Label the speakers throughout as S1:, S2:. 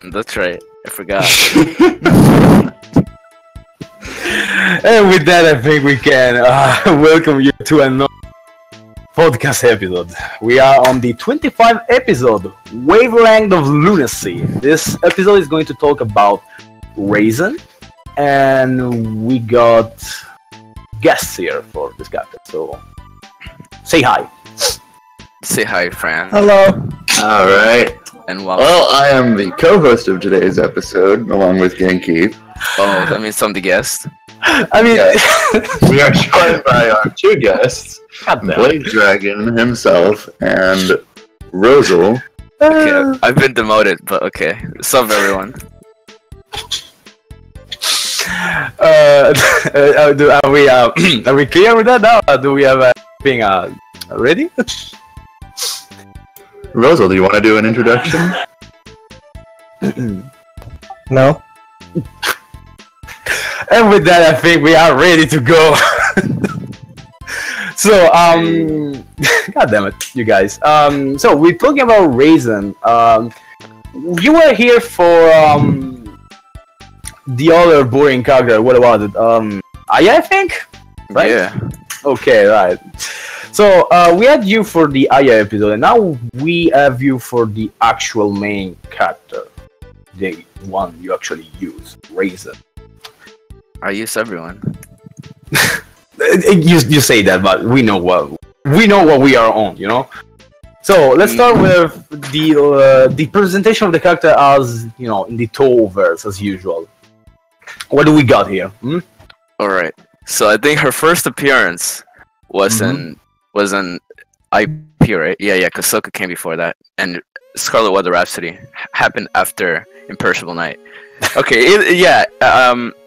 S1: That's right. I forgot.
S2: And with that, I think we can welcome you to another podcast episode. We are on the 25th episode, Wavelength of Lunacy. This episode is going to talk about Reisen, and we got guests here for this chapter. So, say hi.
S1: Say hi, Fran.
S3: Hello.
S4: All right.
S1: And welcome.
S4: Well, I am the co-host of today's episode, along with Genki.
S1: Oh, that means I'm the guest.
S2: I mean,
S4: We are joined by our two guests, BlazeDragon himself and Rosel.
S1: Okay, I've been demoted, but okay. What's up, everyone?
S2: Are we clear with that now? Do we have anything ready?
S4: Rosel, do you want to do an introduction?
S3: No.
S2: And with that, I think we are ready to go. So, god damn it, you guys. So we're talking about Reisen. You were here for the other boring character. What about it? Aya, I think. Right?
S1: Yeah.
S2: Okay, right. So we had you for the Aya episode, and now we have you for the actual main character, the one you actually use, Reisen.
S1: I use everyone.
S2: You say that, but we know what we are on, you know. So let's start with the presentation of the character as in the Toverse as usual. What do we got here?
S1: All right. So I think her first appearance was in IP, right? Yeah, because Soku came before that, and Scarlet Weather Rhapsody happened after Imperishable Night. Okay,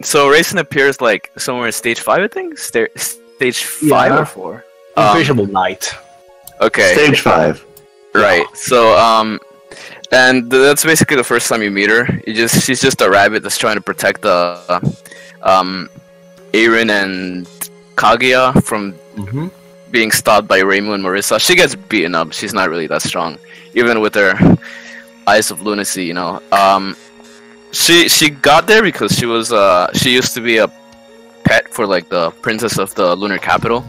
S1: so Reisen appears like somewhere in stage 5, I think. Stage 5 or 4.
S2: Imperishable Night.
S1: Okay.
S4: Stage 5.
S1: Right. So and that's basically the first time you meet her. She's just a rabbit that's trying to protect the Aaron and Kaguya from being stopped by Reimu and Marissa. She gets beaten up. She's not really that strong, even with her eyes of lunacy. She got there because she used to be a pet for like the princess of the lunar capital.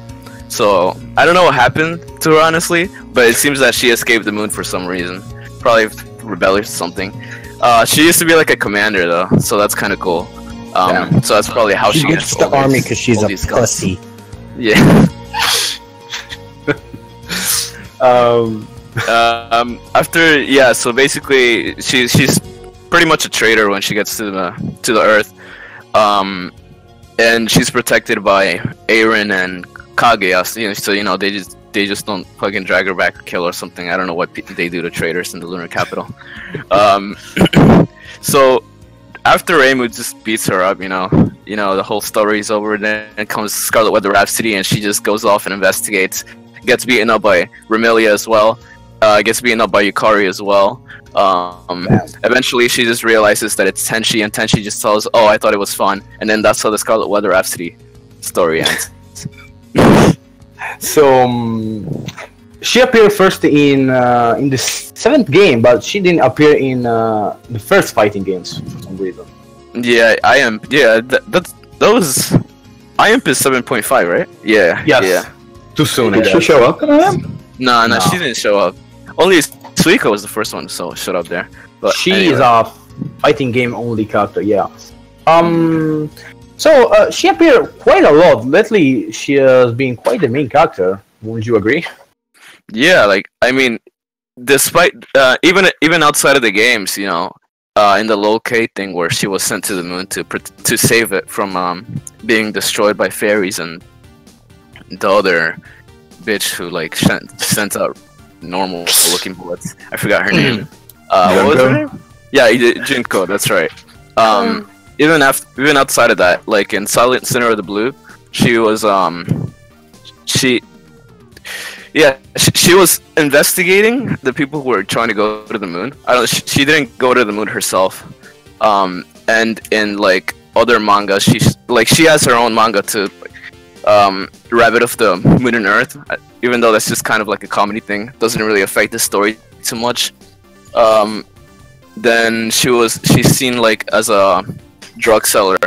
S1: So I don't know what happened to her honestly, but it seems that she escaped the moon for some reason, probably rebellious or something. She used to be like a commander though, so that's kind of cool. So that's probably how she
S3: gets the army because she's a pussy.
S1: Yeah. So basically she's pretty much a traitor when she gets to the Earth, and she's protected by Aaron and Kaguya. So they just don't fucking drag her back or kill her or something. I don't know what they do to traitors in the lunar capital. So after Reimu just beats her up, the whole story's over. Then comes Scarlet Weather Rhapsody, and she just goes off and investigates. Gets beaten up by Remelia as well. Gets beaten up by Yukari as well. Eventually she just realizes that it's Tenshi, and Tenshi just tells, "Oh, I thought it was fun," and then that's how the Scarlet Weather Rhapsody story ends.
S2: So she appeared first in the 7th game, but she didn't appear in the first fighting games for some reason.
S1: Yeah, I am. Yeah, that was IMP is 7.5, right? Yeah.
S2: Yes.
S1: Yeah.
S2: Too soon.
S4: Did she show up in IMP?
S1: No, she didn't show up. Only Suika was the first one, so showed up there. But
S2: she
S1: anyway.
S2: is a fighting game only character, yeah. So she appeared quite a lot. Lately, she has been quite the main character. Would you agree?
S1: Yeah, I mean, despite even outside of the games, in the locate thing where she was sent to the moon to save it from being destroyed by fairies and the other bitch who sent out normal looking bullets. I forgot her name. What was her name? Yeah, Junko. That's right. Even outside of that, like in Silent Sinner of the Blue, she was she was investigating the people who were trying to go to the moon. She didn't go to the moon herself. And in other manga, she has her own manga to Rabbit of the Moon and Earth, even though that's just kind of like a comedy thing. Doesn't really affect the story too much. then she's seen like as a drug seller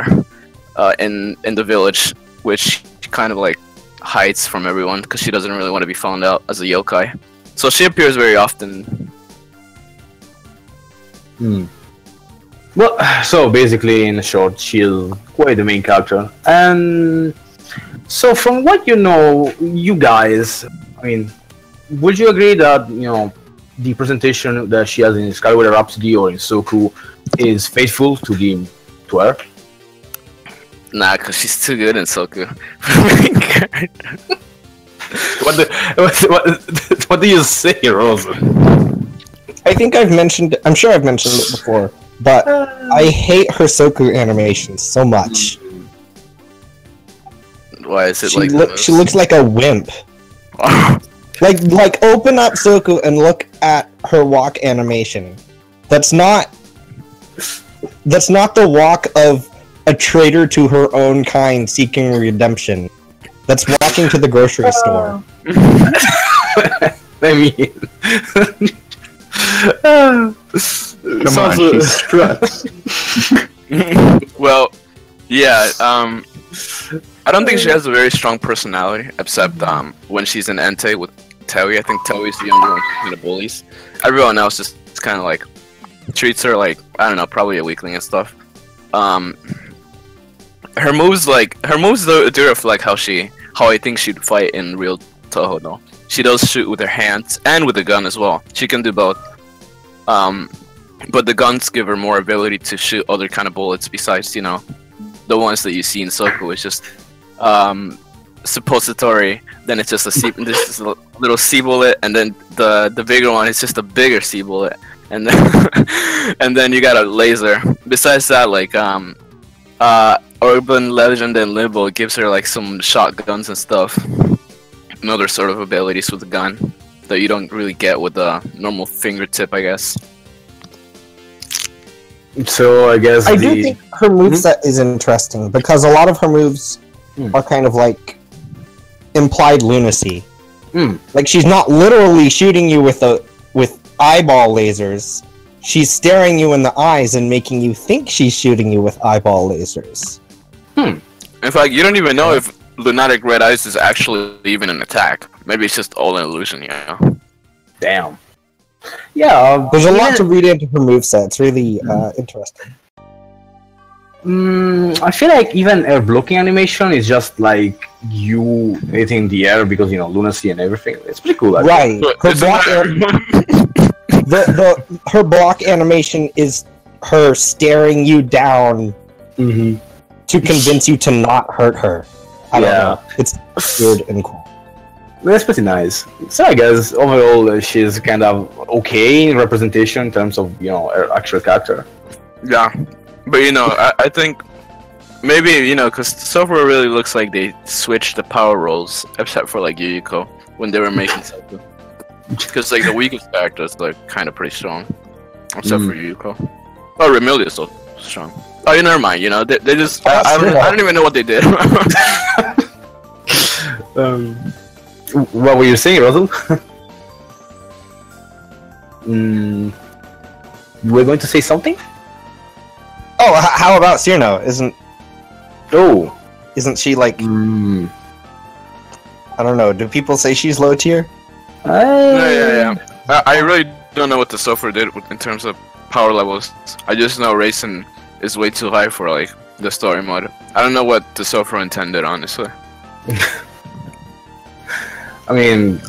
S1: in the village, which she kind of like hides from everyone because she doesn't really want to be found out as a yokai. So she appears very often.
S2: Well, so basically, in short, she's quite the main character. And so, from what you know, you guys, I mean, would you agree that the presentation that she has in Skyward Rhapsody or in Soku is faithful to her?
S1: Nah, because she's too good in Soku.
S2: What do you say, Rosel?
S3: I think I'm sure I've mentioned it before, but I hate her Soku animations so much.
S1: Why is it
S3: she looks like a wimp. like open up Soku and look at her walk animation. That's not the walk of a traitor to her own kind seeking redemption. That's walking to the grocery store.
S2: I mean,
S4: come on, she struts.
S1: Well, yeah. I don't think she has a very strong personality, except when she's in Entei with Tewi. I think Tewi's the only one who kind of bullies. Everyone else just kind of like treats her like, I don't know, probably a weakling and stuff. Her moves do reflect how I think she'd fight in real Toho though. She does shoot with her hands and with a gun as well. She can do both. But the guns give her more ability to shoot other kind of bullets besides, the ones that you see in Soku. It's just suppository. Then it's just a little C bullet, and then the bigger one is just a bigger C bullet, and then and then you got a laser. Besides that, like Urban Legend and Limbo gives her like some shotguns and stuff, and other sort of abilities with the gun that you don't really get with the normal fingertip, I guess.
S2: So I guess
S3: I do think her moveset is interesting because a lot of her moves are kind of like implied lunacy. Like she's not literally shooting you with eyeball lasers. She's staring you in the eyes and making you think she's shooting you with eyeball lasers.
S1: In fact, you don't even know if lunatic red eyes is actually even an attack. Maybe it's just all an illusion,
S2: Damn. Yeah,
S3: there's a lot to read into her moveset. It's really interesting.
S2: I feel like even her blocking animation is just like you hitting the air because lunacy and everything. It's pretty cool.
S3: Right. Her block animation is her staring you down to convince you to not hurt her. I don't know. It's weird and cool.
S2: That's pretty nice. So I guess overall she's kind of okay in representation in terms of her actual character.
S1: Yeah, but I think maybe because so far it really looks like they switched the power roles, except for like Yuyuko when they were making Soku. Because like the weakest characters are kind of pretty strong, except for Yuyuko. Oh, Remilde is so strong. Oh, never mind. They just I don't even know what they did.
S2: What were you saying, Rosel? You were going to say something?
S3: Oh, how about Cyrano? Isn't she like? I don't know. Do people say she's low tier?
S1: Yeah. I really don't know what the software did in terms of power levels. I just know Reisen is way too high for like the story mode. I don't know what the software intended, honestly.
S2: I mean,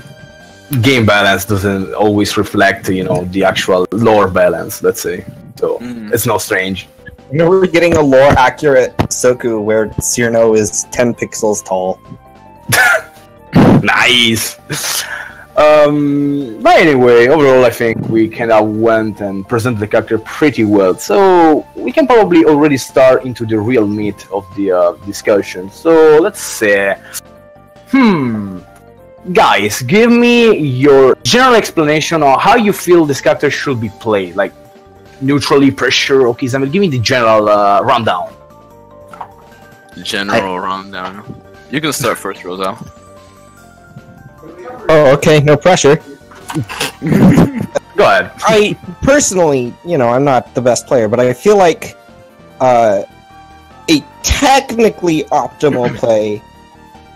S2: game balance doesn't always reflect, the actual lore balance, let's say. So it's not strange.
S3: We're getting a lore accurate Soku where Cyrano is 10 pixels tall.
S2: Nice. But anyway, overall, I think we kind of went and presented the character pretty well. So we can probably already start into the real meat of the discussion. So let's say, guys, give me your general explanation on how you feel this character should be played. Like, neutrally, pressure, okay, I mean, give me the general rundown.
S1: Rundown. You can start first, Rosel.
S3: Oh, okay, no pressure.
S2: Go Go ahead.
S3: I personally, I'm not the best player, but I feel like a technically optimal play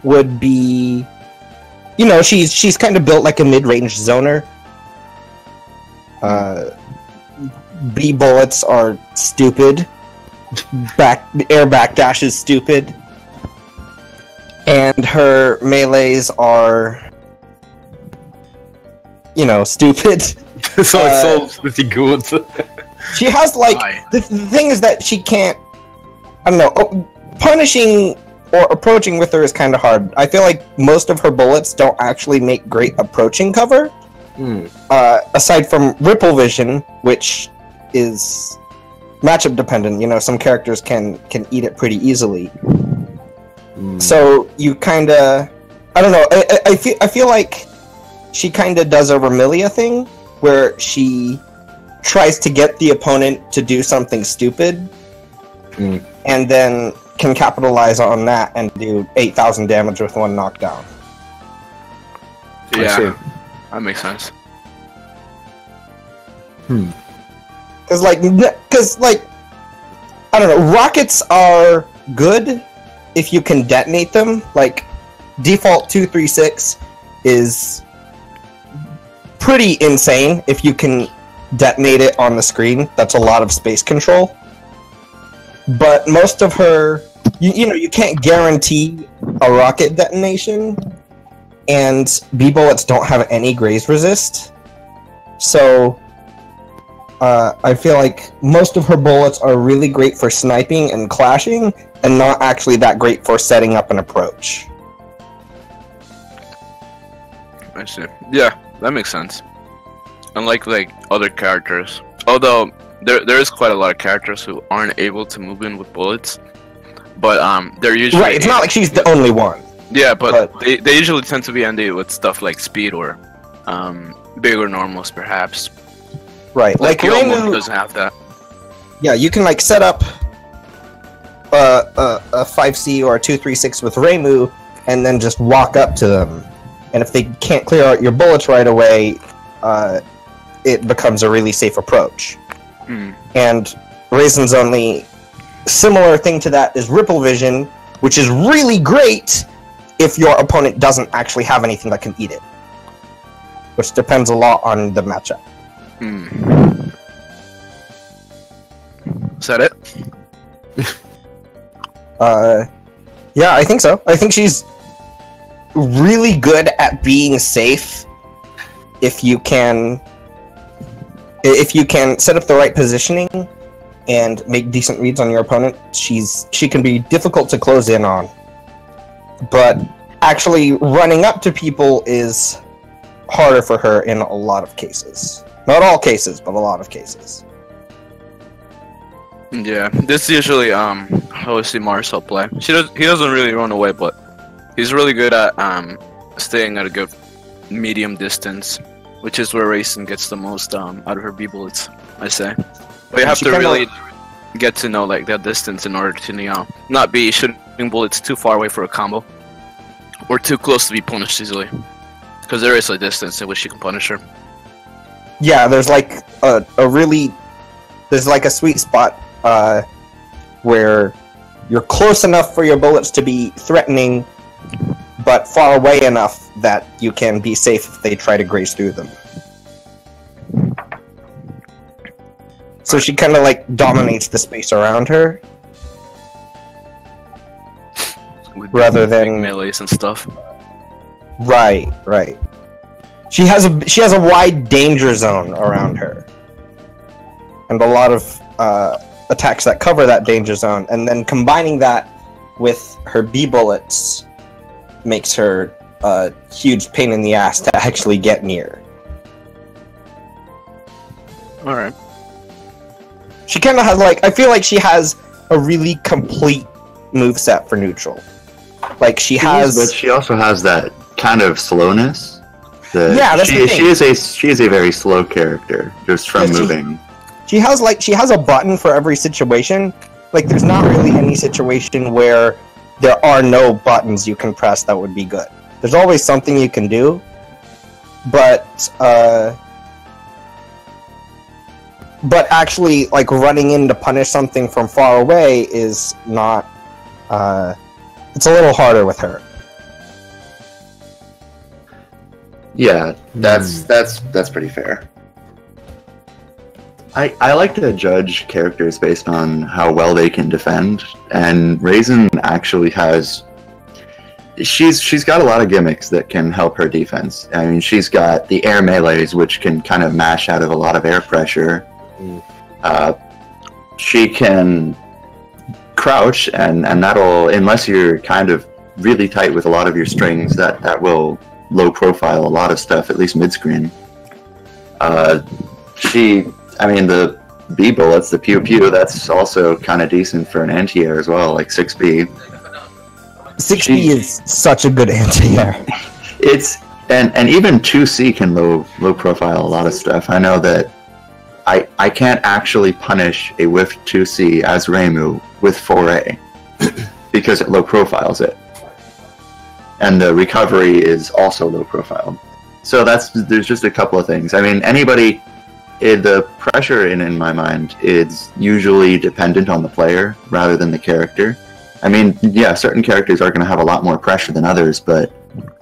S3: would be, she's kind of built like a mid-range zoner. B bullets are stupid. Air backdash is stupid. And her melees are, stupid.
S2: So pretty good.
S3: She has, the thing is that she can't, punishing or approaching with her is kind of hard. I feel like most of her bullets don't actually make great approaching cover. Aside from Ripple Vision, which is matchup dependent, some characters can eat it pretty easily. So you kind of, I don't know. I feel like she kind of does a Remilia thing where she tries to get the opponent to do something stupid, and then can capitalize on that and do 8,000 damage with one knockdown.
S1: Yeah, that makes sense.
S3: Because I don't know, rockets are good if you can detonate them. Like, default 236 is pretty insane if you can detonate it on the screen. That's a lot of space control. But most of her, you can't guarantee a rocket detonation, and B-bullets don't have any graze resist. So I feel like most of her bullets are really great for sniping and clashing, and not actually that great for setting up an approach.
S1: I see. Yeah, that makes sense. Unlike other characters, although there is quite a lot of characters who aren't able to move in with bullets, but they're usually
S3: right. It's not like she's the only one.
S1: Yeah, but they usually tend to be handy with stuff like speed or bigger normals, perhaps.
S3: Right, like
S1: Reimu doesn't have that.
S3: Yeah, you can set up a 5C or a 236 with Reimu, and then just walk up to them. And if they can't clear out your bullets right away, it becomes a really safe approach. And Reisen's only similar thing to that is Ripple Vision, which is really great if your opponent doesn't actually have anything that can eat it. Which depends a lot on the matchup.
S1: Is that it?
S3: Yeah, I think so. I think she's really good at being safe if you can set up the right positioning and make decent reads on your opponent. She can be difficult to close in on, but actually running up to people is harder for her in a lot of cases. Not all cases, but a lot of cases.
S1: Yeah, this is usually how I see Marcel play. He doesn't really run away, but he's really good at staying at a good medium distance, which is where Reisen gets the most out of her B bullets, I say. But you have to really get to know that distance in order to not be shooting bullets too far away for a combo, or too close to be punished easily, because there is a distance in which you can punish her.
S3: Yeah, there's there's a sweet spot where you're close enough for your bullets to be threatening, but far away enough that you can be safe if they try to graze through them. So she kind of dominates the space around her,
S1: with
S3: rather than
S1: melees and stuff.
S3: Right. She has a wide danger zone around her, and a lot of attacks that cover that danger zone, and then combining that with her B bullets makes her a huge pain in the ass to actually get near.
S1: Alright.
S3: She kind of has I feel like she has a really complete moveset for neutral. But she
S4: also has that kind of slowness.
S3: Yeah, that's the thing.
S4: She is a very slow character just from moving.
S3: She has a button for every situation. There's not really any situation where there are no buttons you can press that would be good. There's always something you can do, but but actually, like, running in to punish something from far away is not. It's a little harder with her.
S4: Yeah, that's pretty fair. I like to judge characters based on how well they can defend, and Reisen actually has. She's got a lot of gimmicks that can help her defense. I mean, she's got the air melees, which can kind of mash out of a lot of air pressure. She can crouch, and that'll, unless you're kind of really tight with a lot of your strings, that will low profile a lot of stuff, at least mid screen. I mean, the B bullets, the pew pew, that's also kind of decent for an anti-air as well, like 6B.
S3: 6B is such a good anti-air.
S4: It's and even 2C can low profile a lot of stuff. I know that I can't actually punish a whiffed 2C as Reimu with 4A because it low profiles it. And the recovery is also low profiled. So there's just a couple of things. I mean, the pressure in my mind is usually dependent on the player rather than the character. I mean, yeah, certain characters are going to have a lot more pressure than others, but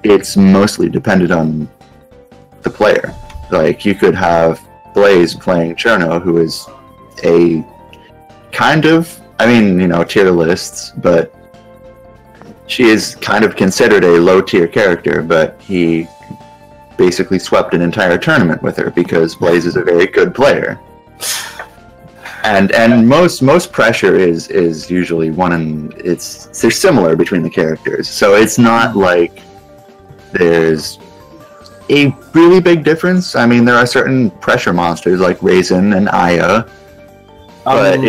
S4: it's mostly dependent on the player. Like, you could have Blaze playing Cherno, who is a kind of, I mean, you know, tier lists, but she is kind of considered a low-tier character, but he basically swept an entire tournament with her because Blaze is a very good player. And most pressure is usually they're similar between the characters. So it's not like there's a really big difference. I mean, there are certain pressure monsters like Reisen and Aya, but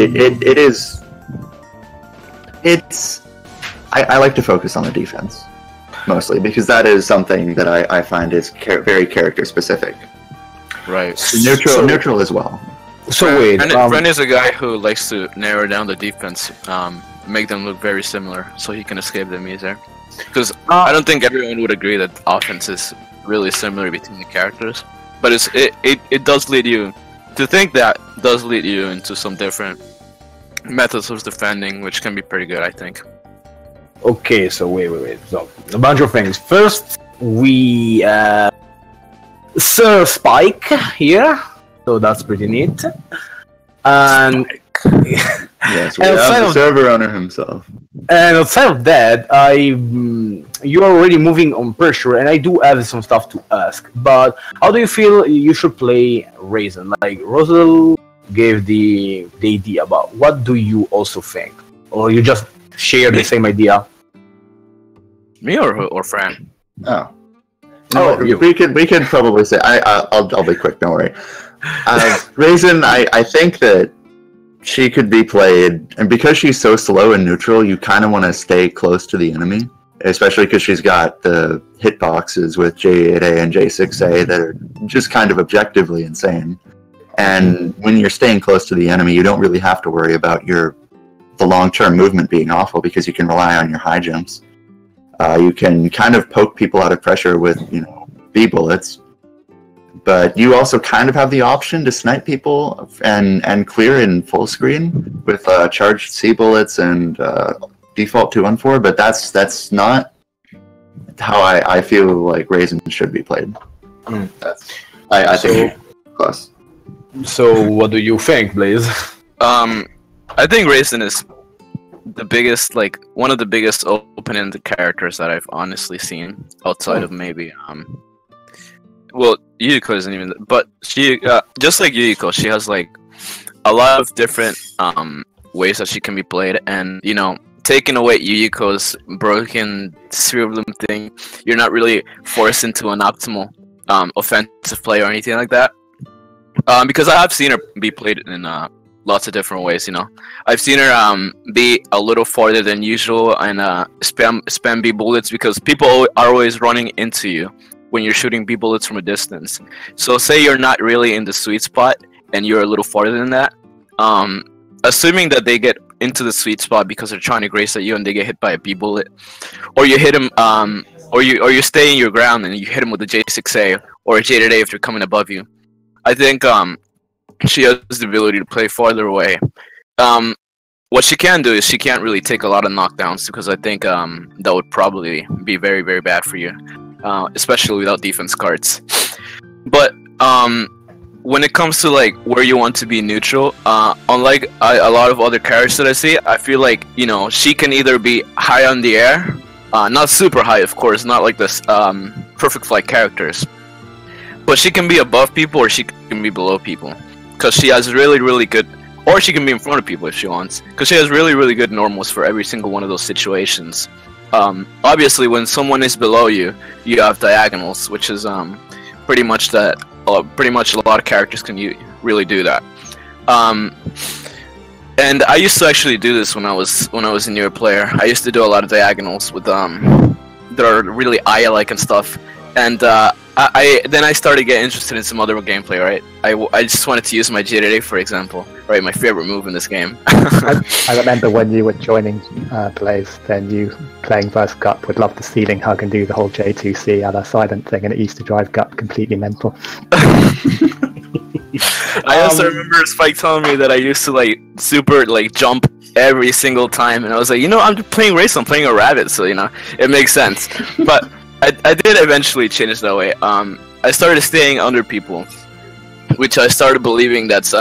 S4: I like to focus on the defense mostly because that is something that I find is very character specific.
S1: Right.
S4: Neutral as well.
S2: So wait,
S1: Ren is a guy who likes to narrow down the defense, make them look very similar, so he can escape them easier. Because I don't think everyone would agree that offense is really similar between the characters, but it does lead you to think that does lead you into some different methods of defending, which can be pretty good, I think.
S2: Okay, so wait. So a bunch of things. First, we Sir Spike here. So that's pretty neat. And
S4: yes, we have the server owner himself.
S2: And outside of that, you're already moving on pressure, and I do have some stuff to ask. But how do you feel you should play Reisen? Like, Rosel gave the idea, but what do you also think? Or you just share the same idea?
S1: Me or Fran?
S4: Oh, we could probably say I'll be quick. Don't worry. Reisen, I think that she could be played, and because she's so slow and neutral, you kind of want to stay close to the enemy, especially because she's got the hitboxes with J8A and J6A that are just kind of objectively insane. And when you're staying close to the enemy, you don't really have to worry about the long-term movement being awful because you can rely on your high jumps. You can kind of poke people out of pressure with, B bullets, but you also kind of have the option to snipe people and clear in full screen with charged C bullets and default 2-1-4. But that's not how I feel like Reisen should be played. I think close.
S2: So what do you think, Blaze?
S1: I think Reisen is the biggest, one of the biggest open-ended characters that I've honestly seen outside of maybe well, Yuriko isn't even, but she just like Yuriko, she has a lot of different ways that she can be played, and taking away Yuriko's broken sphere bloom thing, you're not really forced into an optimal offensive play or anything like that. Because I have seen her be played in lots of different ways. I've seen her be a little farther than usual and spam B bullets because people are always running into you when you're shooting B bullets from a distance. So say you're not really in the sweet spot and you're a little farther than that, assuming that they get into the sweet spot because they're trying to grace at you and they get hit by a B bullet, or you hit them, or you stay in your ground and you hit them with a J6A or a J8A if they're coming above you. I think she has the ability to play farther away. What she can do is she can't really take a lot of knockdowns, because I think that would probably be very, very bad for you, especially without defense cards. But when it comes to like where you want to be neutral, unlike a lot of other characters that I see, I feel like, you know, she can either be high on the air, not super high, of course, not like this perfect flight characters, but she can be above people or she can be below people, because she has really, really good. Or she can be in front of people if she wants, because she has really, really good normals for every single one of those situations. Obviously, when someone is below you, you have diagonals, which is pretty much that. Pretty much a lot of characters can really do that. And I used to actually do this when I was a newer player. I used to do a lot of diagonals with that are really Aya-like and stuff. And then I started getting interested in some other gameplay, right? I just wanted to use my JDA, for example, right? My favorite move in this game.
S5: I remember when you were joining Blaze, then you playing versus Gup would love the ceiling hug and do the whole J2C a la silent thing, and it used to drive Gup completely mental.
S1: I also remember Spike telling me that I used to like super like jump every single time, and I was like, you know, I'm playing race, I'm playing a rabbit, so you know, it makes sense. But I did eventually change that way. I started staying under people, which I started believing that's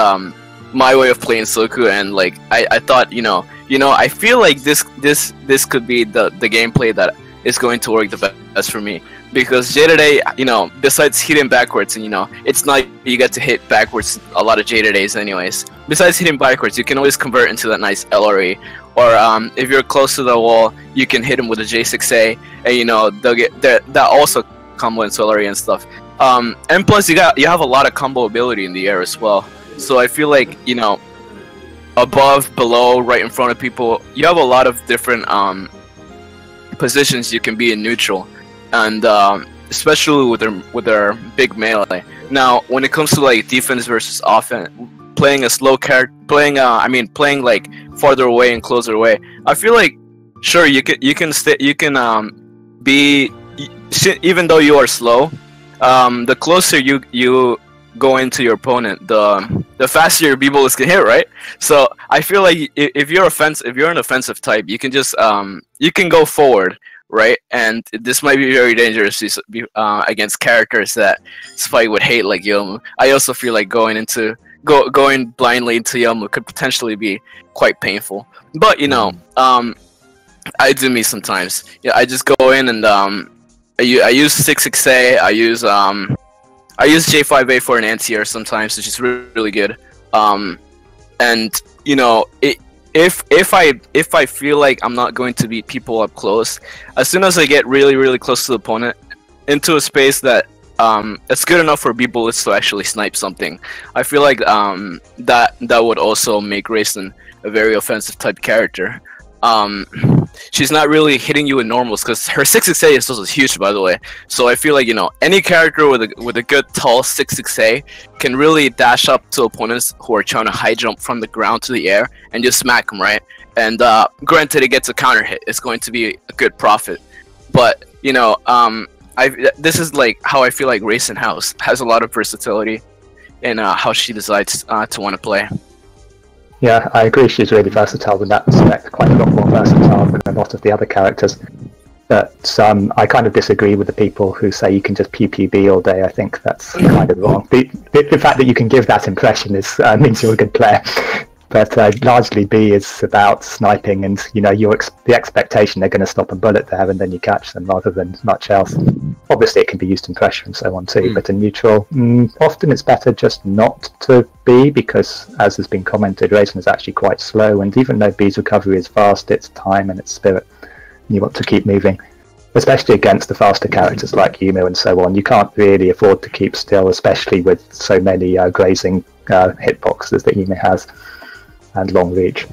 S1: my way of playing soku, and like I thought, you know, I feel like this could be the gameplay that is going to work the best for me, because J-Day, you know, besides hitting backwards, and you know, it's not you get to hit backwards a lot of J-Days anyways. Besides hitting backwards, you can always convert into that nice LRE, or if you're close to the wall, you can hit them with a J6A, and you know they'll get that also combo into LRE and stuff. And plus you have a lot of combo ability in the air as well. So I feel like, you know, above, below, right in front of people, you have a lot of different positions you can be in neutral, and especially with their big melee. Now, when it comes to like defense versus offense, playing a slow character, playing like farther away and closer away, I feel like sure you can be, even though you are slow, the closer you go into your opponent, the faster your B-bullets can hit, right? So I feel like if you're an offensive type, you can just you can go forward, right? And this might be very dangerous against characters that Spike would hate, like Yomu. I also feel like going blindly into Yomu could potentially be quite painful. But you know, I do me sometimes. Yeah, I just go in and I use 6-6A. I use J5A for an anti-air sometimes, which is really, really good. And you know, if I feel like I'm not going to beat people up close, as soon as I get really, really close to the opponent into a space that it's good enough for B-bullets to actually snipe something, I feel like that would also make Reisen a very offensive type character. She's not really hitting you in normals, because her 6-6A is also huge, by the way. So I feel like, you know, any character with a good tall 6-6A can really dash up to opponents who are trying to high jump from the ground to the air and just smack them, right? And granted, it gets a counter hit. It's going to be a good profit. But you know, this is like how I feel like Reisen has a lot of versatility in how she decides to want to play.
S5: Yeah, I agree. She's really versatile in that respect, quite a lot more versatile than a lot of the other characters. But I kind of disagree with the people who say you can just PPB all day. I think that's kind of wrong. The fact that you can give that impression means you're a good player. But largely B is about sniping, and you know, the expectation they're going to stop a bullet there and then you catch them, rather than much else. Obviously it can be used in pressure and so on too, but in neutral, often it's better just not to B, because as has been commented, Reisen is actually quite slow, and even though B's recovery is fast, it's time and it's spirit. You want to keep moving, especially against the faster characters like Yumu and so on. You can't really afford to keep still, especially with so many grazing hitboxes that Yumu has. And long reach.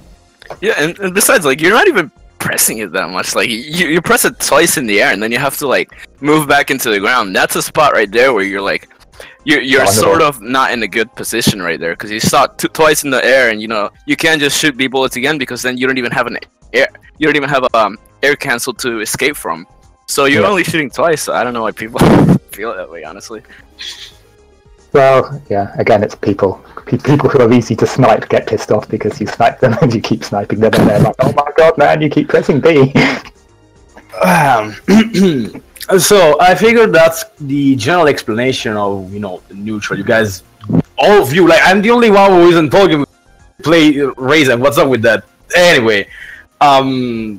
S1: Yeah, and besides, like, you're not even pressing it that much. Like, you press it twice in the air, and then you have to like move back into the ground. That's a spot right there where you're like, you're sort of not in a good position right there, because you shot twice in the air, and you know you can't just shoot B-bullets again, because then you don't even have air cancel to escape from. So you're only shooting twice. So I don't know why people feel that way, honestly.
S5: Well, yeah, again, it's people who are easy to snipe get pissed off because you snipe them and you keep sniping them and they're like, oh my god, man, you keep pressing B.
S2: So I figured that's the general explanation of, the neutral. You guys, all of you, like, I'm the only one who isn't talking. Play Reisen. What's up with that? Anyway,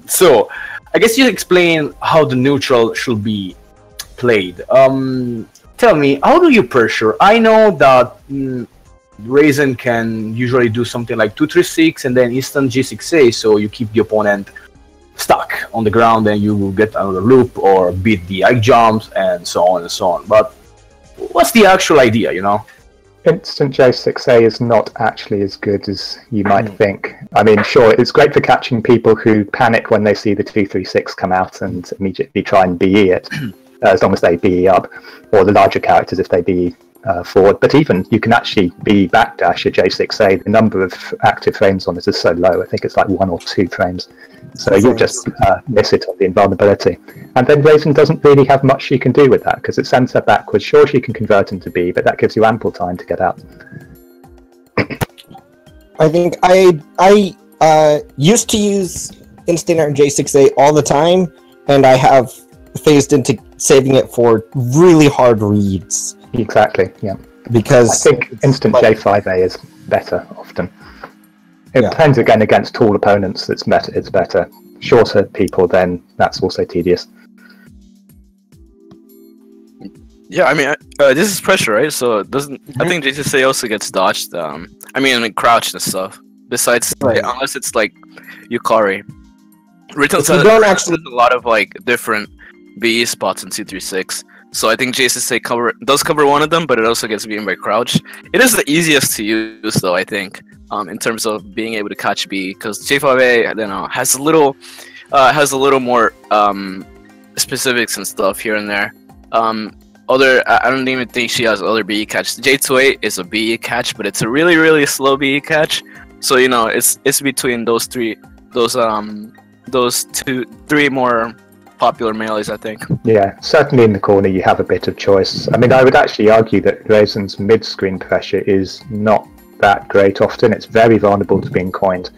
S2: so I guess you explain how the neutral should be played. Tell me, how do you pressure? I know that Reisen can usually do something like 2-3-6 and then instant G6A, so you keep the opponent stuck on the ground and you will get another loop or beat the egg jumps and so on and so on. But what's the actual idea,
S5: Instant J6A is not actually as good as you might think. I mean, sure, it's great for catching people who panic when they see the 2-3-6 come out and immediately try and BE it, as long as they BE up, or the larger characters if they BE forward. But even you can actually BE backdash a J6A. The number of active frames on it is so low. I think it's like 1 or 2 frames. So you'll just miss it on the invulnerability. And then Reisen doesn't really have much she can do with that, because it sends her backwards. Sure, she can convert into B, but that gives you ample time to get out.
S3: I think I used to use instant and J6A all the time, and I have phased into saving it for really hard reads.
S5: Exactly, yeah.
S3: Because
S5: I think instant J5A is better often. It depends again against tall opponents. It's better. Shorter people, then that's also tedious.
S1: Yeah, I mean, this is pressure, right? So it doesn't. I think JCC also gets dodged. I mean, crouched and stuff. Besides, unless it's like Yukari. Written says there's a lot of like different BE spots in C36. So I think JCC does cover one of them, but it also gets beaten by crouch. It is the easiest to use, though. I think. In terms of being able to catch B, because J5A, I don't know, has a little more specifics and stuff here and there. I don't even think she has other BE catch. J2A is a BE catch, but it's a really, really slow BE catch. So it's between those three more popular melees, I think.
S5: Yeah, certainly in the corner you have a bit of choice. I mean, I would actually argue that Reisen's mid-screen pressure is not that great often. It's very vulnerable to being coined,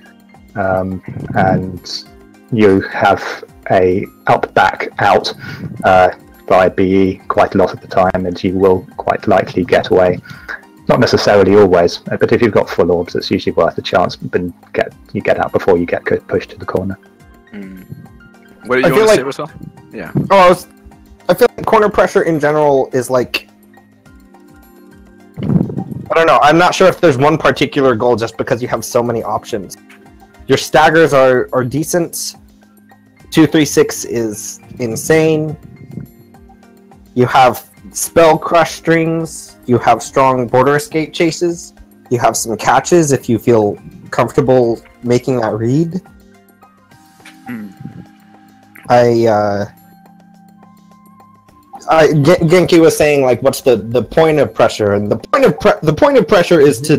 S5: and you have a up back out via BE quite a lot of the time, and you will quite likely get away. Not necessarily always, but if you've got full orbs, it's usually worth a chance. But you get out before you get pushed to the corner.
S1: What do you want to say, Rosel? Yeah.
S3: I feel like corner pressure in general is like, I don't know. I'm not sure if there's one particular goal just because you have so many options. Your staggers are decent. 2-3-6 is insane. You have spell crush strings. You have strong border escape chases. You have some catches if you feel comfortable making that read. Genki was saying, like, what's the point of pressure, and the point of pressure is to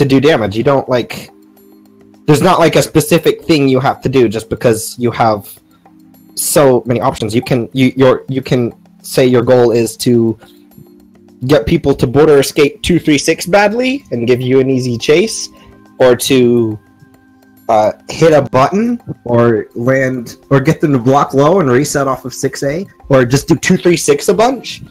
S3: do damage. You don't there's not like a specific thing you have to do just because you have so many options. You can say your goal is to get people to border escape 2-3-6 badly and give you an easy chase, or to hit a button, or land, or get them to block low and reset off of 6A, or just do 2-3-6 a bunch,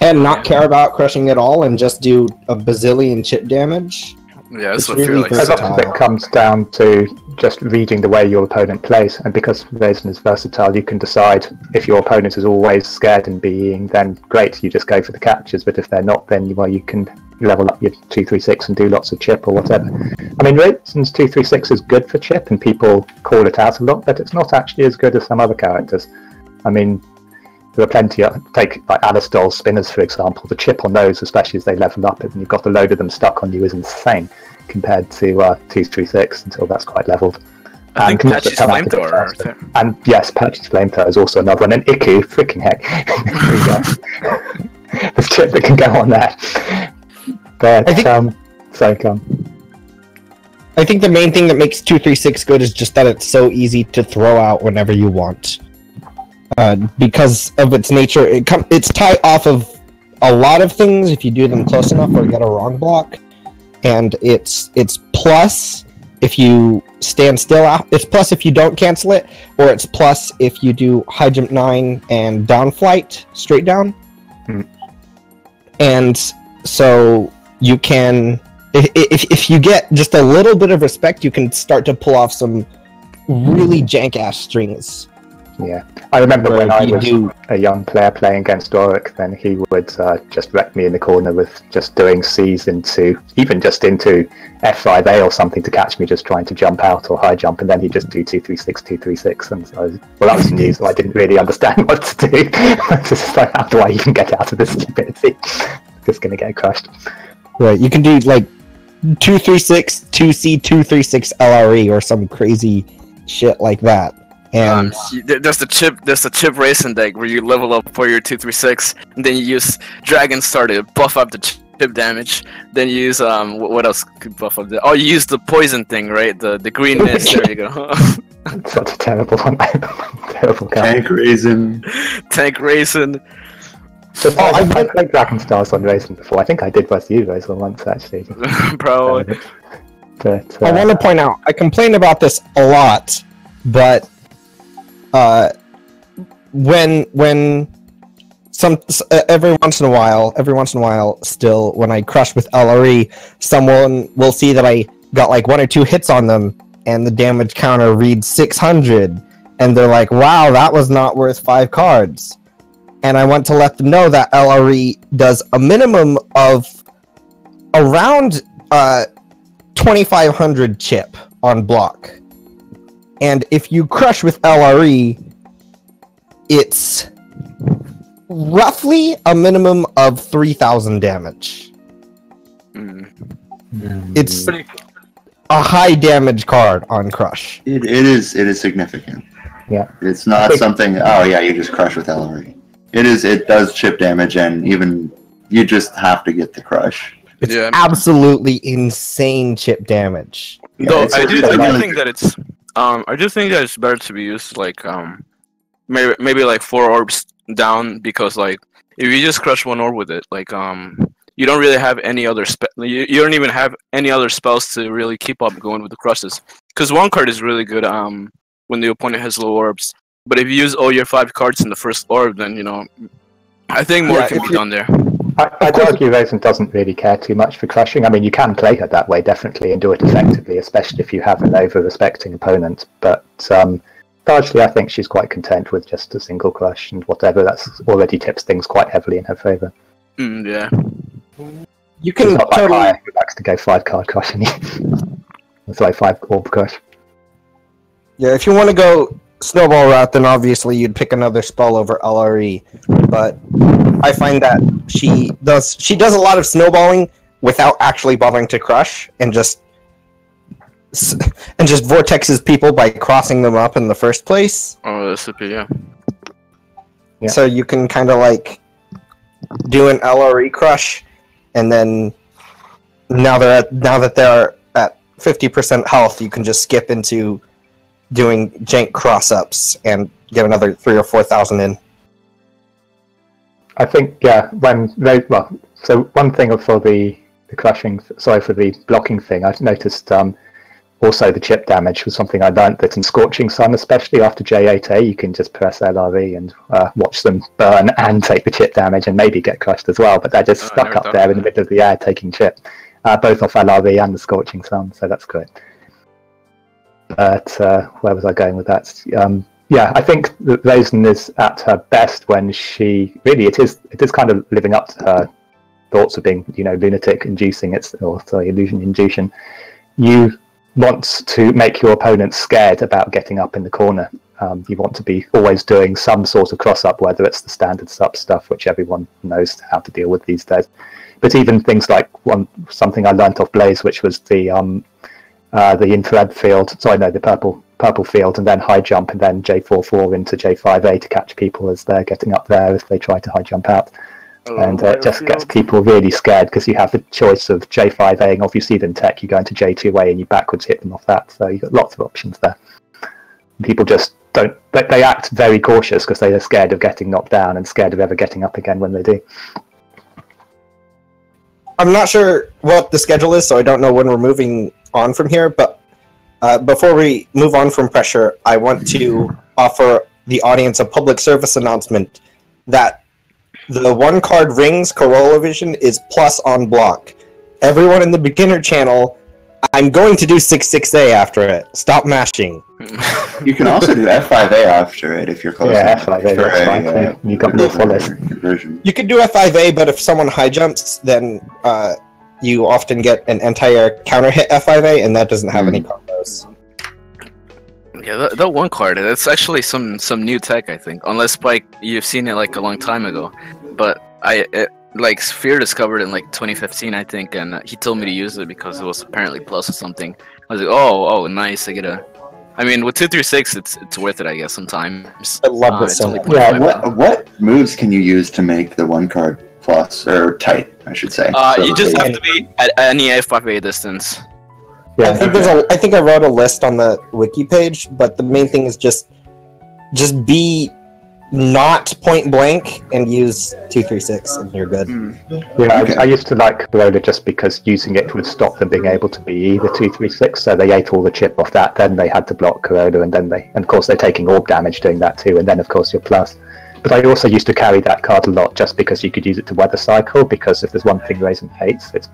S3: and not care about crushing at all, and just do a bazillion chip damage.
S1: Yeah, that's what
S3: really
S1: I feel like.
S5: A lot of it comes down to just reading the way your opponent plays, and because Reisen is versatile, you can decide if your opponent is always scared and BEing, then great, you just go for the catches, but if they're not, then you can level up your 2-3-6 and do lots of chip or whatever. I mean, Reisen's 2-3-6 is good for chip, and people call it out a lot, but it's not actually as good as some other characters. I mean, there are plenty of, take like Alistol's spinners for example, the chip on those, especially as they level up, and you've got a load of them stuck on you, is insane compared to 2-3-6 until that's quite leveled.
S1: I think Patch's Flamethrower.
S5: And yes, Patch's Flamethrower is also another one, and Iku, freaking heck. There's chip that can go on that. But,
S3: I think the main thing that makes 2-3-6 good is just that it's so easy to throw out whenever you want. Because of its nature, it's tied off of a lot of things if you do them close enough or get a wrong block, and it's plus if you stand still. It's plus if you don't cancel it, or it's plus if you do high jump 9 and down flight straight down. And so you can, if you get just a little bit of respect, you can start to pull off some really jank-ass strings.
S5: Yeah, I remember when I was a young player playing against Doric, then he would just wreck me in the corner with just doing C's into F5A or something to catch me just trying to jump out or high jump, and then he'd just do 236, 236, and so, well, that was new, so I didn't really understand what to do. Just like, how do I even get out of this stupidity? Just gonna get crushed.
S3: Right, you can do like 236, 2C, 236 LRE or some crazy shit like that. And
S1: there's the chip racing deck where you level up for your 236, and then you use Dragon Star to buff up the chip damage. Then you use what else could buff up the? Oh, you use the poison thing, right? The green mist. There you go.
S5: Such a terrible one. Terrible card.
S1: Tank racing.
S5: So I've played Dragon Stars on Reisen before. I think I did versus you Rosel once actually.
S1: Probably.
S3: But, I want to point out, I complain about this a lot, but when every once in a while, still, when I crush with LRE, someone will see that I got like 1 or 2 hits on them, and the damage counter reads 600, and they're like, "Wow, that was not worth 5 cards." And I want to let them know that LRE does a minimum of around 2,500 chip on block. And if you crush with LRE, it's roughly a minimum of 3,000 damage. It's a high damage card on crush.
S4: It is significant.
S5: Yeah.
S4: It's not something, oh yeah, you just crush with LRE. It does chip damage, and even you just have to get the crush.
S3: It's absolutely insane chip damage.
S1: Though I do think that it's better to be used like maybe like 4 orbs down, because like if you just crush 1 orb with it, like you don't really have any other you don't even have any other spells to really keep up going with the crushes. Because 1 card is really good when the opponent has low orbs. But if you use all your 5 cards in the first orb, then, you know, I think more can be done there.
S5: I'd argue Reisen doesn't really care too much for crushing. I mean, you can play her that way, definitely, and do it effectively, especially if you have an over-respecting opponent. But largely, I think she's quite content with just a single crush, and whatever, that's already tips things quite heavily in her favour.
S1: Yeah.
S3: You can
S5: not totally... Like he likes to go 5-card crush, and it's like 5 orb crush.
S3: Yeah, if you want to go snowball route, then obviously you'd pick another spell over LRE, but I find that she does a lot of snowballing without actually bothering to crush, and just vortexes people by crossing them up in the first place.
S1: Oh, that's OP, yeah.
S3: So you can kind of like do an LRE crush, and then now that they're at 50% health, you can just skip into doing jank cross-ups and get another 3,000 or 4,000 in.
S5: I think, yeah, so one thing for the crushing, for the blocking thing, I've noticed also the chip damage was something I learned, that in Scorching Sun, especially after J8A, you can just press LRE and watch them burn and take the chip damage and maybe get crushed as well, but they're just stuck up there in the middle of the air taking chip, both off LRE and the Scorching Sun, so that's great. But where was I going with that? Yeah, I think that Reisen is at her best when she it is kind of living up to her thoughts of being, you know, lunatic inducing illusion induction. You want to make your opponent scared about getting up in the corner. You want to be always doing some sort of cross up, whether it's the standard sub stuff, which everyone knows how to deal with these days, but even things like something I learnt off Blaze, which was the infrared field, the purple field, and then high jump, and then J4-4 into J5A to catch people as they're getting up there if they try to high jump out. And it just gets people really scared, because you have the choice of J5A, or if you see them tech, you go into J2A and you backwards hit them off that. So you've got lots of options there. People just they act very cautious because they are scared of getting knocked down and scared of ever getting up again when they do.
S3: I'm not sure what the schedule is, so I don't know when we're moving on from here. But before we move on from pressure, I want to offer the audience a public service announcement that the one card rings Corolla Vision is plus on block. Everyone in the beginner channel, I'm going to do 6-6A after it. Stop mashing.
S4: You can also do F5A after it if you're close.
S5: Yeah, F5A, that's fine. You got more follows.
S4: Conversion.
S3: You can do F5A, but if someone high jumps, then you often get an entire counter hit F5A, and that doesn't have any combos.
S1: Yeah, that one card, that's actually some new tech, I think. Unless, Spike, you've seen it like a long time ago. But like Sphere discovered it in like 2015, I think, and he told me to use it because it was apparently plus or something. I was like, oh, nice. I mean, with 236, it's worth it, I guess. Sometimes.
S3: I love this so much.
S4: Yeah. What moves can you use to make the one card plus or tight? I should say.
S1: You just have to be at any F5A distance.
S5: Yeah,
S3: I think I wrote a list on the wiki page, but the main thing is just be not point blank and use 236 and you're good.
S5: Yeah, okay. I used to like Corolla just because using it would stop them being able to be either 236, so they ate all the chip off that, then they had to block Corolla, and of course they're taking orb damage doing that too, and then of course you're plus. But I also used to carry that card a lot just because you could use it to weather cycle, because if there's one thing Reisen hates, it's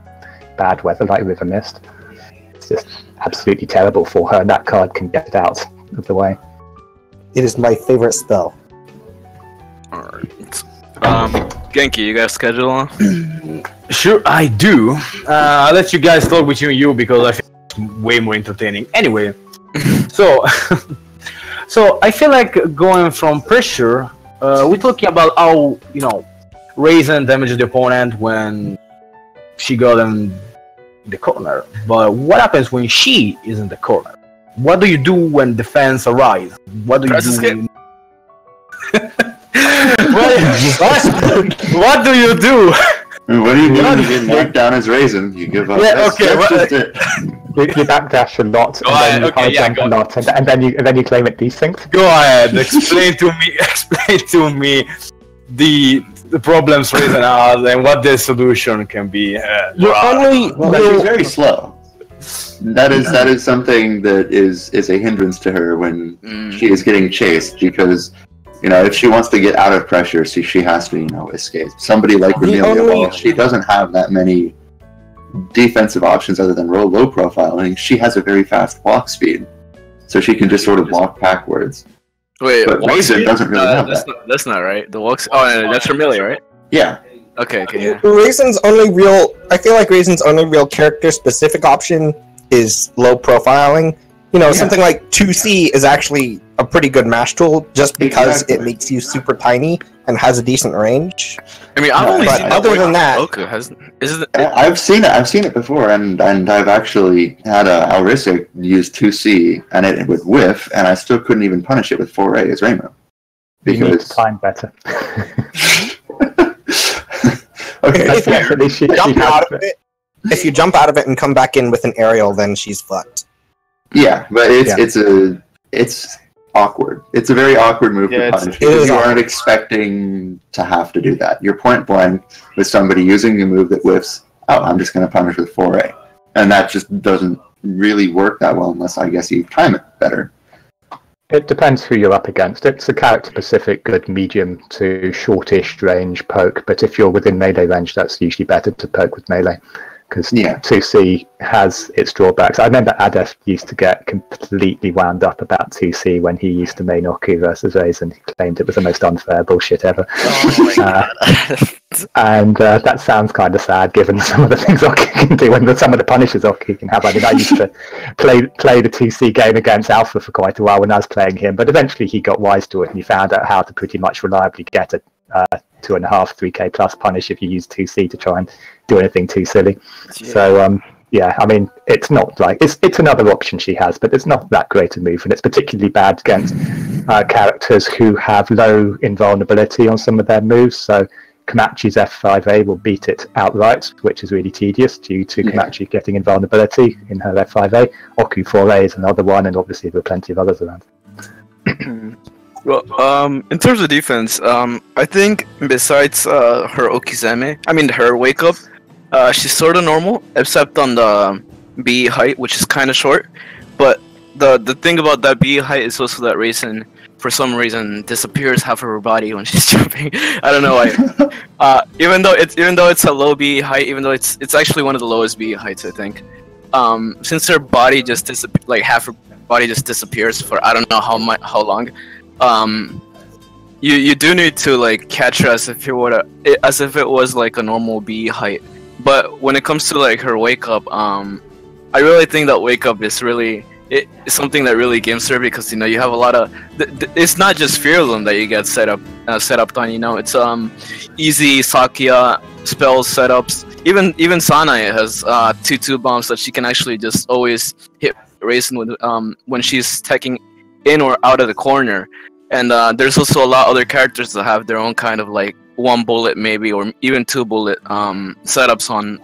S5: bad weather like River Mist. It's just absolutely terrible for her, and that card can get it out of the way.
S3: It is my favorite spell.
S1: Alright. Genki, you got a schedule on?
S2: Sure, I do. I'll let you guys talk between you because I think it's way more entertaining. Anyway, so I feel like going from pressure, we're talking about how, Reisen damages the opponent when she got in the corner. But what happens when she is in the corner? What do you do when defense arrives? What do you do? What do you do?
S4: What do you do when you get knocked down as Reisen? You give up.
S2: Yeah,
S5: You backdash a lot, and then you high jump a lot, and then you claim it desync.
S2: Go ahead, explain to me the problems Reisen has and what the solution can be.
S4: She's very slow. That is something that is a hindrance to her when she is getting chased, because if she wants to get out of pressure, she has to escape. Somebody like Remelia, she doesn't have that many defensive options other than low profile, and she has a very fast walk speed, so she can just sort of walk backwards.
S1: Wait,
S4: but Reisen doesn't really have that.
S1: That's not right. The walks. Oh, that's Remelia, right?
S4: Yeah.
S1: Okay, yeah.
S3: I feel like Reisen's only real character-specific option is low profiling. Something like 2C is actually a pretty good mash tool just because it makes you super tiny and has a decent range.
S1: I mean, I've only seen
S3: other than that,
S4: I've seen it before, and I've actually had a Alrisic use 2C and it would whiff, and I still couldn't even punish it with 4A as Rainbow.
S5: Because you need to time better.
S4: Okay,
S3: if you jump out of it and come back in with an aerial, then she's fucked.
S4: Yeah, but it's awkward. It's a very awkward move to punish because you aren't expecting to have to do that. You're point blank with somebody using a move that whiffs. Oh, I'm just going to punish with 4A, and that just doesn't really work that well unless I guess you time it better.
S5: It depends who you're up against. It's a character-specific good medium to shortish range poke, but if you're within melee range, that's usually better to poke with melee, because 2C has its drawbacks. I remember Adef used to get completely wound up about 2C when he used to main Oku versus Reisen. He claimed it was the most unfair bullshit ever.
S1: Oh my god.
S5: And that sounds kind of sad, given some of the things Oki can do and some of the punishes Oki can have. I mean, I used to play the 2C game against Alpha for quite a while when I was playing him, but eventually he got wise to it and he found out how to pretty much reliably get a 2.5, 3k plus punish if you use 2C to try and do anything too silly. Yeah. So, I mean, it's not like it's another option she has, but it's not that great a move, and it's particularly bad against characters who have low invulnerability on some of their moves. So Komachi's F5A will beat it outright, which is really tedious due to Komachi getting invulnerability in her F5A. Oku 4A is another one, and obviously there are plenty of others around.
S1: Well, in terms of defense, I think besides her Okizeme, her wake up, she's sort of normal, except on the B height, which is kind of short. But the thing about that B height is also that Reisen, for some reason, disappears half of her body when she's jumping. I don't know why. Even though it's a low B height, even though it's actually one of the lowest B heights, I think. Since her body just like half her body just disappears for I don't know how long. You do need to like catch her as if it was like a normal B height. But when it comes to like her wake up, I really think that wake up is really it's something that really gives her, because you know you have a lot of it's not just Fear of them that you get set up on, you know, it's easy Sakia spell setups. Even Sanae has 2 bombs that she can actually just always hit Reisen with when she's teching in or out of the corner. And there's also a lot of other characters that have their own kind of like 1 bullet maybe, or even 2 bullet setups on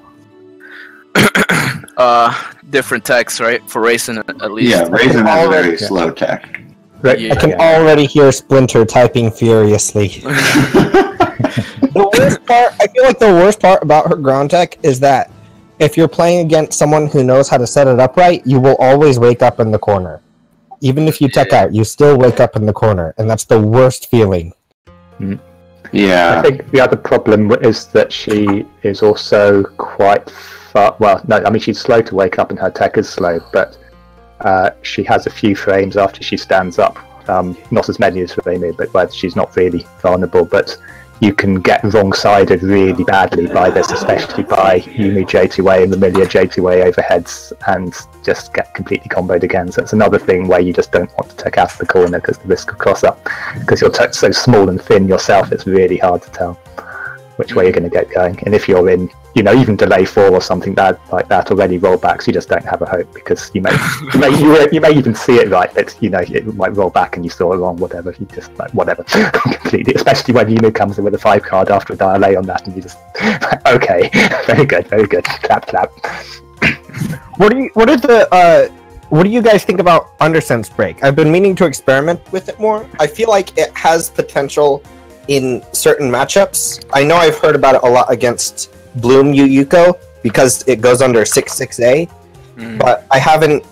S1: different techs, right? For Reisen at least.
S4: Yeah, Reisen has a very slow tech.
S3: Right. Yeah. I can already hear Splinter typing furiously. The worst part, I feel like the worst part about her ground tech is that if you're playing against someone who knows how to set it up right, you will always wake up in the corner. Even if you tech out, you still wake up in the corner, and that's the worst feeling.
S4: Yeah.
S5: I think the other problem is that she is also quite far. Well, no, I mean she's slow to wake up, and her tech is slow, but she has a few frames after she stands up. Not as many as Raimi, but where she's not really vulnerable. But you can get wrong-sided really badly by this, especially by Yumi J2A and Ramilia J2A overheads, and just get completely comboed again. So it's another thing where you just don't want to take out the corner because the risk of cross-up. Because you're so small and thin yourself, it's really hard to tell which way you're going to get going. And if you're in, you know, even delay 4 or something like that already rollbacks, you just don't have a hope, because you may even see it right, but you know it might roll back and you saw it wrong. Whatever, you just like whatever completely. Especially when Yumi comes in with a 5 card after a delay on that, and you just okay, very good, clap.
S3: What do you guys think about Undersense Break? I've been meaning to experiment with it more. I feel like it has potential in certain matchups. I know I've heard about it a lot against Bloom Yuyuko because it goes under 6/6A, but I haven't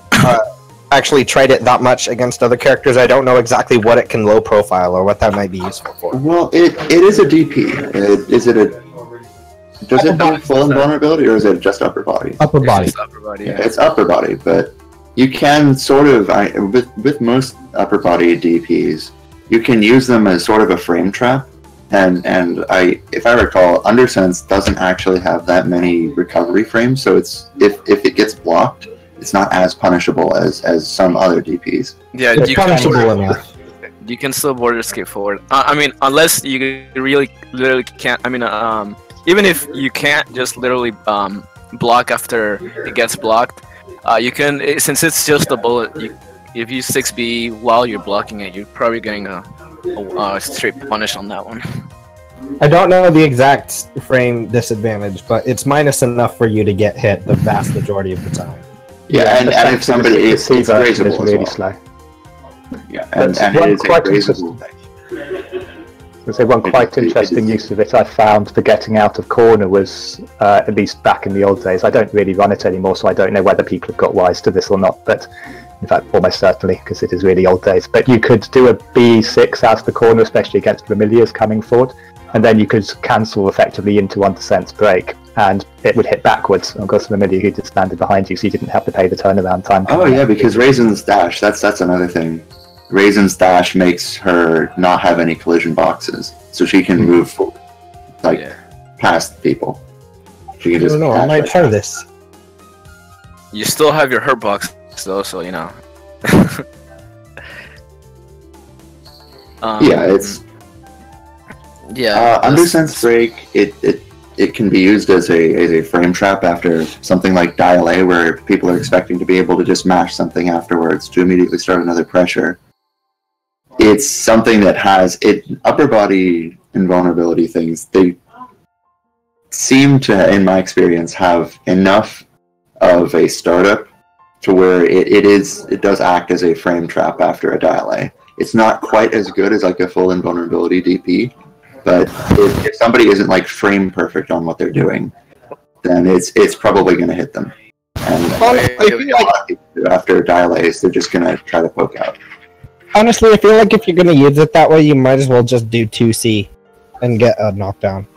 S3: actually tried it that much against other characters. I don't know exactly what it can low profile or what that might be useful for.
S4: Well, it is a DP. Does it have full invulnerability, or is it just upper body?
S3: Upper body.
S1: It's upper body. Yeah.
S4: It's upper body, but you can sort of with most upper body DPs, you can use them as sort of a frame trap. And if I recall, Undersense doesn't actually have that many recovery frames, so it's if it gets blocked, it's not as punishable as some other DPs.
S1: Yeah,
S3: it's punishable enough.
S1: You can still border escape forward. I mean, unless you really literally can't. I mean, even if you can't just literally block after it gets blocked, you can, since it's just a bullet. If you 6B while you're blocking it, you're probably getting a straight punish on that one.
S3: I don't know the exact frame disadvantage, but it's minus enough for you to get hit the vast majority of the time.
S4: Yeah, and if somebody it's raisable
S5: really
S4: as well.
S5: slow.
S4: Yeah, and it is a raisable.
S5: So one quite interesting use of it I found for getting out of corner was, at least back in the old days, I don't really run it anymore, so I don't know whether people have got wise to this or not, but in fact almost certainly, because it is really old days. But you could do a B6 out of the corner, especially against Ramilias coming forward, and then you could cancel effectively into Undersense Break, and it would hit backwards. Of course, Ramilia who just landed behind you, so you didn't have to pay the turnaround time.
S4: Oh yeah, because Raisen's dash, that's another thing. Raisen's dash makes her not have any collision boxes, so she can move forward, past people. She can just.
S3: I don't know. I might try this.
S1: You still have your hurt box though, so you know.
S4: It's.
S1: Yeah.
S4: Undersense Break, it can be used as a frame trap after something like Dial A, where people are expecting to be able to just mash something afterwards to immediately start another pressure. It's something that has upper body invulnerability things. They seem to, in my experience, have enough of a startup to where it does act as a frame trap after a Dial A. It's not quite as good as like a full invulnerability DP, but if somebody isn't like frame perfect on what they're doing, then it's probably going to hit them. And after dial Ace, they're just going to try to poke out.
S3: Honestly, I feel like if you're going to use it that way, you might as well just do 2C and get a knockdown.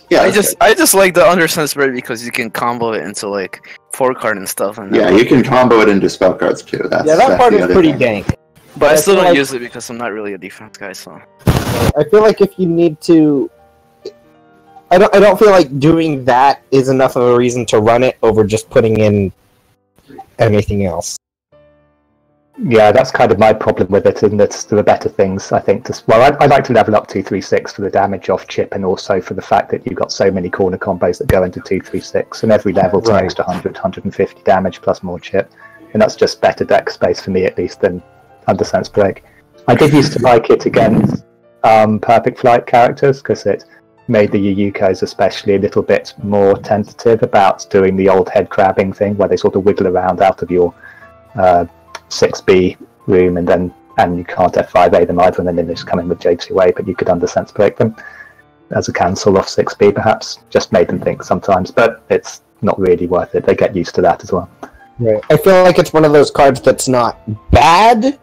S4: Yeah,
S1: I just like the Undersense Bird because you can combo it into like 4-card and stuff. And
S4: yeah, you can combo it into spell cards too.
S3: That part is pretty dank.
S1: But I still don't use it because I'm not really a defense guy. So
S3: I feel like if you need to, I don't feel like doing that is enough of a reason to run it over just putting in anything else.
S5: Yeah, that's kind of my problem with it, and it's there are better things, I think. I like to level up 236 for the damage off chip, and also for the fact that you've got so many corner combos that go into 236, and every level's an extra 100, 150 damage plus more chip, and that's just better deck space for me at least than Undersense Break. I did used to like it against Perfect Flight characters, because it made the Yuyukos especially a little bit more tentative about doing the old head crabbing thing, where they sort of wiggle around out of your 6B room, and you can't F5A them either, and then they just come in with J2A, but you could Undersense Break them as a cancel off 6B perhaps. Just made them think sometimes, but it's not really worth it. They get used to that as well.
S3: Right. I feel like it's one of those cards that's not bad,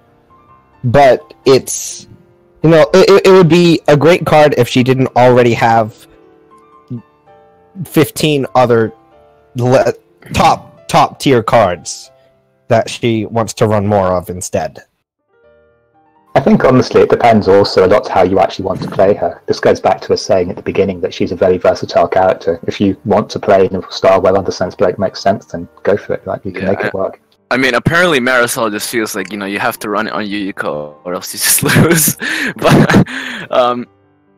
S3: but it's, you know, it would be a great card if she didn't already have 15 other top tier cards that she wants to run more of instead.
S5: I think honestly it depends also a lot how you actually want to play her. This goes back to us saying at the beginning that she's a very versatile character. If you want to play in a style where Undersense Break makes sense, then go for it. Like, you can make it work.
S1: I mean, apparently Marisol just feels like, you know, you have to run it on Yuyuko or else you just lose. But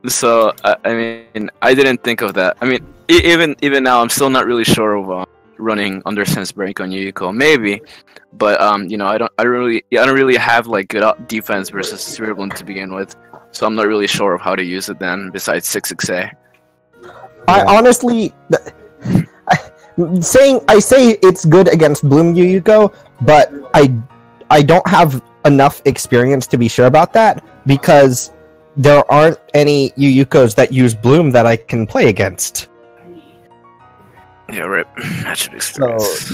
S1: so I mean, I didn't think of that. I mean, even now, I'm still not really sure of running Undersense Break on Yuyuko. Maybe, but you know, I don't really have like good defense versus Spirit Bloom to begin with, so I'm not really sure of how to use it then. Besides 6-6A.
S3: I honestly. I say it's good against Bloom Yuyuko, but I don't have enough experience to be sure about that, because there aren't any Yuyukos that use Bloom that I can play against.
S1: Yeah, right. Matchup experience.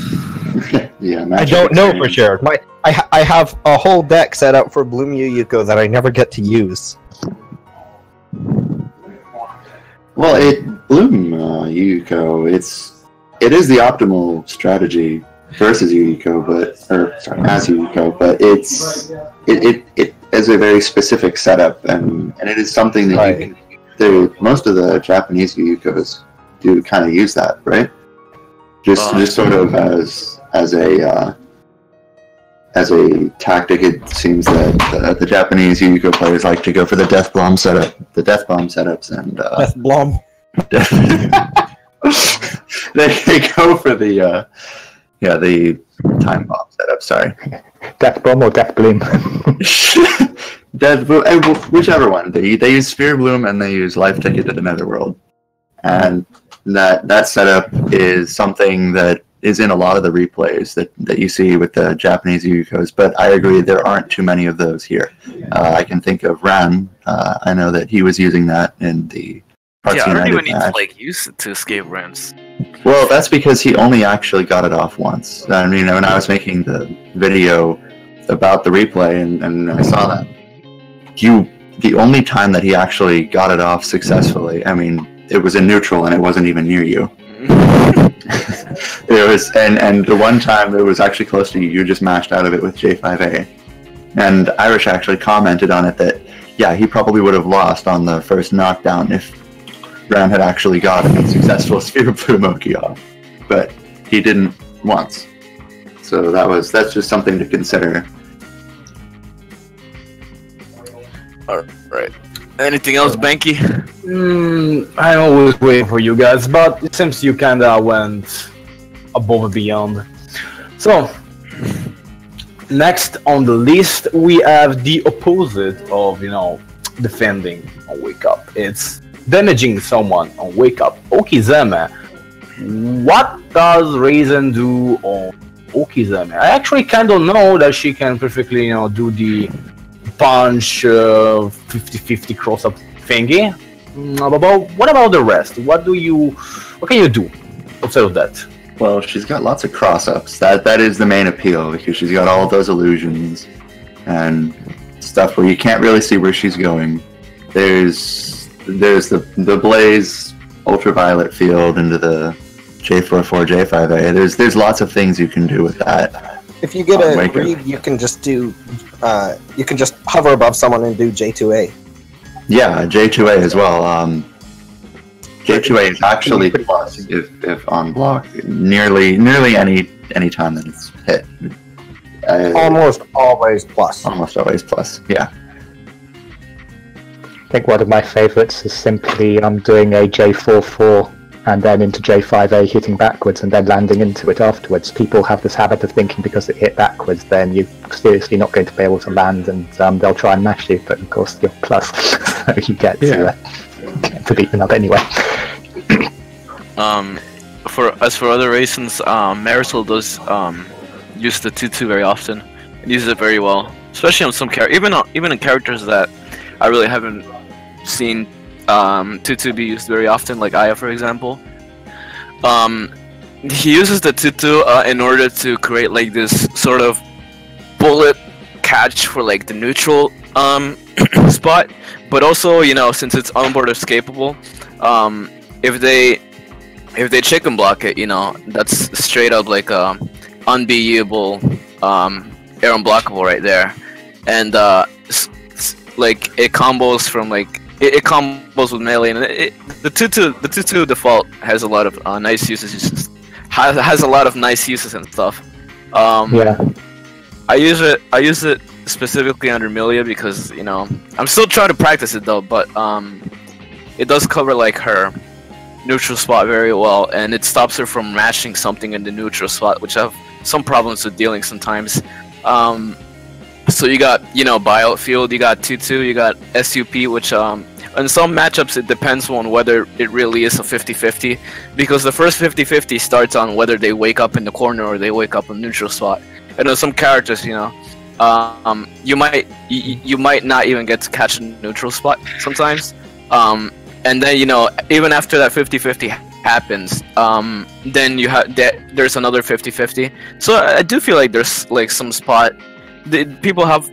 S3: So,
S4: yeah,
S3: I don't know for sure. I have a whole deck set up for Bloom Yuyuko that I never get to use.
S4: Well, Bloom Yuyuko, it is the optimal strategy versus Yuyuko, as Yuyuko, but it is a very specific setup, and it is something that most of the Japanese Yuyukos do kind of use that, right? Just sort of as a tactic. It seems that the Japanese Yuyuko players like to go for the death bomb setups, and
S3: Death bomb.
S4: They go for the time bomb setup. Sorry,
S5: Death bomb or Death Bloom.
S4: Death Bloom, whichever one. They use Sphere Bloom and they use Life Ticket to the Netherworld, and that setup is something that is in a lot of the replays that you see with the Japanese Yuyukos. But I agree, there aren't too many of those here. I can think of Ran. I know that he was using that in the Parts
S1: I don't
S4: United
S1: even need
S4: match.
S1: to like use it to escape Rams.
S4: Well, that's because he only actually got it off once. I mean, when I was making the video about the replay and I saw that, the only time that he actually got it off successfully, I mean, it was in neutral and it wasn't even near you. It was, and the one time it was actually close to you, you just mashed out of it with J5A. And Irish actually commented on it that, yeah, he probably would have lost on the first knockdown if Ram had actually gotten a successful Sphere Bloom Oki off, but he didn't once. So that's just something to consider.
S1: Alright. Anything else, Banky?
S2: I always wait for you guys, but it seems you kinda went above and beyond. So, next on the list we have the opposite of, you know, defending on Wake Up. It's damaging someone on Wake Up. Okizeme. What does Reisen do on Okizeme? I actually kind of know that she can perfectly, you know, do the punch 50-50 cross-up thingy. But what about the rest? What can you do? outside of that?
S4: Well, she's got lots of cross-ups. That is the main appeal, because she's got all of those illusions and stuff where you can't really see where she's going. There's the Blaze ultraviolet field into the J44, J5A. There's lots of things you can do with that.
S3: If you get a read, you can just hover above someone and do J2A.
S4: Yeah, J2A as well. J2A is actually plus if on block nearly any time that it's hit.
S3: Almost always plus.
S4: Almost always plus. Yeah.
S5: I think one of my favourites is simply doing a J44 and then into J5A, hitting backwards and then landing into it afterwards. People have this habit of thinking because it hit backwards, then you're seriously not going to be able to land, and they'll try and mash you, but of course you're plus, so you get to beat them up anyway.
S1: As for other reasons, Marisol does use the 2-2 very often and uses it very well, especially on some characters, even in characters that I really haven't seen 2-2 be used very often, like Aya, for example. He uses the 2-2 in order to create like this sort of bullet catch for like the neutral spot, but also, you know, since it's onboard escapable, if they chicken block it, you know, that's straight up like unbeatable air unblockable right there, and like it combos from like it combos with melee, and the 2-2 default has a lot of nice uses. Has a lot of nice uses and stuff.
S5: Yeah.
S1: I use it specifically under Milia because, you know, I'm still trying to practice it though, but it does cover like her neutral spot very well, and it stops her from mashing something in the neutral spot, which I have some problems with dealing sometimes. So you got, you know, buyout field, you got 2-2, you got SUP, which in some matchups it depends on whether it really is a 50-50, because the first 50-50 starts on whether they wake up in the corner or they wake up in neutral spot. And in some characters, you know, you might not even get to catch a neutral spot sometimes. And then, you know, even after that 50-50 happens, then there's another 50-50. So I do feel like there's like some spot. People have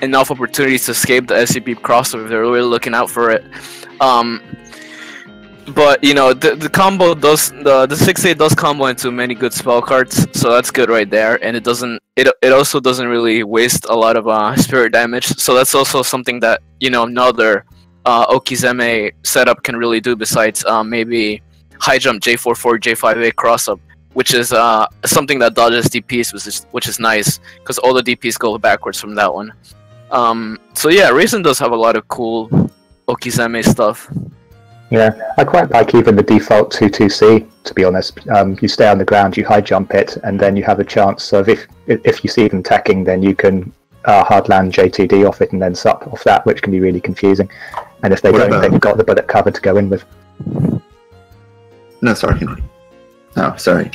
S1: enough opportunities to escape the SCP crossover if they're really looking out for it. But you know, the combo does the 6-8 does combo into many good spell cards, so that's good right there. And it also doesn't really waste a lot of spirit damage, so that's also something that, you know, another Okizeme setup can really do, besides maybe high jump J44 J5A cross up, which is something that dodges DPs, which is nice because all the DPs go backwards from that one. So yeah, Reisen does have a lot of cool Okizeme stuff.
S5: Yeah, I quite like even the default 2-2C, to be honest. You stay on the ground, you high jump it, and then you have a chance of, if you see them attacking, then you can hard land JTD off it and then sup off that, which can be really confusing. And if they don't, then you've got the bullet cover to go in with.
S4: No, sorry. No, sorry.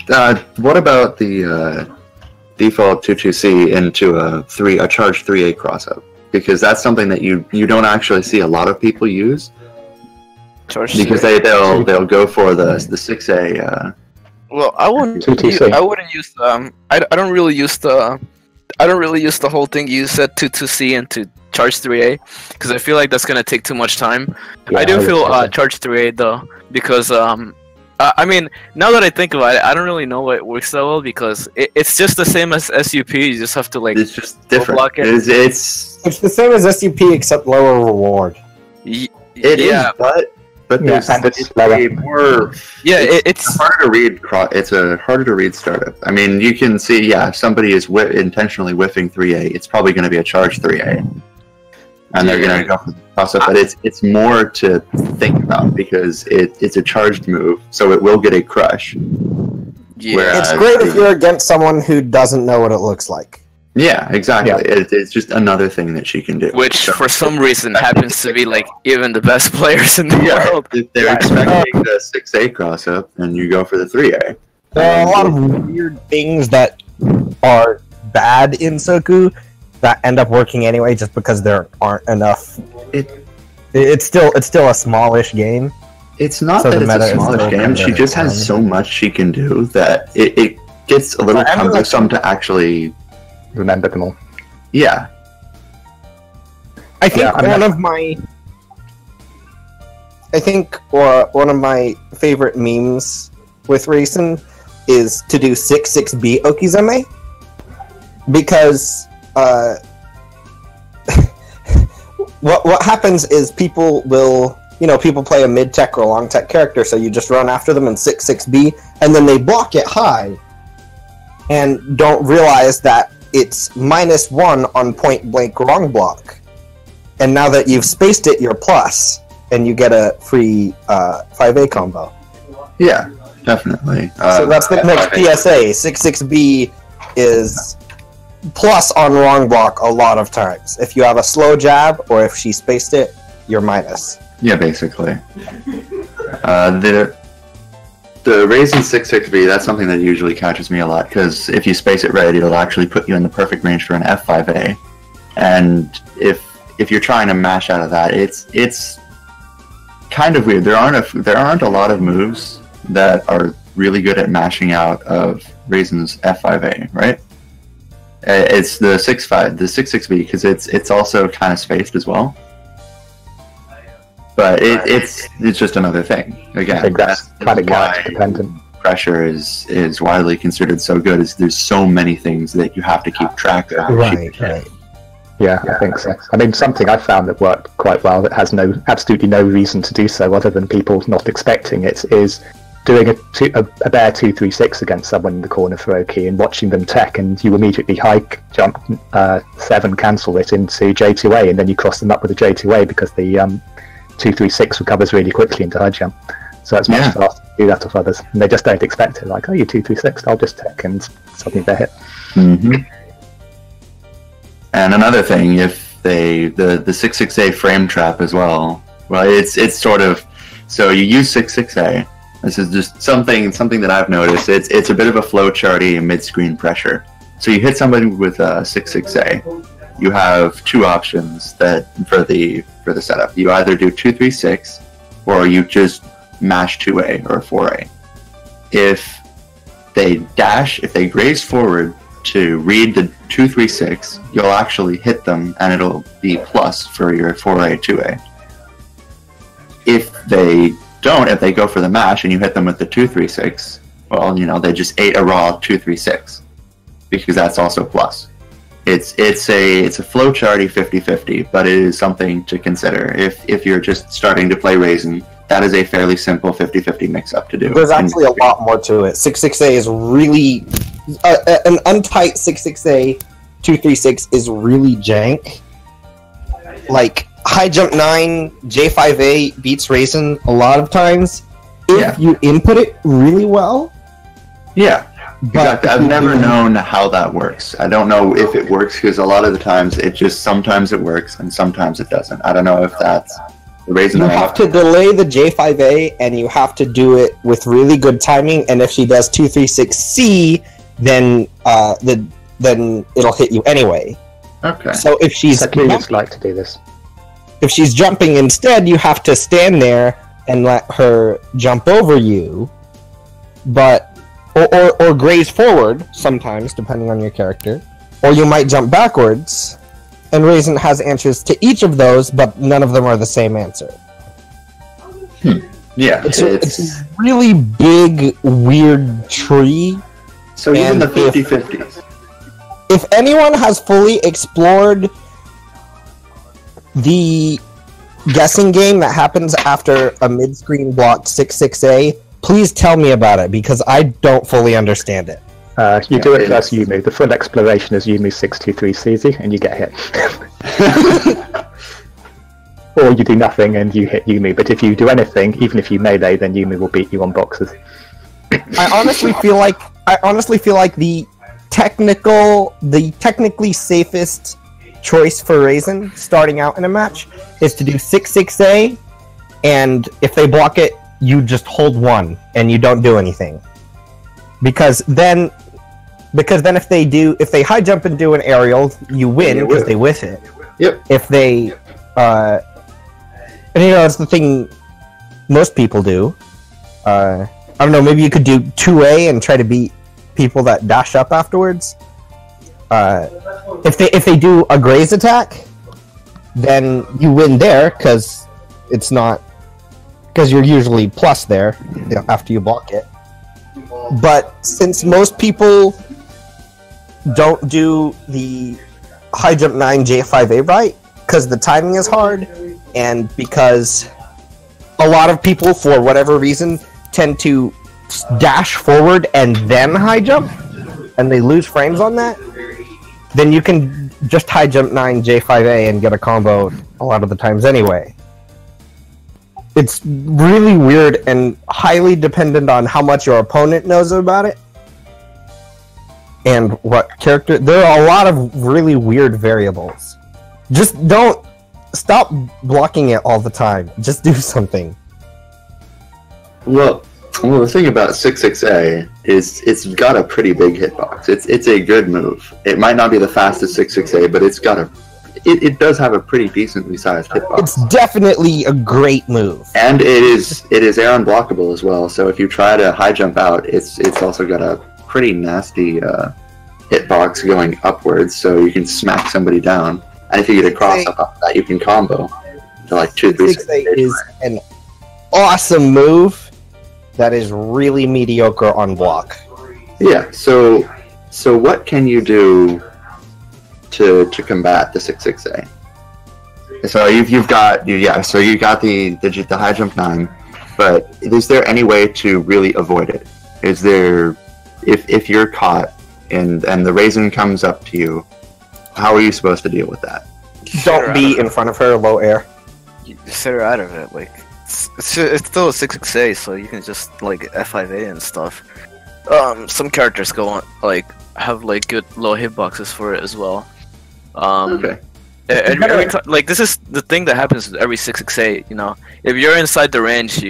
S4: What about the default 2-2C into a charge 3A cross-up? Because that's something that you don't actually see a lot of people use.
S1: Charge
S4: because they'll go for the 6A.
S1: Well, I wouldn't use I don't really use the whole thing you said 2-2C into charge 3A, because I feel like that's gonna take too much time. Yeah, I do feel charge 3A though, because I mean, now that I think about it, I don't really know what works that well, because it's just the same as SUP. You just have to like,
S4: it's just different.
S1: Block it.
S4: It's
S3: the same as SUP except lower reward.
S4: It is, but there's more.
S1: Yeah,
S4: it's harder to read. It's a harder to read startup. I mean, you can see, if somebody is intentionally whiffing 3A, it's probably going to be a charge 3A, and they're going to go for the cross-up. But it's more to think about, because it's a charged move, so it will get a crush.
S3: Yeah. It's great if you're against someone who doesn't know what it looks like.
S4: Yeah, exactly. Yeah. It's just another thing that she can do.
S1: Which, for some reason, happens to be like even the best players in the world.
S4: If they're expecting the 6A cross-up, and you go for the 3A.
S3: There are a lot of weird things that are bad in Soku that end up working anyway, just because there aren't enough. It's still a smallish game.
S4: It's not
S3: So
S4: that
S3: the
S4: it's
S3: meta
S4: a
S3: is
S4: smallish
S3: still
S4: game.
S3: kind
S4: She
S3: of
S4: just has so much she can do that it gets a little
S3: I mean, like-
S4: cumbersome to actually.
S5: Remember them all.
S4: Yeah.
S3: I think
S5: Yeah, I mean,
S3: one of my favorite memes with Reisen is to do 6-6B Okizeme, because what happens is people will, people play a mid tech or a long tech character, so you just run after them in 6-6B, and then they block it high and don't realize that it's -1 on point blank wrong block. And now that you've spaced it, you're plus, and you get a free 5A combo.
S4: Yeah, definitely.
S3: So that's the next PSA. 6-6B is plus on wrong block a lot of times. If you have a slow jab, or if she spaced it, you're minus.
S4: Yeah, basically. The Reisen 6-6B, that's something that usually catches me a lot, because if you space it right, it'll actually put you in the perfect range for an F5A. And if you're trying to mash out of that, it's kind of weird. There aren't a lot of moves that are really good at mashing out of Reisen's F5A, right? It's the 6-6B, because it's also kind of spaced as well. But it's just another thing. Again,
S5: I think that's kind of character dependent.
S4: Pressure is widely considered so good, is there's so many things that you have to keep track of.
S3: Right.
S5: Yeah, I think so. I mean, something I found that worked quite well, that has absolutely no reason to do so other than people not expecting it, is doing a bear 2-3-6 against someone in the corner for Oki and watching them tech, and you immediately high jump 7, cancel it into J2A, and then you cross them up with a J2A because the 2-3-6 recovers really quickly into high jump. So it's much faster to do that with others, and they just don't expect it. Like, oh, you 2-3-6, I'll just tech, and suddenly they're hit.
S4: Mm-hmm. And another thing, if the 6-6A frame trap as well, it's sort of, so you use 6-6A. This is just something that I've noticed. It's a bit of a flowcharty mid-screen pressure. So you hit somebody with a 6-6A. You have two options for the setup. You either do 2-3-6, or you just mash 2A or 4A. If they graze forward to read the 2-3-6, you'll actually hit them, and it'll be plus for your 4A 2A. If they don't, if they go for the mash and you hit them with the 2-3-6, well, they just ate a raw 2-3-6, because that's also plus. It's a flowcharty 50-50, but it is something to consider if you're just starting to play Reisen. That is a fairly simple 50-50 mix-up to do.
S3: There's actually a lot more to it. 6-6A is really an untight 6-6A 2-3-6 is really jank. Like high jump 9 J5A beats Reisen a lot of times if you input it really well.
S4: Yeah. Exactly. I've never known how that works. I don't know if it works, because a lot of the times sometimes it works and sometimes it doesn't. I don't know if that's the reason.
S3: You have to delay the J5A, and you have to do it with really good timing, and if she does 2-3-6C, then it'll hit you anyway.
S4: Okay.
S3: So if she's
S5: like to do this.
S3: If she's jumping instead, you have to stand there and let her jump over you, or graze forward sometimes, depending on your character, or you might jump backwards. And Reisen has answers to each of those, but none of them are the same answer.
S4: Yeah,
S3: it's a really big, weird tree.
S4: So even the 50-50s.
S3: If anyone has fully explored the guessing game that happens after a mid-screen blocked 6-6A, please tell me about it, because I don't fully understand it.
S5: You do it first Yumu. The full exploration is Yumu 6-2-3-CZ, and you get hit. Or you do nothing and you hit Yumu, but if you do anything, even if you melee, then Yumu will beat you on boxes.
S3: I honestly feel like the technically safest choice for Reisen starting out in a match is to do 6-6A, and if they block it, you just hold 1 and you don't do anything. Because then if they high jump and do an aerial, you win because they whiff it.
S4: Yep.
S3: If they and it's the thing, most people do. I don't know, maybe you could do 2A and try to beat people that dash up afterwards. If they do a graze attack, then you win there, because you're usually plus there, you know, after you block it. But since most people don't do the high jump 9 J5A right, because the timing is hard, and because a lot of people, for whatever reason, tend to dash forward and then high jump, and they lose frames on that, then you can just high jump 9 J5A and get a combo a lot of the times anyway. It's really weird and highly dependent on how much your opponent knows about it and what character. There are a lot of really weird variables. Just don't stop blocking it all the time. Just do something.
S4: Well, the thing about 6-6A is it's got a pretty big hitbox. It's a good move. It might not be the fastest 6-6A, but it does have a pretty decently sized hitbox.
S3: It's definitely a great move.
S4: And it is air unblockable as well, so if you try to high jump out, it's also got a pretty nasty hitbox going upwards, so you can smack somebody down. And if you get a cross up off that, you can combo to like 2-3
S3: is an awesome move that is really mediocre on block.
S4: Yeah, so what can you do to combat the 6-6A? So you got the high jump 9, but is there any way to really avoid it? Is there, if you're caught and the Reisen comes up to you, how are you supposed to deal with that?
S3: Don't be in front of her, low air.
S1: You set her out of it, like it's still a 6-6A, so you can just like F5A and stuff. Some characters go on have like good low hitboxes for it as well.
S4: Okay.
S1: Like this is the thing that happens with every 6-6A. You know, if you're inside the range,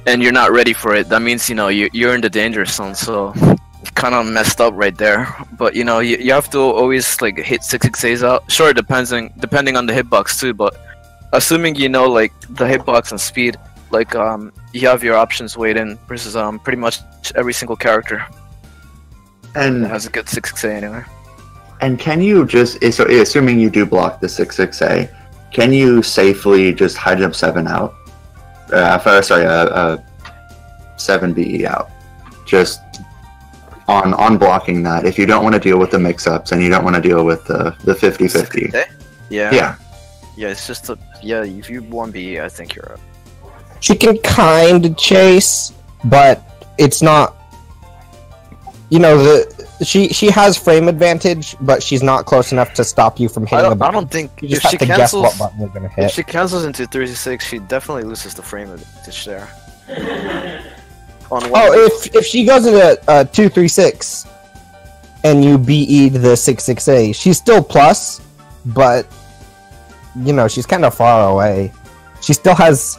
S1: and you're not ready for it, that means you're in the danger zone. So kind of messed up right there. But you have to always like hit 6-6As out. Sure, depending on the hitbox too, but assuming like the hitbox and speed, like you have your options weighed in versus pretty much every single character. And it has a good 6-6A anyway.
S4: And can you just, so assuming you do block the 6-6A, can you safely just high jump 7 out? 7BE out. Just on blocking that, if you don't want to deal with the mix-ups and you don't want to deal with the 50-50.
S1: Yeah, it's just if you 1BE, I think you're up.
S3: She can kind of chase, but it's not, she has frame advantage, but she's not close enough to stop you from hitting the button.
S1: I don't think
S3: you just have to guess what button you're gonna hit.
S1: If she cancels into 36, she definitely loses the frame advantage there.
S3: If she goes into 236 and you BE'd the 6-6A, she's still plus, but she's kind of far away. She still has,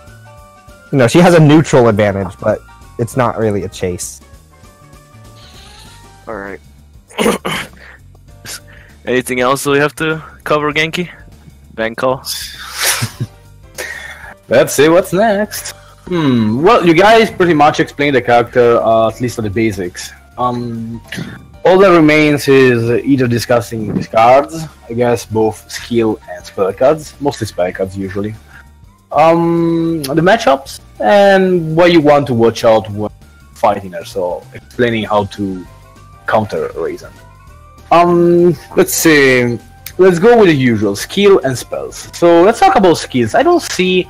S3: she has a neutral advantage, but it's not really a chase.
S1: Alright. Anything else that we have to cover, Genki? Bank call?
S2: Let's see what's next. Well, you guys pretty much explained the character, at least for the basics. All that remains is either discussing these cards, I guess both skill and spell cards, mostly spell cards usually. The matchups, and what you want to watch out when fighting her, so explaining how to counter Reisen. Let's see. Let's go with the usual, skill and spells. So let's talk about skills. I don't see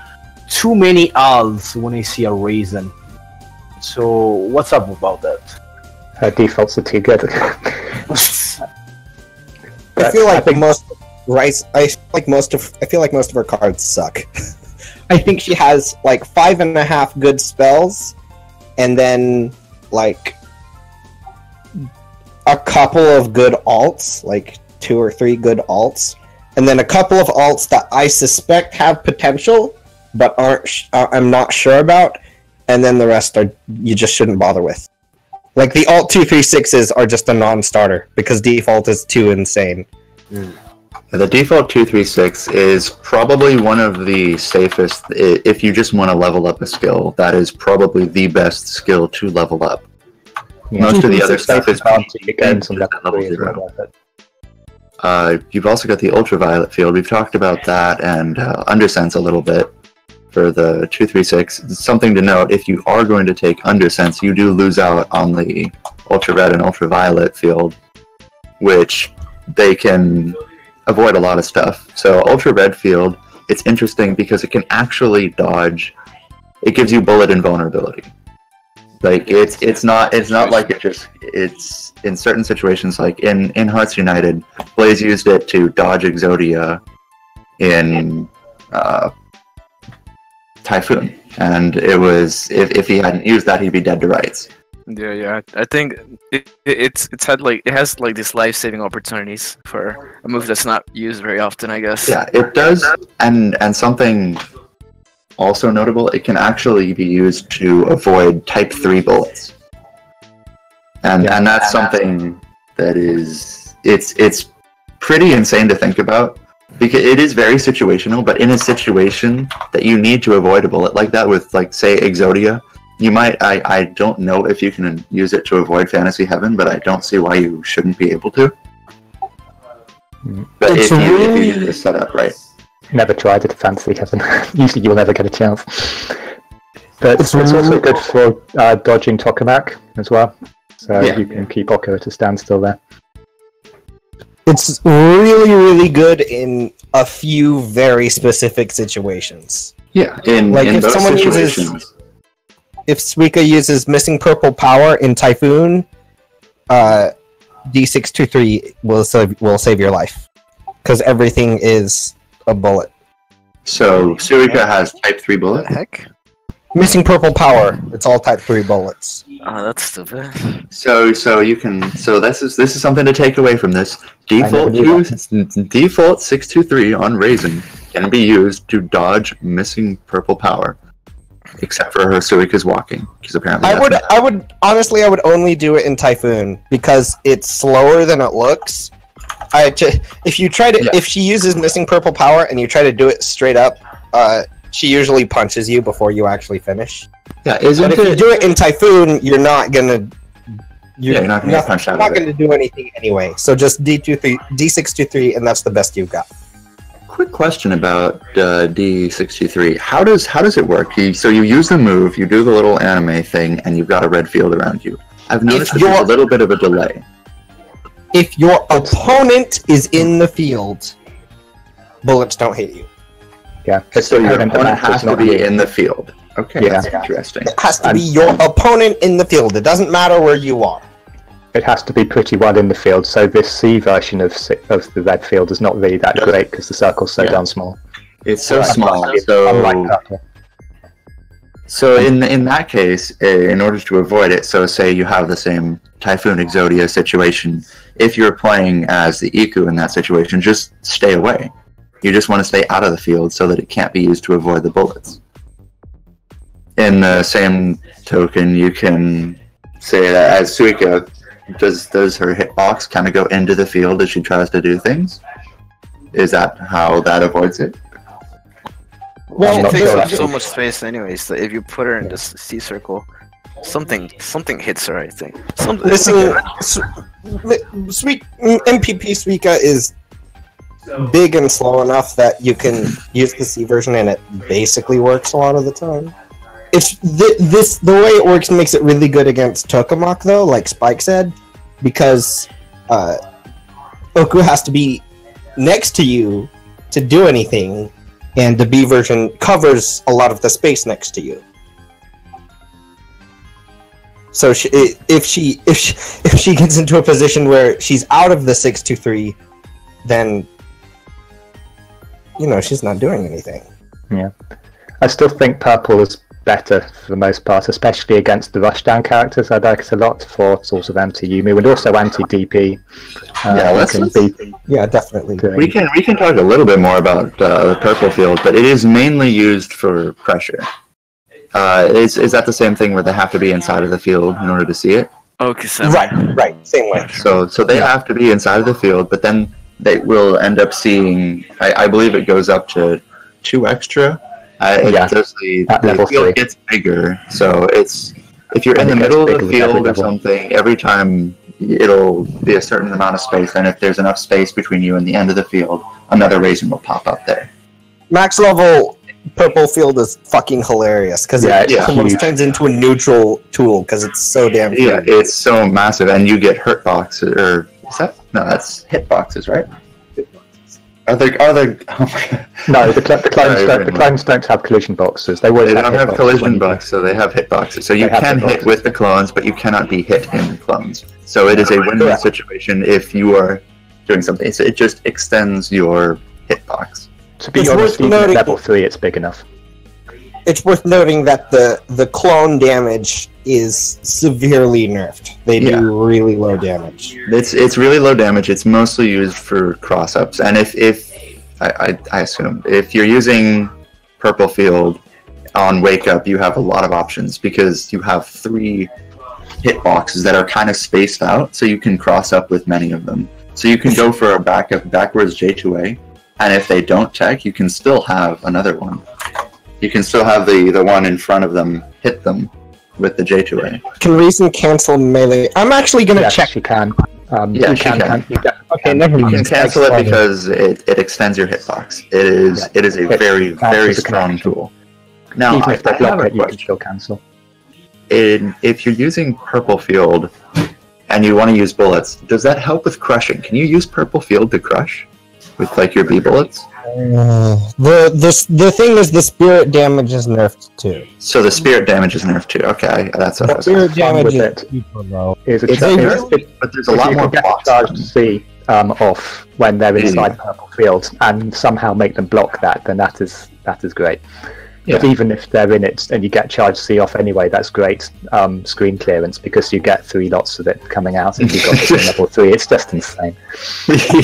S2: too many alts when I see a Reisen. So what's up about that?
S5: Her defaults are too good.
S3: I feel like most of her cards suck. I think she has like 5.5 good spells, and then like a couple of good alts, like 2 or 3 good alts, and then a couple of alts that I suspect have potential, but I'm not sure about, and then the rest you just shouldn't bother with. Like the alt 236s are just a non-starter because default is too insane.
S4: The default 236 is probably one of the safest. If you just want to level up a skill, that is probably the best skill to level up.
S5: Yeah.
S4: Most of the other stuff is
S5: games on level 0.
S4: You've also got the ultraviolet field. We've talked about that and undersense a little bit for the 236. Something to note: if you are going to take undersense, you do lose out on the ultra red and ultraviolet field, which they can avoid a lot of stuff. So ultra red field, it's interesting because it can actually dodge. It gives you bullet invulnerability. Like it's not like it's in certain situations, like in Hearts United, Blaze used it to dodge Exodia in Typhoon, and it was if he hadn't used that, he'd be dead to rights.
S1: Yeah. I think it has like these life-saving opportunities for a move that's not used very often, I guess.
S4: Yeah, it does, and something also notable, it can actually be used to avoid Type 3 bullets. And that's something that is it's pretty insane to think about, because it is very situational, but in a situation that you need to avoid a bullet like that with, like, say, Exodia, you might, I don't know if you can use it to avoid Fantasy Heaven, but I don't see why you shouldn't be able to. But if you use the setup right.
S5: Never tried it at Fantasy Heaven. Usually you'll never get a chance. But it's also good for dodging Tokamak as well. So you can keep Okko at a standstill there.
S3: It's really, really good in a few very specific situations.
S4: Yeah, in
S3: if
S4: those
S3: someone
S4: situations.
S3: If Suika uses Missing Purple Power in Typhoon, D623 will save your life. Because everything is a bullet.
S4: So Suika has Type 3 bullet?
S1: What the heck?
S3: Missing Purple Power, it's all Type 3 bullets.
S1: Oh, that's stupid.
S4: So you can. So this is something to take away from this. Default 623 on Reisen can be used to dodge Missing Purple Power, except for her Suika's walking, because apparently
S3: I would honestly only do it in Typhoon because it's slower than it looks. If she uses Missing Purple Power and you try to do it straight up, she usually punches you before you actually finish.
S4: Yeah,
S3: but if you do it in Typhoon, you're not gonna.
S4: You're not gonna get punched out of it.
S3: Not gonna do anything anyway. So just D623, and that's the best you've got.
S4: Quick question about D623. How does it work? So you use the move, you do the little anime thing, and you've got a red field around you. I've noticed there's a little bit of a delay.
S3: If your opponent is in the field, bullets don't hit you.
S5: Yeah.
S4: So your opponent has to be in the field. Okay, that's interesting.
S3: It has to be your opponent in the field. It doesn't matter where you are.
S5: It has to be pretty well in the field, so this C version of the red field is not really that great because the circle's so damn small.
S4: It's so small, so in that case, in order to avoid it, so say you have the same Typhoon Exodia situation, if you're playing as the Iku in that situation, just stay away. You just want to stay out of the field so that it can't be used to avoid the bullets. In the same token, you can say that as Suika, does her hitbox kind of go into the field as she tries to do things? Is that how that avoids it?
S1: Well, it takes up so much space anyways, that if you put her in this C circle, something hits her, I think.
S3: Sweet MPP Suika is big and slow enough that you can use the C version and it basically works a lot of the time. It's the way it works makes it really good against Tokamak though, like Spike said, because Oku has to be next to you to do anything, and the B version covers a lot of the space next to you. So if she gets into a position where she's out of the 623, then she's not doing anything.
S5: Yeah, I still think purple is better for the most part, especially against the rushdown characters. I like it a lot for sort of anti-Yumu and also anti-DP.
S3: Yeah, definitely.
S4: We can talk a little bit more about the purple field, but it is mainly used for pressure. Is that the same thing where they have to be inside of the field in order to see it?
S1: Okay, so
S3: right, same way.
S4: So they have to be inside of the field, but then they will end up seeing. I believe it goes up to 2 extra. The field gets bigger, so it's if you're in the middle of the field or something, every time it'll be a certain amount of space, and if there's enough space between you and the end of the field, another Reisen will pop up there.
S3: Max level purple field is fucking hilarious because it almost turns into a neutral tool because it's so damn huge.
S4: Yeah, it's so massive, and you get hurt boxes, or is that? No, that's hit boxes, right? Are they? Oh my God.
S5: No, the clones don't have collision boxes. They
S4: don't have collision boxes, so they have hit boxes. So you can hit with the clones, but you cannot be hit in the clones. So it is a win-win situation if you are doing something. So it just extends your hitbox.
S5: To be honest, even at level 3, it's big enough.
S3: It's worth noting that the clone damage is severely nerfed. They do really low damage.
S4: It's really low damage. It's mostly used for cross-ups, and if I assume if you're using purple field on wake up, you have a lot of options because you have 3 hitboxes that are kind of spaced out, so you can cross up with many of them. So you can go for a backwards J2A, and if they don't tech, you can still have another one. You can still have the one in front of them hit them with the J2A.
S3: Can Reisen cancel melee? I'm actually going to check.
S5: She can.
S4: She can.
S3: Okay, never mind.
S4: You can cancel it because it extends your hitbox. It is a very strong tool. Now,
S5: even if they block it, you can still cancel.
S4: If you're using purple field and you want to use bullets, does that help with crushing? Can you use purple field to crush with like your B bullets?
S3: The thing is, the spirit damage is nerfed too.
S4: So the spirit damage is nerfed too. Okay, that's what I was
S3: spirit damage
S4: but there's a lot more blocks.
S5: Charged C off when they're inside purple field, and somehow make them block that. Then that is great. Yeah. But even if they're in it and you get charged C off anyway, that's great screen clearance because you get 3 lots of it coming out. If you've got it in level 3, it's just insane.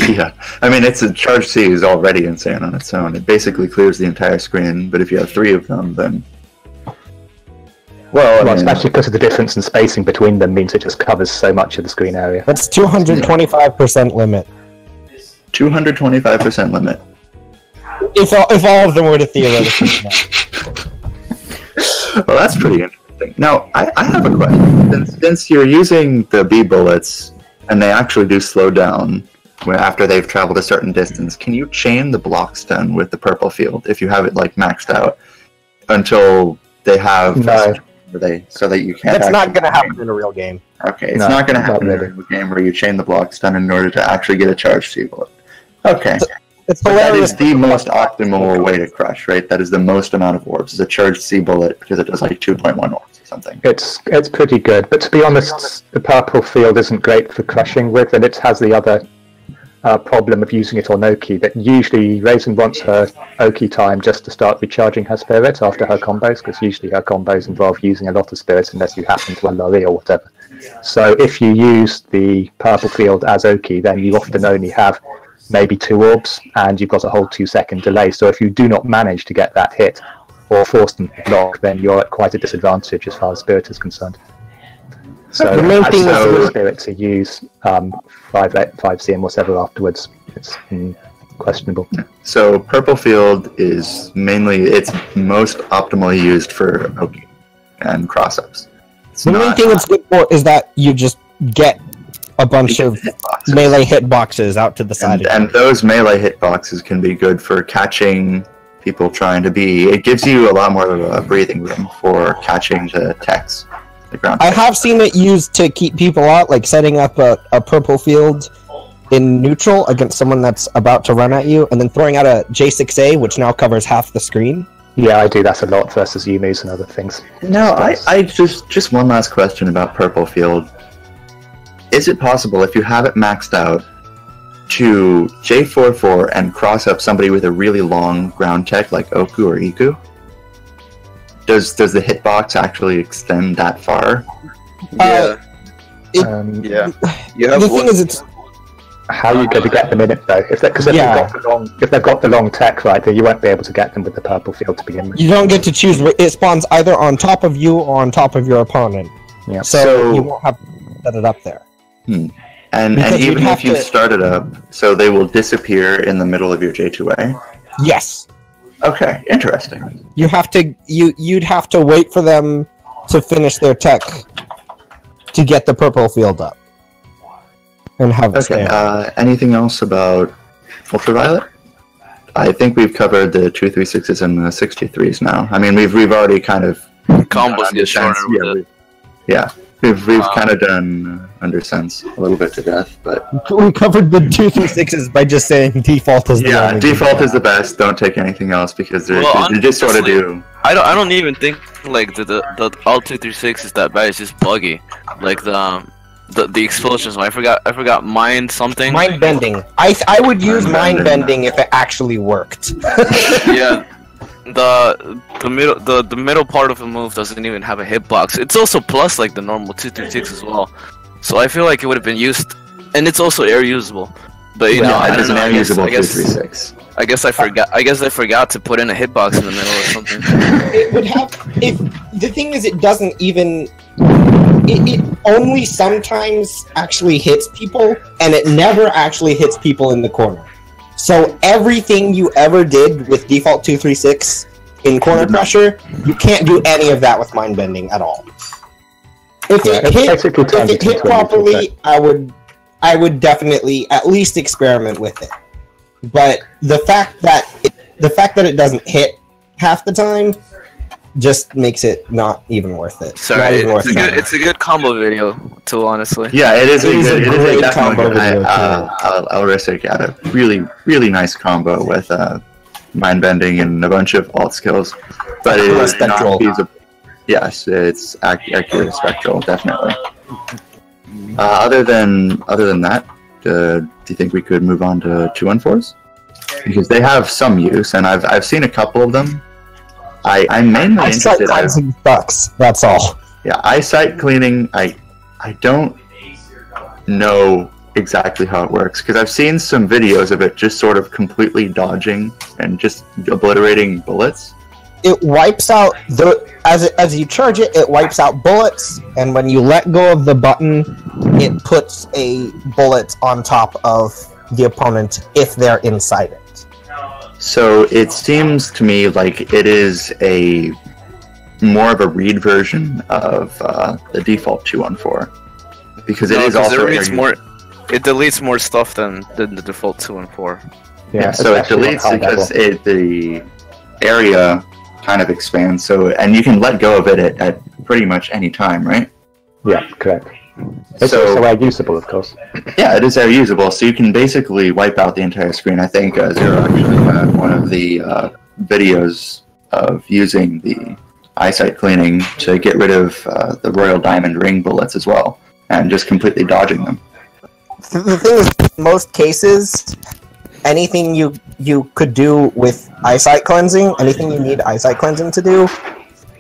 S4: Yeah, I mean, it's a charge C is already insane on its own. It basically clears the entire screen, but if you have 3 of them, then
S5: well, especially because of the difference in spacing between them means it just covers so much of the screen area.
S3: That's 225% limit.
S4: 225% limit.
S3: If all of them were to theoretically.
S4: Well, that's pretty interesting. Now, I have a question. Since you're using the B bullets, and they actually do slow down after they've traveled a certain distance, can you chain the block stun with the purple field if you have it like maxed out until they have so that you can't?
S3: That's not going to happen in a real game.
S4: Okay, it's not going to happen in a real game where you chain the block stun in order to actually get a charged C bullet. Okay.
S3: It's hilarious.
S4: That is the most optimal way to crush, right? That is the most amount of orbs. Is a charged C bullet because it does like 2.1 orbs or something.
S5: It's pretty good, but to be honest, the purple field isn't great for crushing with, and it has the other problem of using it on Oki. That usually Reisen wants her Oki time just to start recharging her spirit after her combos, because usually her combos involve using a lot of spirits unless you happen to a lorry or whatever. So if you use the purple field as Oki, then you often only have maybe 2 orbs, and you've got a whole 2-second delay. So if you do not manage to get that hit or force them to block, then you're at quite a disadvantage as far as spirit is concerned. So
S3: the main thing is
S5: the spirit to use 5C and whatever afterwards. It's questionable.
S4: So purple field is it's most optimally used for Oki and cross-ups.
S3: The main thing it's good for is that you just get a bunch of melee hitboxes out to the side.
S4: And those melee hitboxes can be good for catching people trying to be... It gives you a lot more breathing room for catching the techs.
S3: I have seen it used to keep people out, like setting up a purple field in neutral against someone that's about to run at you, and then throwing out a J6A, which now covers half the screen.
S5: Yeah, I do that a lot versus Yumus and other things.
S4: No, I just one last question about purple field. Is it possible, if you have it maxed out, to J44 and cross up somebody with a really long ground tech like Oku or Iku? Does the hitbox actually extend that far?
S1: Yeah.
S4: Yeah.
S3: The thing is, it's...
S5: How are you going to get them in it, though? If they've got the long tech, right, then you won't be able to get them with the purple field to begin with.
S3: You don't get to choose. It spawns either on top of you or on top of your opponent.
S5: Yeah.
S3: So you won't have to set it up there.
S4: And even if you start it up, so they will disappear in the middle of your J2A?
S3: Yes.
S4: Okay, interesting.
S3: You'd have to wait for them to finish their tech to get the purple field up. And have it stay on.
S4: Anything else about Ultraviolet? I think we've covered the 236s and the 63s now. I mean, we've already kind of
S1: combos get shorter with it.
S4: We've kind of done Undersense a little bit to death, but
S3: we covered the 236s by just saying default is the only
S4: default is the best. Don't take anything else because they just sort of do.
S1: I don't even think like the all 236 is that bad. It's just buggy, like the explosions. I forgot mind something.
S3: Mind bending. I would use mind bending if it actually worked.
S1: Yeah. The middle part of the move doesn't even have a hitbox. It's also plus like the normal 236 as well. So I feel like it would have been used, and it's also air usable. But you know, I don't know.
S4: Air usable 236.
S1: I guess I forgot to put in a hitbox in the middle or something.
S3: It would have. If the thing is, it doesn't even. It only sometimes actually hits people, and it never actually hits people in the corner. So everything you ever did with default 236 in corner pressure, you can't do any of that with mind bending at all. If it hit properly, I would definitely at least experiment with it. But the fact that it doesn't hit half the time just makes it not even worth it.
S1: Sorry, it's a good combo video too, honestly.
S4: Yeah, it is a great combo video. Elrisic had a really nice combo with mind bending and a bunch of alt skills, but it is not feasible. Yes, it's accurate spectral, definitely. Other than that, do you think we could move on to 214s? Because they have some use, and I've seen a couple of them. I'm mainly interested.
S3: Eyesight sucks. That's all.
S4: Yeah, eyesight cleaning. I don't know exactly how it works because I've seen some videos of it just sort of completely dodging and just obliterating bullets.
S3: It wipes out as you charge it. It wipes out bullets, and when you let go of the button, it puts a bullet on top of the opponent if they're inside it.
S4: So it seems to me like it is a more of a read version of the default 214 because it is also
S1: it deletes more stuff than the default 214.
S4: Yeah, so it deletes because the area kind of expands. So and you can let go of it at pretty much any time, right?
S5: Yeah, correct. It's also air usable, of course.
S4: Yeah, it is air usable, so you can basically wipe out the entire screen. I think Zero actually had one of the videos of using the eyesight cleaning to get rid of the Royal Diamond Ring bullets as well, and just completely dodging them.
S3: The thing is, in most cases, anything you could do with eyesight cleansing, anything you need eyesight cleansing to do,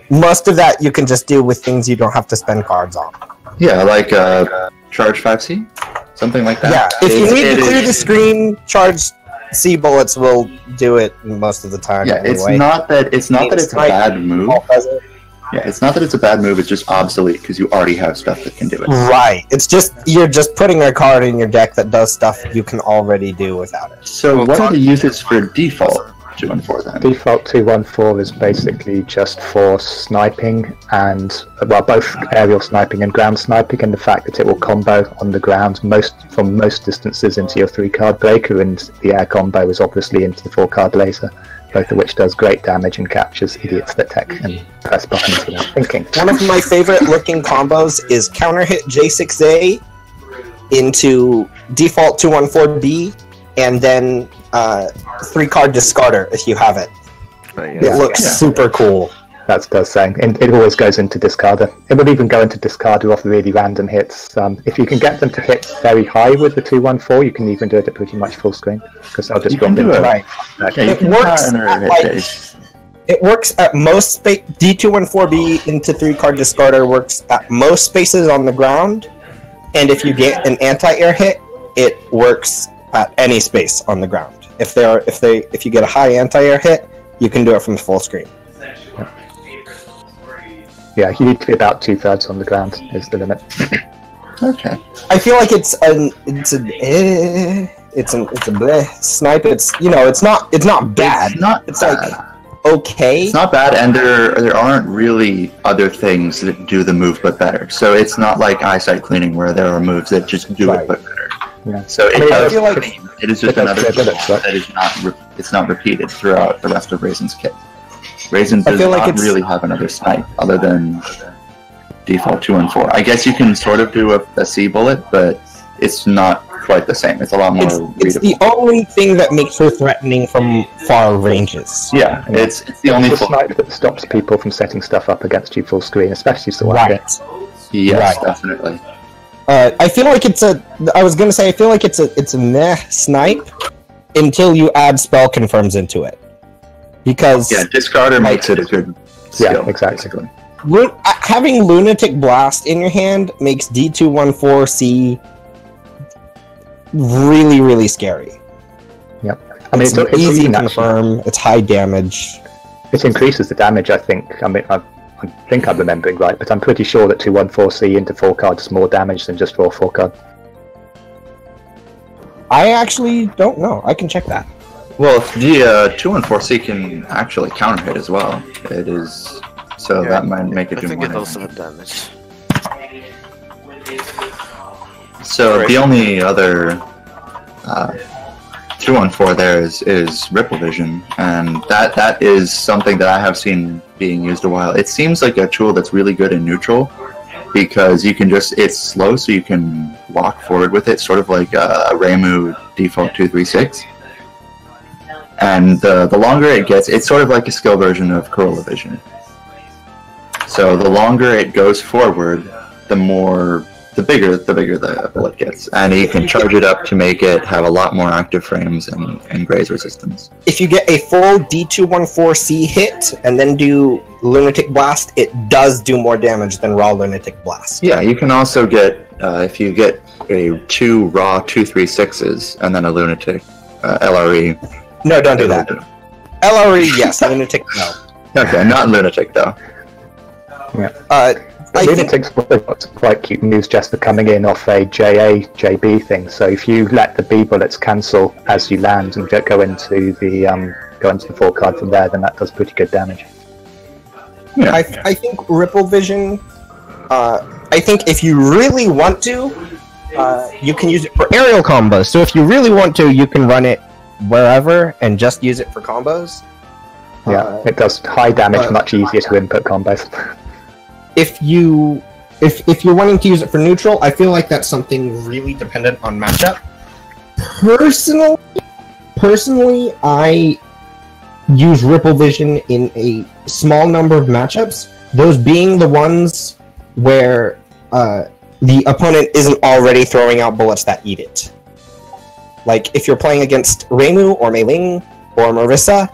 S3: most of that you can just do with things you don't have to spend cards on.
S4: Yeah, like charge 5C, something like that.
S3: Yeah, if you need to clear the screen, charge C bullets will do it most of the time.
S4: Yeah,
S3: anyway.
S4: it's not that it's a bad move. Yeah, it's not that it's a bad move. It's just obsolete because you already have stuff that can do it.
S3: Right. It's just you're just putting a card in your deck that does stuff you can already do without it.
S4: So what are the uses for default 214 then?
S5: Default 214 is basically just for sniping and both aerial sniping and ground sniping, and the fact that it will combo on the ground from most distances into your 3-card breaker, and the air combo is obviously into the 4-card laser, both of which does great damage and captures idiots that tech and press buttons without thinking.
S3: One of my favorite looking combos is counter hit J6A into default 214B and then 3-card discarder if you have it. It looks super cool.
S5: That does saying. And it always goes into discarder. It will even go into discarder off really random hits. If you can get them to hit very high with the 214, you can even do it at pretty much full screen because they'll just drop in.
S3: Right. It works at most D214B into 3-card discarder works at most spaces on the ground, and if you get an anti-air hit, it works at any space on the ground. If you get a high anti-air hit, you can do it from full screen.
S5: Yeah, you need to be about 2/3 on the ground is the limit.
S4: Okay.
S3: I feel like it's a bleh snipe. It's it's not bad.
S4: It's not
S3: It's
S4: bad.
S3: like okay.
S4: It's not bad, and there aren't really other things that do the move but better. So it's not like eyesight cleaning where there are moves that just do it but better.
S5: Yeah.
S4: So
S5: I
S3: feel like
S4: it is just another tool that is it's not repeated throughout the rest of Raisin's kit. Raisin does not really have another snipe other than default 2 and 4. I guess you can sort of do a C bullet, but it's not quite the same. It's a lot more
S3: it's the only thing that makes her threatening from far ranges.
S4: Yeah, it's the only
S5: snipe that stops people from setting stuff up against you full screen, especially so
S3: Right.
S4: Yes, definitely.
S3: I feel like it's a meh snipe until you add spell confirms into it. Because
S4: discarder makes it a good skill.
S5: Yeah, exactly.
S3: Having Lunatic Blast in your hand makes D214C really, really scary.
S5: Yep. I mean,
S3: it's easy to confirm. It's high damage.
S5: It increases the damage, I think. I mean, I think I'm remembering right, but I'm pretty sure that 214C into 4 cards is more damage than just raw 4 card.
S3: I actually don't know. I can check that.
S4: Well, the 2 and 4C can actually counter hit as well. It is that might make it do more
S1: damage.
S4: So the only other 2 and 4 there is Ripple Vision, and that is something that I have seen being used a while. It seems like a tool that's really good in neutral because you can it's slow, so you can walk forward with it, sort of like a Reimu default 236. And the longer it gets, it's sort of like a skill version of Corolla Vision. So the longer it goes forward, the bigger the bullet gets, and you can charge it up to make it have a lot more active frames and graze resistance.
S3: If you get a full D214C hit and then do Lunatic Blast, it does do more damage than raw Lunatic Blast.
S4: Yeah, you can also get if you get a 2 raw 236s and then a Lunatic LRE.
S3: No, don't do that. LRE, yes. Lunatic, no.
S4: Okay, not Lunatic though.
S5: Yeah.
S3: Lunatic's
S5: got quite cute moves just for coming in off a JB thing. So if you let the B bullets cancel as you land and go into the 4 card from there, then that does pretty good damage.
S4: Yeah.
S3: I think Ripple Vision. I think if you really want to, you can use it for aerial combos. So if you really want to, you can run it wherever and just use it for combos.
S5: Yeah, it does high damage, much easier to input combos.
S3: If you're wanting to use it for neutral, I feel like that's something really dependent on matchup. Personally, I use Ripple Vision in a small number of matchups. Those being the ones where the opponent isn't already throwing out bullets that eat it. Like if you're playing against Reimu or Mei Ling or Marissa,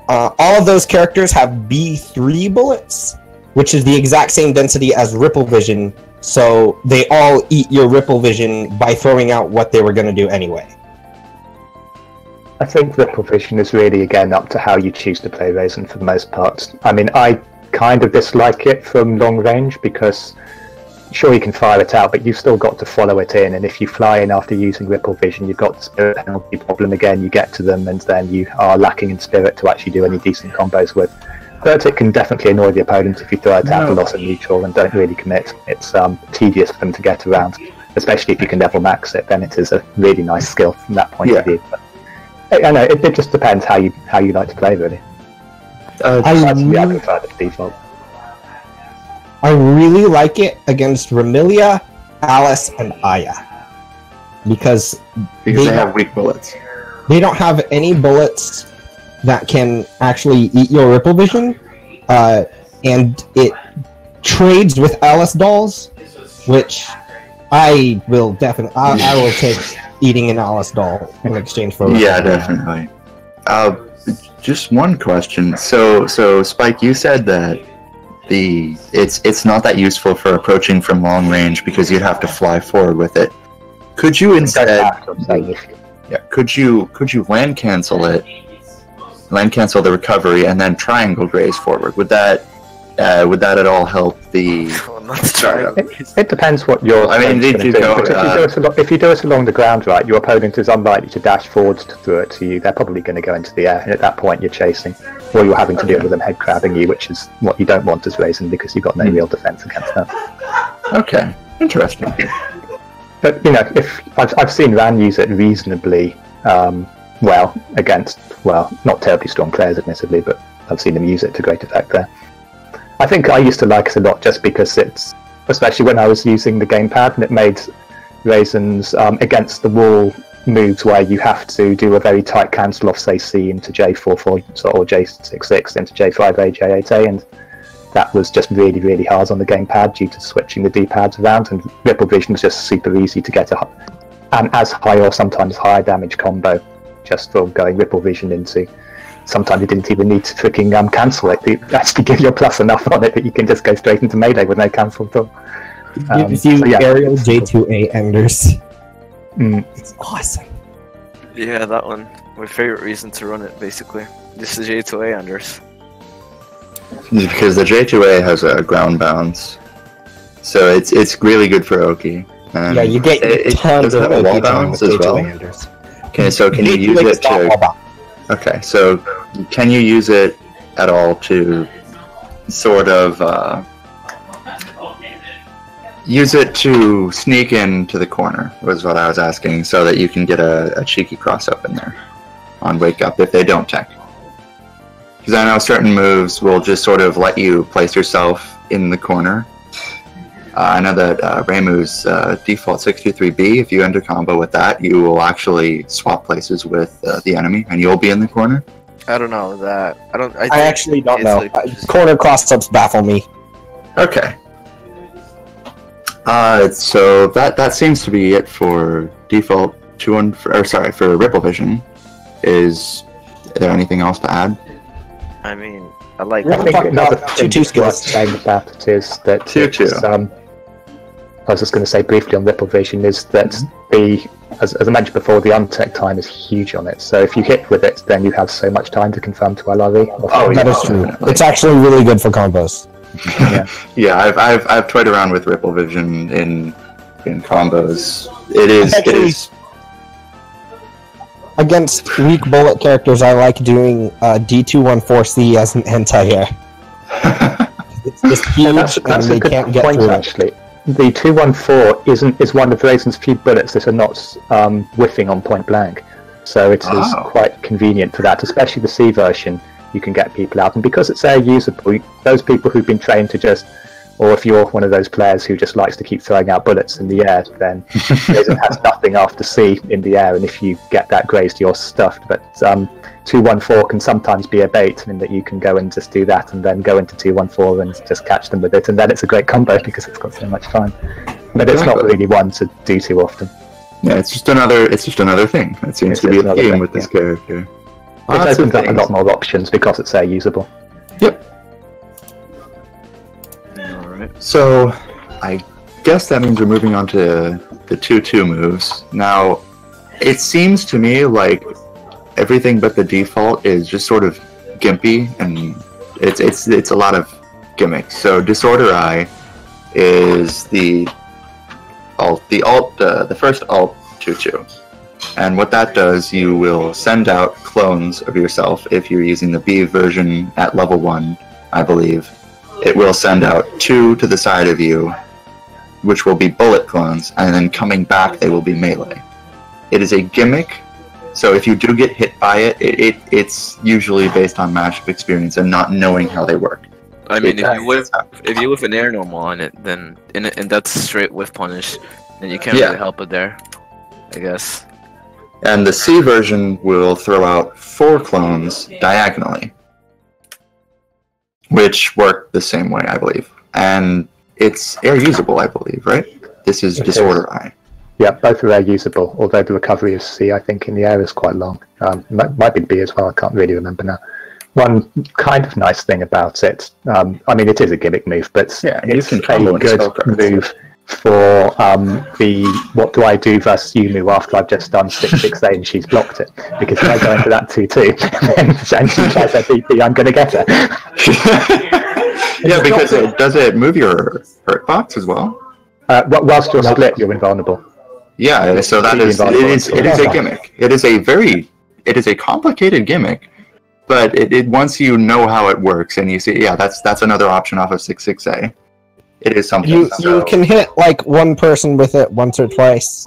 S3: all of those characters have B3 bullets, which is the exact same density as Ripple Vision, so they all eat your Ripple Vision by throwing out what they were going to do anyway.
S5: I think Ripple Vision is really, again, up to how you choose to play Raisin for the most part. I mean, I kind of dislike it from long range because, sure, you can fire it out, but you've still got to follow it in, and if you fly in after using Ripple Vision, you've got the spirit penalty problem again, you get to them, and then you are lacking in spirit to actually do any decent combos with. But it can definitely annoy the opponent if you throw it out for loss of neutral and don't really commit. It's tedious for them to get around, especially if you can level max it, then it is a really nice skill from that point of view. But, I know, it just depends how you like to play, really. I prefer the default.
S3: I really like it against Remilia, Alice, and Aya. Because
S4: they have weak bullets.
S3: They don't have any bullets that can actually eat your Ripple Vision, and it trades with Alice dolls, which I will definitely... I will take eating an Alice doll in exchange for...
S4: Yeah, definitely. Just one question. So Spike, you said that it's not that useful for approaching from long range because you'd have to fly forward with it. Could you instead... Could you land cancel the recovery and then triangle graze forward? Would that would that at all help the startup?
S5: It depends what your.
S4: I mean,
S5: if you do it along the ground, right, your opponent is unlikely to dash forward through it to you. They're probably going to go into the air, and at that point, you're chasing, or you're having to deal with them head crabbing you, which is what you don't want as Reisen because you've got no real defense against that.
S4: Okay, interesting.
S5: But if I've seen Ran use it reasonably well against not terribly strong players, admittedly, but I've seen them use it to great effect there. I think I used to like it a lot just because it's, especially when I was using the gamepad, and it made Reisen's against the wall moves where you have to do a very tight cancel off, say C into J4 or J66 into J5A, J8A, and that was just really, really hard on the gamepad due to switching the D-pads around, and Ripple Vision was just super easy to get an as high or sometimes higher damage combo just from going Ripple Vision into. Sometimes you didn't even need to freaking cancel it. You actually give your plus enough on it that you can just go straight into melee with no cancel at all.
S3: Aerial J2A Enders. It's awesome.
S1: Yeah, that one. My favorite reason to run it, basically. Just the J2A Enders.
S4: Because the J2A has a ground bounce, so it's really good for Oki.
S3: Yeah, you get tons of
S4: wall bounce as well.
S3: Enders.
S4: Okay, so can you use it to? Okay, so can you use it at all to sort of use it to sneak into the corner? Was what I was asking, so that you can get a cheeky cross up in there on wake up if they don't tech. Because I know certain moves will just sort of let you place yourself in the corner. I know that Reimu's default 623B, if you enter combo with that, you will actually swap places with the enemy, and you'll be in the corner.
S1: I don't know that.
S3: I actually don't know.
S1: Like,
S3: corner cross-ups baffle me.
S4: Okay. So that seems to be it for default for Ripple Vision. Is there anything else to add?
S1: I mean, I like.
S5: I think another thing worth saying about it is that I was just going to say briefly on Ripple Vision is that as I mentioned before, the untech time is huge on it. So if you hit with it, then you have so much time to confirm to LRV.
S3: That is true. It's actually really good for combos.
S4: Yeah, I've toyed around with Ripple Vision in combos. It is
S3: against weak bullet characters. I like doing D214C as an anti-air. It's just huge,
S5: that's
S3: and they can't get
S5: point,
S3: through
S5: actually.
S3: it.
S5: The 214 is one of Reisen's few bullets that are not whiffing on point blank, so it is quite convenient for that. Especially the C version, you can get people out, and because it's air usable, those people who've been trained to just, or if you're one of those players who just likes to keep throwing out bullets in the air, then Reisen has nothing after C in the air, and if you get that grazed, you're stuffed. But 214 can sometimes be a bait in that you can go and just do that and then go into 214 and just catch them with it, and then it's a great combo because it's got so much fun. But it's not really one to do too often.
S4: Yeah, it's just another thing. It seems to be a theme with this character.
S5: It opens up a lot more options because it's air usable.
S4: Yep. Alright. So I guess that means we're moving on to the 2-2 moves. Now, it seems to me like everything but the default is just sort of gimpy, and it's a lot of gimmicks. So Disorder Eye is the first alt 2-2, and what that does, you will send out clones of yourself. If you're using the B version at level 1, I believe, it will send out 2 to the side of you, which will be bullet clones, and then coming back they will be melee. It is a gimmick. So if you do get hit by it, it's usually based on matchup experience and not knowing how they work.
S1: I mean, if you whiff an air normal on it, then and that's straight whiff punish, then you can't really help it there, I guess.
S4: And the C version will throw out 4 clones diagonally, which work the same way, I believe. And it's air usable, I believe, right? This is Disorder Eye.
S5: Yeah, both are air usable, although the recovery of C, I think, in the air is quite long. Might be B as well, I can't really remember now. One kind of nice thing about it, I mean, it is a gimmick move, but it's a good move for the what do I do versus you move after I've just done 668 and she's blocked it. Because if I go into that 2-2, and she tries her PP, I'm going to get her.
S4: Yeah, because does it move your hurt box as well?
S5: Whilst you're split, you're invulnerable.
S4: Yeah, so that is it is a gimmick. It is a complicated gimmick, but it once you know how it works and you see, yeah, that's another option off of 6.6a. It is something.
S3: You can hit like one person with it once or twice,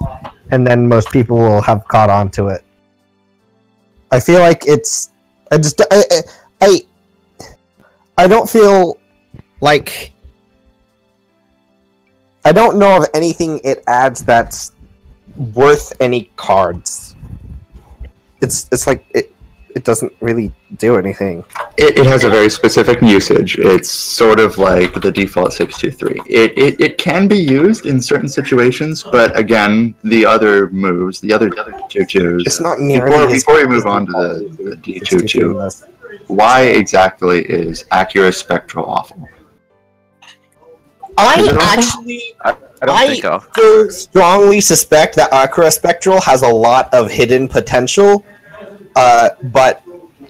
S3: and then most people will have caught on to it. I feel like it's. I don't feel like. I don't know of anything it adds that's worth any cards. It's like it doesn't really do anything.
S4: It has a very specific usage. It's sort of like the default 623. It can be used in certain situations, but again, the other moves, the other choo-choos.
S3: It's not nearly
S4: before we move on to the D-choo-choo, why exactly is Accurate Spectral awful?
S3: I
S1: don't think so.
S3: still strongly suspect that Akira Spectral has a lot of hidden potential, but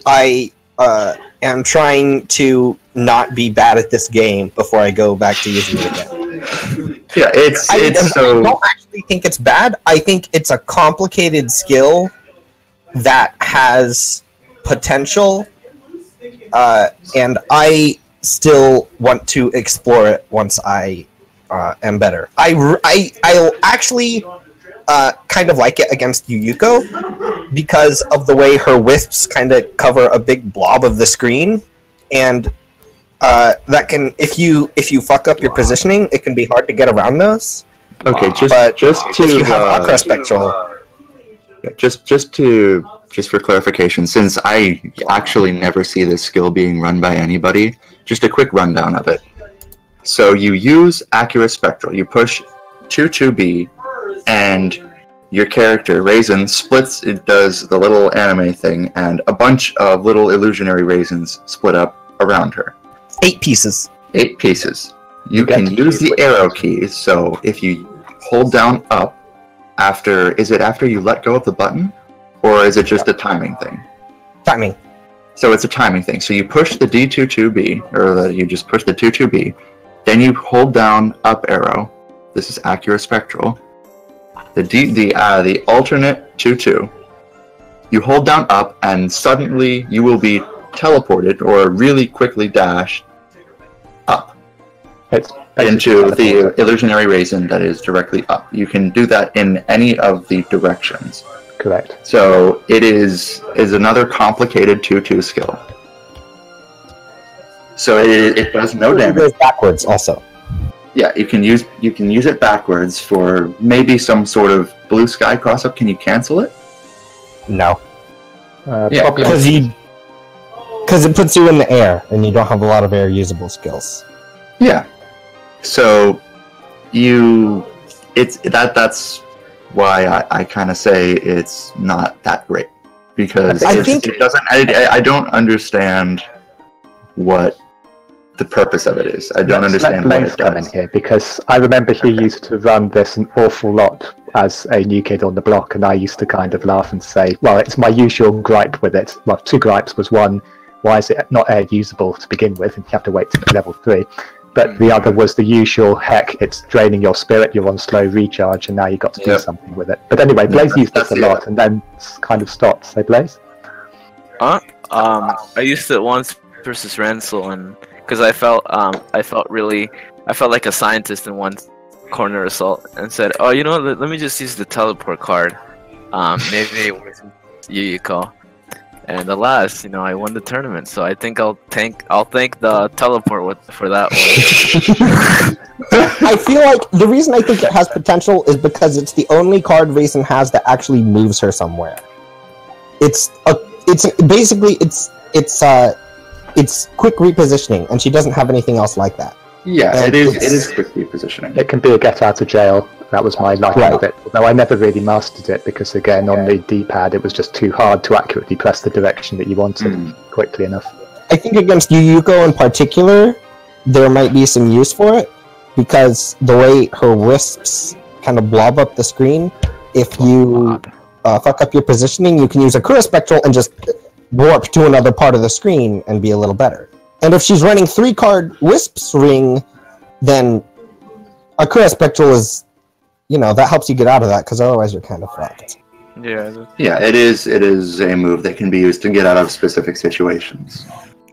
S3: I am trying to not be bad at this game before I go back to using it again.
S4: Yeah, I
S3: don't actually think it's bad. I think it's a complicated skill that has potential, and I still want to explore it once I am better. I actually kind of like it against Yuyuko because of the way her wisps kind of cover a big blob of the screen, and that can, if you fuck up your positioning, it can be hard to get around those.
S4: Okay, just
S3: if you have Akira Spectral,
S4: just for clarification, since I actually never see this skill being run by anybody, just a quick rundown of it. So you use Accurate Spectral, you push 2-2B, and your character, Reisen, splits, it does the little anime thing, and a bunch of little illusionary raisins split up around her.
S3: 8 pieces.
S4: 8 pieces. You can use the arrow keys, so if you hold down up, is it after you let go of the button? Or is it just a timing thing?
S3: Timing.
S4: So it's a timing thing. So you push the D22B, or you just push the 2-2B, then you hold down up arrow. This is Accurate Spectral. The alternate 2-2. You hold down up, and suddenly you will be teleported or really quickly dashed up into the illusionary raisin that is directly up. You can do that in any of the directions.
S5: Correct.
S4: So it is another complicated 2-2 skill. So it does no damage.
S3: It goes backwards also.
S4: Yeah, you can use it backwards for maybe some sort of blue sky cross up. Can you cancel it?
S3: No.
S4: Yeah,
S3: because it puts you in the air, and you don't have a lot of air usable skills.
S4: Yeah. So that's why I kind of say it's not that great, because it doesn't. I don't understand what the purpose of it is. I don't understand what it
S5: come
S4: does.
S5: In here, because I remember he used to run this an awful lot as a new kid on the block, and I used to kind of laugh and say, well, it's my usual gripe with it. Well, 2 gripes was one, why is it not air usable to begin with, and you have to wait to level 3. But the other was the usual, heck, it's draining your spirit, you're on slow recharge, and now you've got to do something with it. But anyway, Blaze used this a lot, and then kind of stopped. Say, Blaze?
S1: I used it once versus Rosel, and because I felt like a scientist in one corner assault, and said, oh, you know, let me just use the teleport card. Maybe it was Yuyuko. And alas, I won the tournament, so I think I'll thank the teleport for that one.
S3: I feel like the reason I think it has potential is because it's the only card Reisen has that actually moves her somewhere. It's quick repositioning, and she doesn't have anything else like that.
S4: Yeah, it is quick repositioning.
S5: It can be a get out of jail. That was my liking of it. Although I never really mastered it, because again, on the D-pad, it was just too hard to accurately press the direction that you wanted quickly enough.
S3: I think against Yuyuko in particular, there might be some use for it, because the way her wisps kind of blob up the screen, if you fuck up your positioning, you can use Akira Spectral and just warp to another part of the screen and be a little better. And if she's running 3-card Wisp's Ring, then Akura Spectral is, that helps you get out of that, because otherwise you're kind of fucked.
S1: Yeah.
S4: Yeah, it is a move that can be used to get out of specific situations.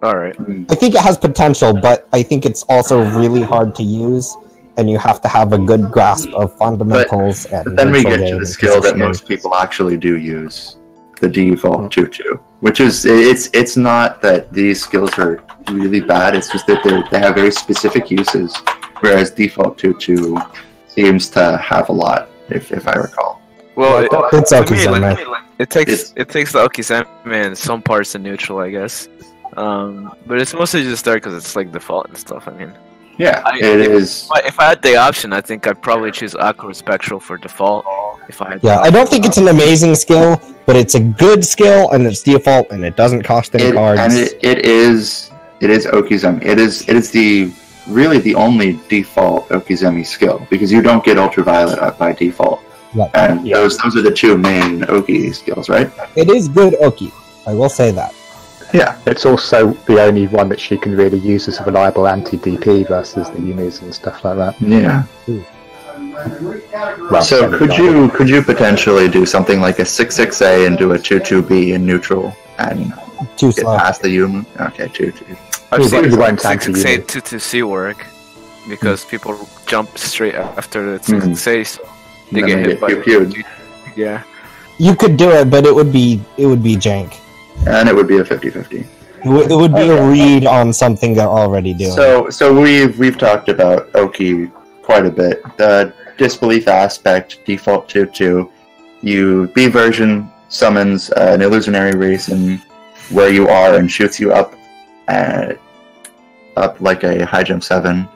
S1: Alright.
S3: I think it has potential, but I think it's also really hard to use, and you have to have a good grasp of fundamentals.
S4: But then we get to the skill that most people actually do use, the default 2-2, which is, it's not that these skills are really bad, it's just that they have very specific uses, whereas default 2-2 seems to have a lot, if I recall.
S1: Well,
S3: it's
S1: to me,
S3: Okizeme.
S1: it takes the Okizeme and some parts in neutral, I guess. But it's mostly just there because it's like default and stuff. I mean,
S4: yeah, it is.
S1: If I had the option, I think I'd probably choose Aqua Spectral for default. If I had.
S3: Yeah, I don't think it's an amazing skill, but it's a good skill, and it's default, and it doesn't cost any cards.
S4: And it is Okizeme. It is really the only default Okizeme skill, because you don't get Ultraviolet up by default.
S3: Right.
S4: And those are the two main Oki skills, right?
S3: It is good Oki, I will say that.
S4: Yeah.
S5: It's also the only one that she can really use as a reliable anti-DP versus the Yumis and stuff like that.
S4: Yeah.
S5: Well,
S4: so could you potentially do something like a 6-6A and do a 2-2B in neutral and
S3: Too
S4: get
S3: slow.
S4: past the Yumi? Okay, 2-2.
S1: I've seen
S5: you won't tank
S1: 6-6A
S5: Yumi.
S1: 2-2C work because people jump straight after the 6-6A, so they
S4: And
S1: get
S4: then
S1: hit by
S4: pew-pewed.
S1: Yeah.
S3: You could do it, but it would be jank.
S4: And it would be a 50-50.
S3: It would be a read on something they're already doing.
S4: So we've talked about Oki quite a bit. The disbelief aspect, default 2-2. B version summons an illusionary Reisen where you are and shoots you up like a high jump 7.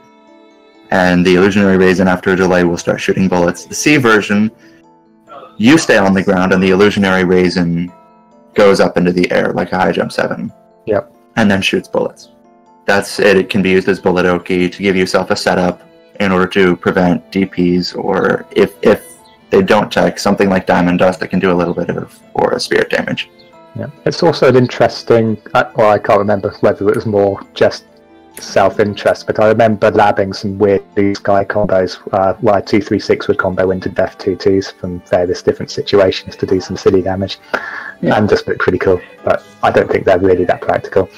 S4: And the illusionary Reisen after a delay will start shooting bullets. The C version, you stay on the ground and the illusionary Reisen goes up into the air like a high jump 7.
S5: Yep.
S4: And then shoots bullets. That's it. It can be used as bullet Oki to give yourself a setup in order to prevent DPs, or if they don't check, something like Diamond Dust that can do a little bit of or spirit damage.
S5: Yeah. It's also an interesting, well, I can't remember whether it was more just self-interest, but I remember labbing some weird blue sky combos where 2-3-6 would combo into death 2-2s from various different situations to do some silly damage.
S4: Yeah.
S5: And just look pretty cool, but I don't think they're really that practical.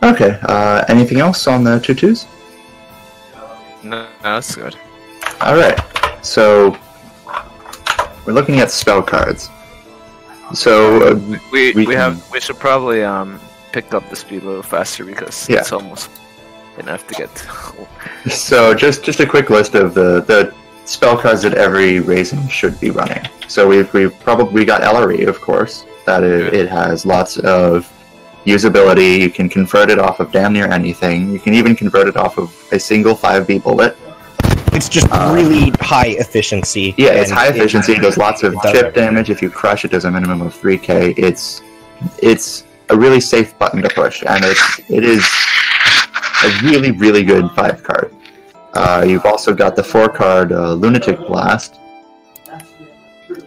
S4: Okay, anything else on the 2-2s?
S1: No, that's good.
S4: Alright, so we're looking at spell cards. So
S1: We
S4: can-
S1: should probably pick up the speed a little faster because
S4: Yeah.
S1: it's almost enough to get.
S4: So just a quick list of the spell cards that every Reisen should be running. So we got LRE, of course. That it has lots of usability. You can convert it off of damn near anything. You can even convert it off of a single 5B bullet.
S3: it's just really high efficiency.
S4: Yeah, it's
S3: and
S4: high efficiency. It does lots of
S3: it does
S4: chip
S3: everything.
S4: damage. If you crush, it does a minimum of 3k. It's a really safe button to push, and it is a really, really good 5 card. You've also got the 4 card Lunatic Blast.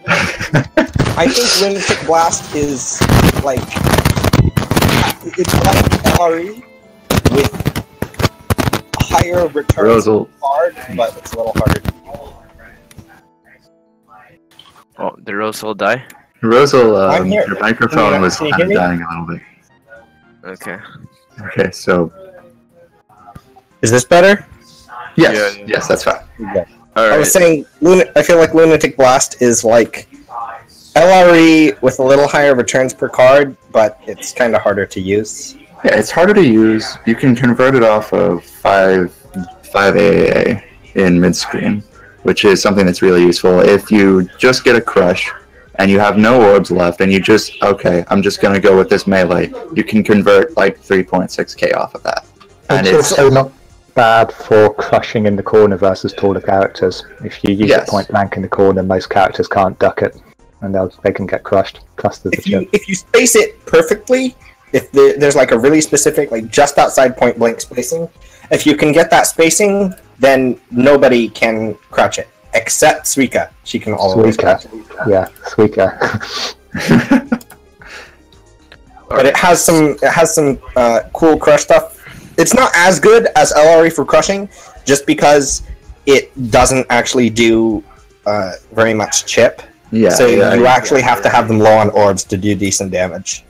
S3: I think Lunatic Blast is like it's like LRE with a higher return
S4: Rosel.
S3: card, but it's a little harder.
S1: Oh, the Rosel die?
S4: Rosel,
S3: I'm here.
S4: your microphone was
S3: Can you
S4: kind of
S3: hear me?
S4: dying a little bit.
S1: Okay.
S4: Okay, so
S3: Is this better?
S4: yes,
S1: Yeah.
S4: yes, that's fine.
S3: Yeah.
S1: All
S3: I
S1: right.
S3: was saying, I feel like Lunatic Blast is like LRE with a little higher returns per card, but it's kind of harder to use.
S4: Yeah, it's harder to use. You can convert it off of 5 AAA in mid-screen, which is something that's really useful. If you just get a crush and you have no orbs left and you just, okay, I'm just going to go with this melee, you can convert like 3.6k off of that. And
S5: It's also not bad for crushing in the corner versus taller characters. If you use
S4: Yes.
S5: it point blank in the corner, most characters can't duck it, and they can get crushed. Clusters of chip.
S3: If you space it perfectly, if there's like a really specific, like just outside point blank spacing, if you can get that spacing, then nobody can crouch it except Suika. She can always crouch it.
S5: Yeah, Suika.
S3: but it has some cool crush stuff. It's not as good as LRE for crushing, just because it doesn't actually do very much chip.
S4: Yeah.
S3: So you actually have to have them low on orbs to do decent damage.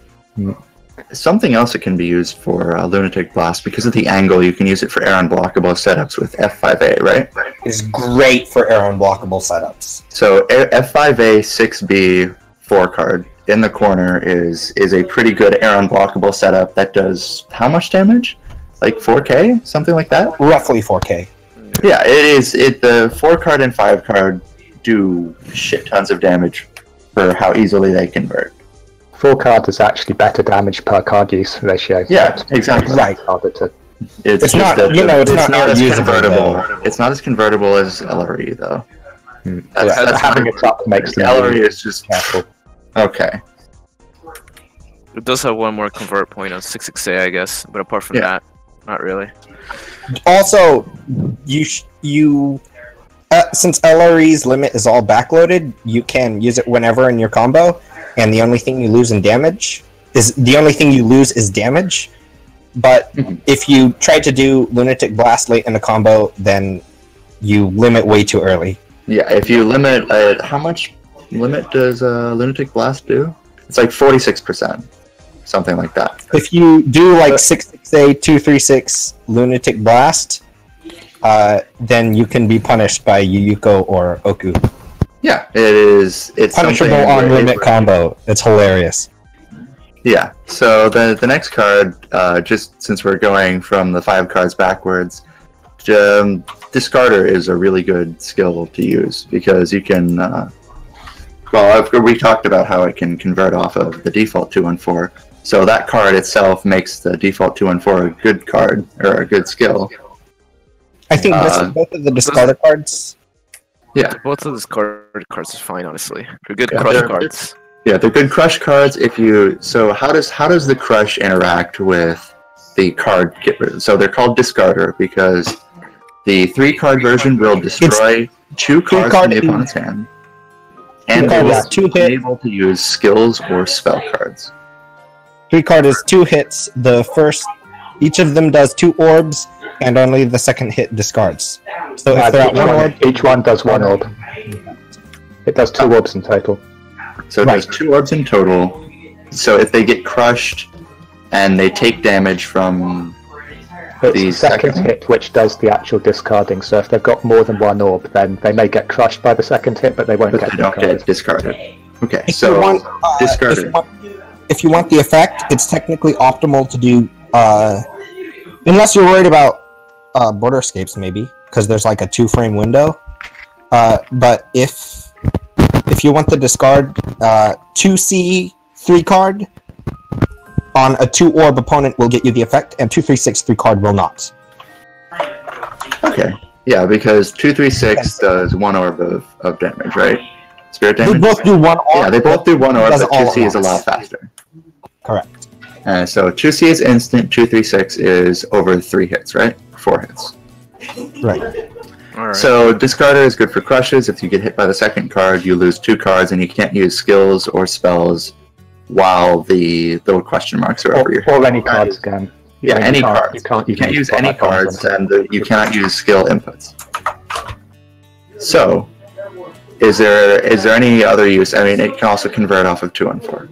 S4: Something else that can be used for Lunatic Blast, because of the angle, you can use it for air unblockable setups with F5A, right?
S3: It's great for air unblockable setups.
S4: So F5A 6B 4 card in the corner is a pretty good air unblockable setup that does how much damage? Like 4K? Something like that?
S3: Roughly 4K.
S4: Yeah, it is. The 4 card and 5 card do shit tons of damage for how easily they convert.
S5: 4 cards is actually better damage per card use ratio.
S4: Yeah, exactly.
S3: Right.
S4: It's
S3: not,
S4: it's
S3: not
S4: not as
S3: usable,
S4: convertible.
S3: though.
S4: It's not as convertible as LRE though.
S5: That's having it up makes the
S4: LRE is just
S5: careful.
S4: okay.
S1: It does have one more convert point on 6XA, I guess, but apart from that, not really.
S3: Also, since LRE's limit is all backloaded, you can use it whenever in your combo, and the only thing you lose is damage. But if you try to do Lunatic Blast late in the combo, then you limit way too early.
S4: Yeah, if you limit, how much limit does Lunatic Blast do? It's like 46%, something like that.
S3: If you do like 6XA 236 Lunatic Blast, then you can be punished by Yuyuko or Oku.
S4: Yeah, it's
S3: punishable on limit combo. It's hilarious.
S4: Yeah. So the next card, just since we're going from the 5 cards backwards, Discarder is a really good skill to use because you can. We talked about how it can convert off of the default 2-1-4. So that card itself makes the default 2-1-4 a good card or a good skill.
S3: I think both of the discarded cards.
S1: Yeah, both of the discarded cards is fine, honestly. They're good crush cards.
S4: Yeah, they're good crush cards. So how does the crush interact with the card so they're called discarder because the 3-card version will destroy 2 cards in the opponent's hand, and they will be able to use skills or spell cards.
S3: 3 card is 2 hits. Each of them does 2 orbs, and only the second hit discards. So if they're at 1 orb,
S5: each one does 1 orb. It does 2 orbs in total.
S4: So it does 2 orbs in total. So if they get crushed and they take damage from the
S5: second hit, which does the actual discarding. So if they've got more than 1 orb, then they may get crushed by the second hit, but they won't get
S4: discarded. Okay,
S3: if
S4: so
S3: you want,
S4: discarded.
S3: If you want the effect, it's technically optimal to do, unless you're worried about border escapes, maybe, because there's like a 2-frame window. But if you want to discard 2C 3 card on a 2 orb opponent will get you the effect, and 236 3 card will not.
S4: Okay, yeah, because 236 does 1 orb of damage, right? Spirit damage.
S3: They both do 1 orb.
S4: Yeah, they both do 1 orb, but 2C is a lot faster.
S3: Correct.
S4: So 2C is instant, 236 is over 3 hits, right? 4 hits.
S3: Right.
S1: Alright.
S4: So discarder is good for crushes. If you get hit by the second card, you lose 2 cards, and you can't use skills or spells while the question marks are over your head.
S5: Or any cards again.
S4: Yeah, any cards. You can't use any cards, and you cannot use skill inputs. So, is there any other use? I mean, it can also convert off of 2-1-4.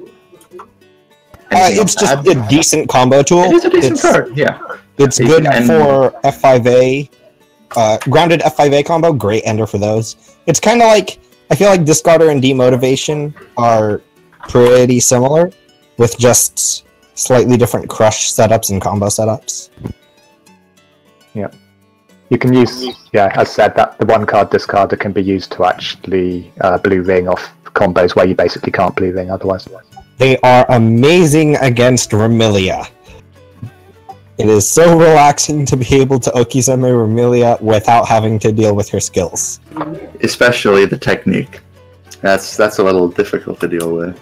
S3: It's just a decent combo tool.
S4: It is a decent card, yeah.
S3: It's good for F5A. Grounded F5A combo, great ender for those. It's kind of like, I feel like Discarder and Demotivation are pretty similar, with just slightly different crush setups and combo setups.
S5: Yeah. You can use, as said, that the 1 card discarder can be used to actually blue ring off combos where you basically can't blue ring otherwise.
S3: They are amazing against Remilia. It is so relaxing to be able to Okizeme Remilia without having to deal with her skills.
S4: Especially the technique. That's a little difficult to deal with.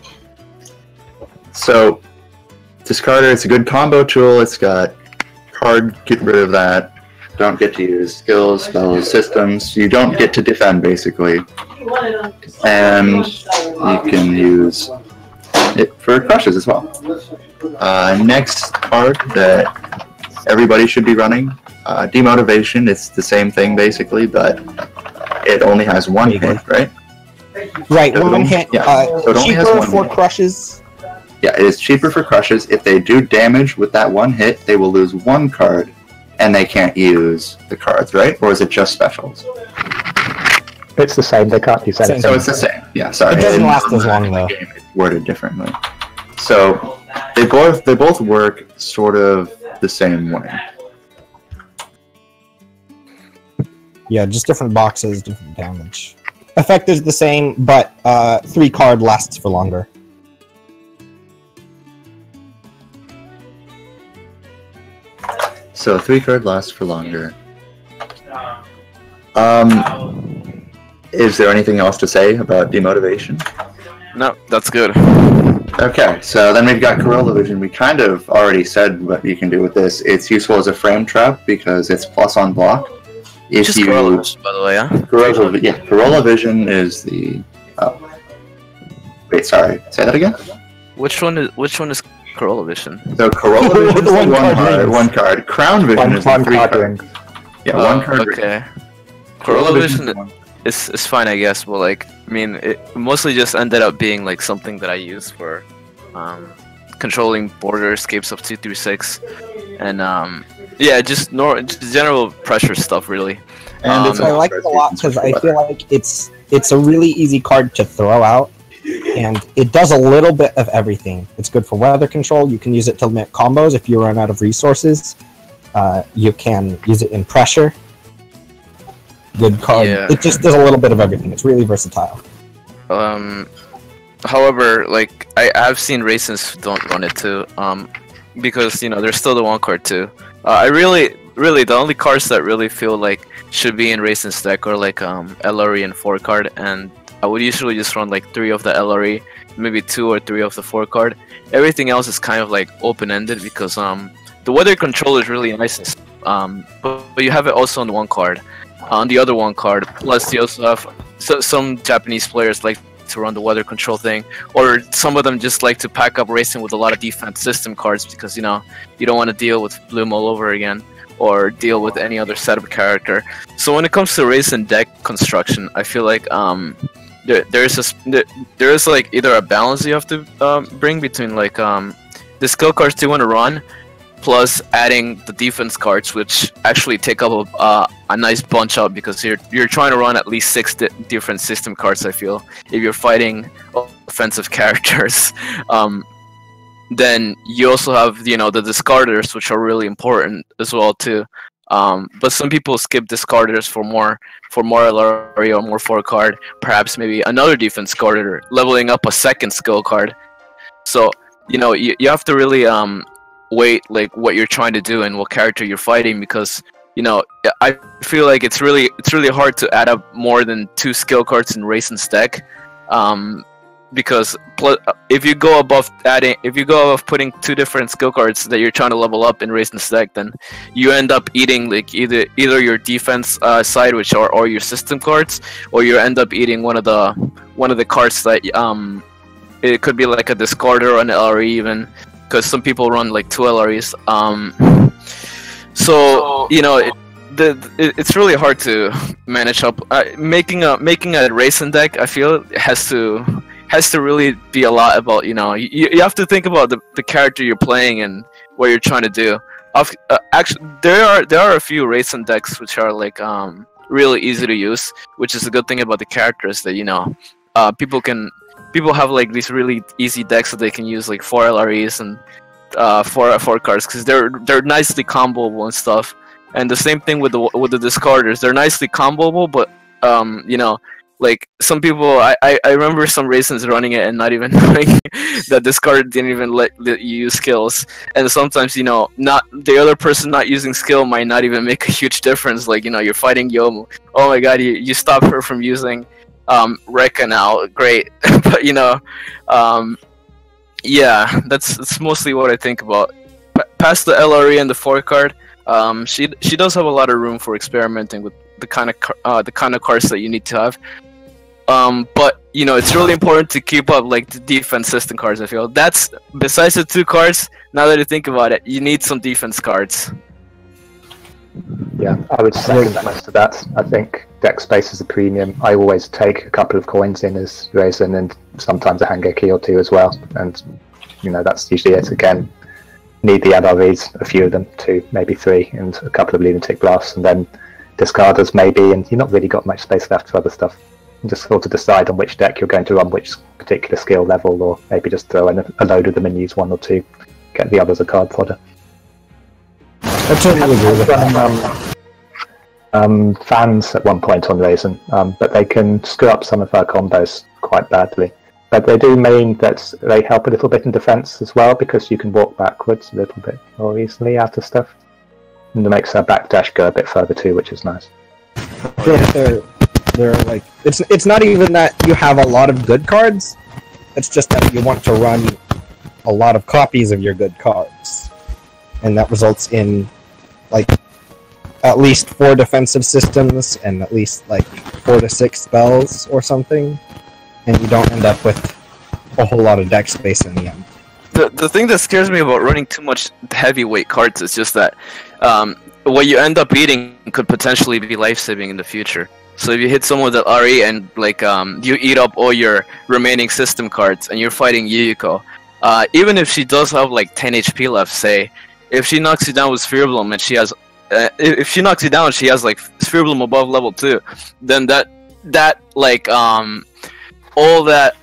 S4: So, Discarder, it's a good combo tool. It's got card, get rid of that. Don't get to use skills, spells, systems. You don't get to defend, basically. And you can use it for crushes as well. Next card that everybody should be running, Demotivation. It's the same thing basically, but it only has one hit, right?
S3: Right,
S4: So
S3: one hit.
S4: so it only has
S3: Cheaper
S4: one
S3: for
S4: hit.
S3: crushes.
S4: Yeah, it is cheaper for crushes. If they do damage with that one hit, they will lose one card, and they can't use the cards, right? Or is it just specials?
S5: It's the same. They can't use anything.
S4: So it's the same. Yeah, sorry.
S3: It doesn't last as long though.
S4: It's worded differently. So they both work sort of the same way.
S3: Yeah, just different boxes, different damage. Effect is the same, but 3 card lasts for longer.
S4: So 3 card lasts for longer. Is there anything else to say about Demotivation?
S1: No, that's good.
S4: Okay, so then we've got Corolla Vision. We kind of already said what you can do with this. It's useful as a frame trap because it's plus on block. If
S1: Just
S4: you
S1: Corolla, by the way, yeah?
S4: Corolla Vision is the. Oh. Wait, sorry. Say that again.
S1: Which one is Corolla Vision?
S4: So Corolla Vision is
S3: The one
S4: the
S3: card
S4: one card. Crown Vision is the
S5: One
S4: 3
S5: card
S4: card.
S5: ring.
S4: Yeah, one card. Ring.
S1: Okay.
S4: Corolla
S1: Corolla
S4: Vision
S1: Vision is fine, I guess, but like, I mean, it mostly just ended up being like something that I use for controlling border escapes of 236, and yeah, just general pressure stuff, really.
S4: And it's
S3: I like it a lot because I feel like it's a really easy card to throw out, and it does a little bit of everything. It's good for weather control. You can use it to limit combos if you run out of resources. You can use it in pressure. Good card.
S1: Yeah.
S3: It just does a little bit of everything. It's really versatile.
S1: However, like I've seen races don't run it too, because there's still the one card too. I really the only cards that really feel like should be in Raisin's deck are like LRE and 4 card, and I would usually just run like 3 of the LRE, maybe 2 or 3 of the 4 card. Everything else is kind of like open-ended because the weather control is really nice, but you have it also on the one card. On the other one card, plus you also have some Japanese players like to run the weather control thing, or some of them just like to pack up racing with a lot of defense system cards because you don't want to deal with Bloom all over again or deal with any other setup character. So when it comes to racing deck construction, I feel like there is like either a balance you have to bring between like the skill cards you want to run, plus adding the defense cards, which actually take up a nice bunch up because you're trying to run at least 6 different system cards. I feel if you're fighting offensive characters, then you also have the discarders, which are really important as well too. But some people skip discarders for more LRE or more 4 card, perhaps maybe another defense card or leveling up a second skill card. So you have to really weight like what you're trying to do and what character you're fighting, because I feel like it's really hard to add up more than 2 skill cards in Raisin's deck, because if you go above putting 2 different skill cards that you're trying to level up in Raisin's deck, then you end up eating like either your defense side, which or your system cards, or you end up eating one of the cards that it could be like a discarder or an LRE even, because some people run like 2 LREs. So it's really hard to manage up. Making a racing deck, I feel, has to really be a lot about you have to think about the character you're playing and what you're trying to do. Actually, there are a few racing decks which are like really easy to use, which is a good thing about the characters that people have like these really easy decks that they can use like 4 LREs and 4 cards because they're nicely comboable and stuff. And the same thing with the discarders. They're nicely comboable, but like some people, I remember some Raisins running it and not even knowing that discard didn't even let you use skills. And sometimes not the other person not using skill might not even make a huge difference. Like you're fighting Yomu. Oh my god, you stop her from using Rekka now, great. But yeah, that's mostly what I think about. Past the LRE and the 4 card, she does have a lot of room for experimenting with the kind of cards that you need to have. But you know, it's really important to keep up like the defense system cards. I feel that's besides the 2 cards. Now that you think about it, you need some defense cards.
S5: Yeah, I would second most of that. I think deck space is a premium. I always take a couple of coins in as Reisen and sometimes a Hangeki or 2 as well. And, you know, that's usually it. Again, need the LRVs, a few of them, 2, maybe 3, and a couple of Lunatic Blasts, and then discarders maybe, and you've not really got much space left for other stuff. You just sort of decide on which deck you're going to run which particular skill level, or maybe just throw in a load of them and use 1 or 2. Get the others a card fodder.
S3: I totally agree with that.
S5: Fans at one point on Reisen, but they can screw up some of our combos quite badly. But they do mean that they help a little bit in defense as well, because you can walk backwards a little bit more easily out of stuff. And it makes our backdash go a bit further too, which is nice.
S3: They're like, it's not even that you have a lot of good cards, it's just that you want to run a lot of copies of your good cards. And that results in, like, at least 4 defensive systems and at least, like, 4 to 6 spells or something. And you don't end up with a whole lot of deck space in the end.
S1: The thing that scares me about running too much heavyweight cards is just that what you end up eating could potentially be life-saving in the future. So if you hit someone with an RE and like you eat up all your remaining system cards and you're fighting Yuyuko, even if she does have like 10 HP left, say, if she knocks you down with Sphere Bloom and she has, if she knocks you down, she has like Sphere Bloom above level 2, then that like all that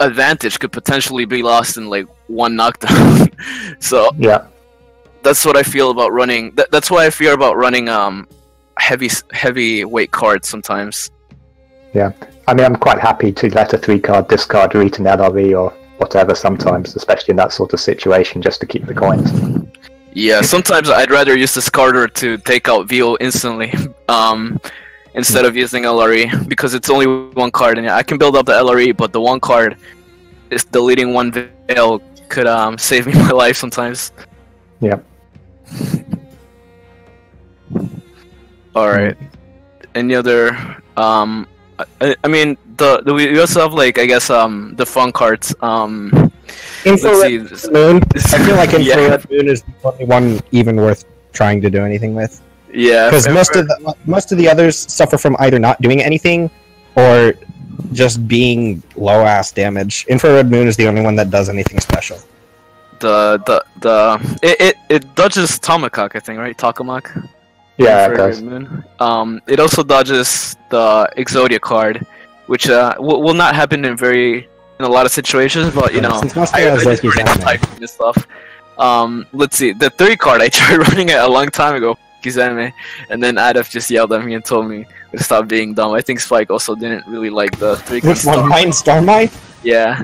S1: advantage could potentially be lost in like 1 knockdown. So
S5: yeah,
S1: that's what I feel about running. That's why I fear about running heavy weight cards sometimes.
S5: Yeah, I mean, I'm quite happy to let a 3-card discard or eat an LRE or whatever sometimes, especially in that sort of situation, just to keep the coins.
S1: Yeah, sometimes I'd rather use discarder to take out VO instantly, instead of using LRE, because it's only 1 card, and I can build up the LRE, but the 1 card is deleting 1 Veil could save me my life sometimes.
S5: Yeah.
S1: Alright. Any other I mean we also have like, I guess, the fun cards.
S3: Infrared Moon. I feel like Infrared Moon is the only one even worth trying to do anything with.
S1: Yeah,
S3: because most of the others suffer from either not doing anything or just being low ass damage. Infrared Moon is the only one that does anything special.
S1: It dodges Tomakak, I think, right? Tokamak.
S5: Yeah, it does.
S1: Moon. It also dodges the Exodia card, which will not happen in a lot of situations, but you know, I just typing this stuff. Let's see, the 3 card I tried running it a long time ago, Kizanime, and then Adaf just yelled at me and told me to stop being dumb. I think Spike also didn't really like the 3 card.
S3: Which one? Mine Starmine?
S1: Yeah.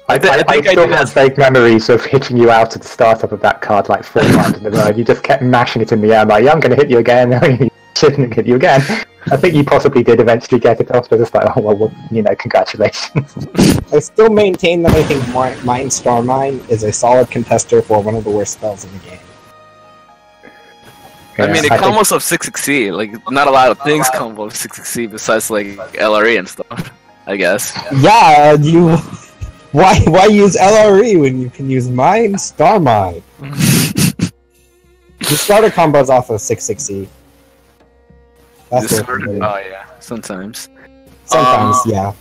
S5: I still have vague memories of hitting you out at the start of that card like 4 times in a row. You just kept mashing it in the air like, yeah, I'm going to hit you again. You shouldn't hit you again. I think you possibly did eventually get it off, but it's like, oh, well, you know, congratulations.
S3: I still maintain that I think Mine Starmine is a solid contester for one of the worst spells in the game.
S1: I mean, it combos of 6-6-C. Like, not a lot of things combo of 6-6-C besides, like, LRE and stuff, I guess.
S3: Yeah, you... Why use LRE when you can use Mine Starmine? The starter combos off of 6-6-C.
S1: Oh yeah, sometimes.
S3: Sometimes, yeah.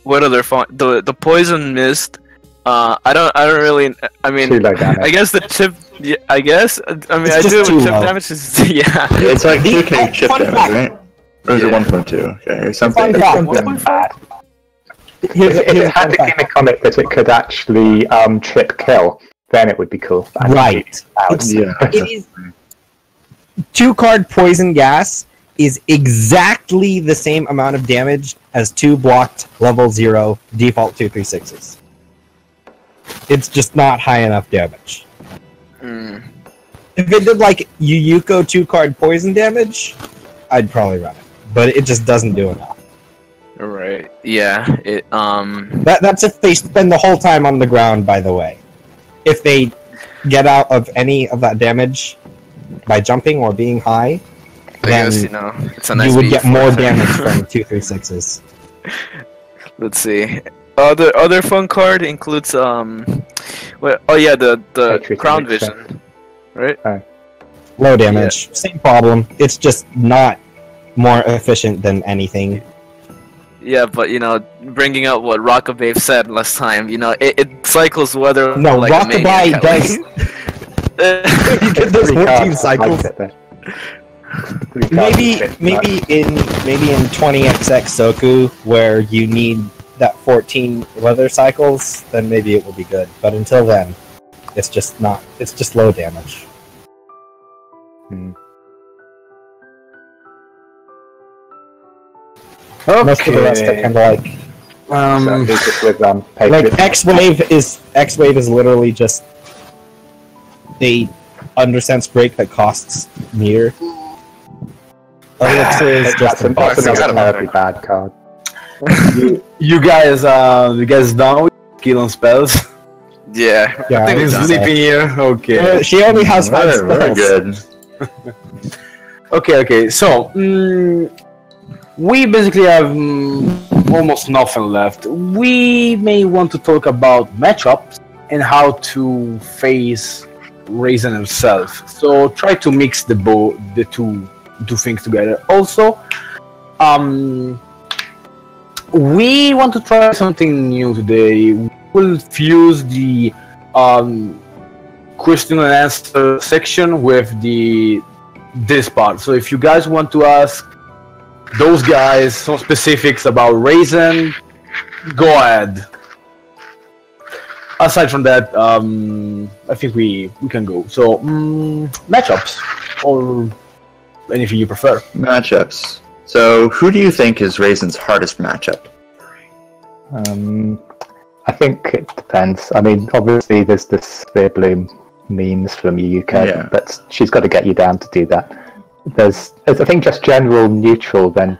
S1: What other fun? The Poison Mist. I don't really. I mean, I guess the chip. Yeah, I guess. I mean, I do with chip damage. Is, yeah.
S4: It's like 2k chip damage, right? Or is it 1.2? Okay, or something.
S5: 1.5. If it had the gimmick on it that it could actually trip kill, then it would be cool.
S3: Right. It is 2-card Poison Gas is exactly the same amount of damage as 2 blocked level 0 default 2/3/6s. It's just not high enough damage. If it did like Yuyuko 2-card poison damage, I'd probably run it. But it just doesn't do enough.
S1: Right. Yeah. It
S3: That's if they spend the whole time on the ground, by the way. If they get out of any of that damage by jumping or being high, then
S1: you know, it's a nice
S3: you would get more damage from 2/3/6s.
S1: Let's see. Other fun card includes oh yeah, the Crown Vision, right?
S3: Low damage. Same problem. It's just not more efficient than anything.
S1: Yeah, but you know, bringing up what Rockabave said last time, you know, it cycles weather.
S3: No,
S1: like
S3: Rockabye does. You get those 14 cycles. Maybe in 20XX Soku, where you need that 14 weather cycles, then maybe it will be good. But until then, it's just not. It's just low damage.
S2: Okay.
S3: Most of the rest are kind of like X-Wave is literally just a undersense break that costs meter. Elixir is just
S5: another terribly bad card.
S2: You guys done with skill and spells?
S1: Yeah,
S3: Yeah,
S1: I think
S2: He's
S1: it's
S2: sleeping here. Okay.
S3: She only has 5 spells.
S4: Very good.
S2: Okay. So we basically have almost nothing left. We may want to talk about matchups and how to face Reisen himself. So try to mix the two things together. Also, we want to try something new today. We'll fuse the question and answer section with this part. So if you guys want to ask those guys some specifics about Reisen, go ahead. Aside from that, I think we can go. So matchups or anything you prefer.
S4: Matchups. So who do you think is Reisen's hardest matchup?
S5: I think it depends. I mean, obviously there's the Sphere Bloom memes from UK, but she's got to get you down to do that. There's I think just general neutral, then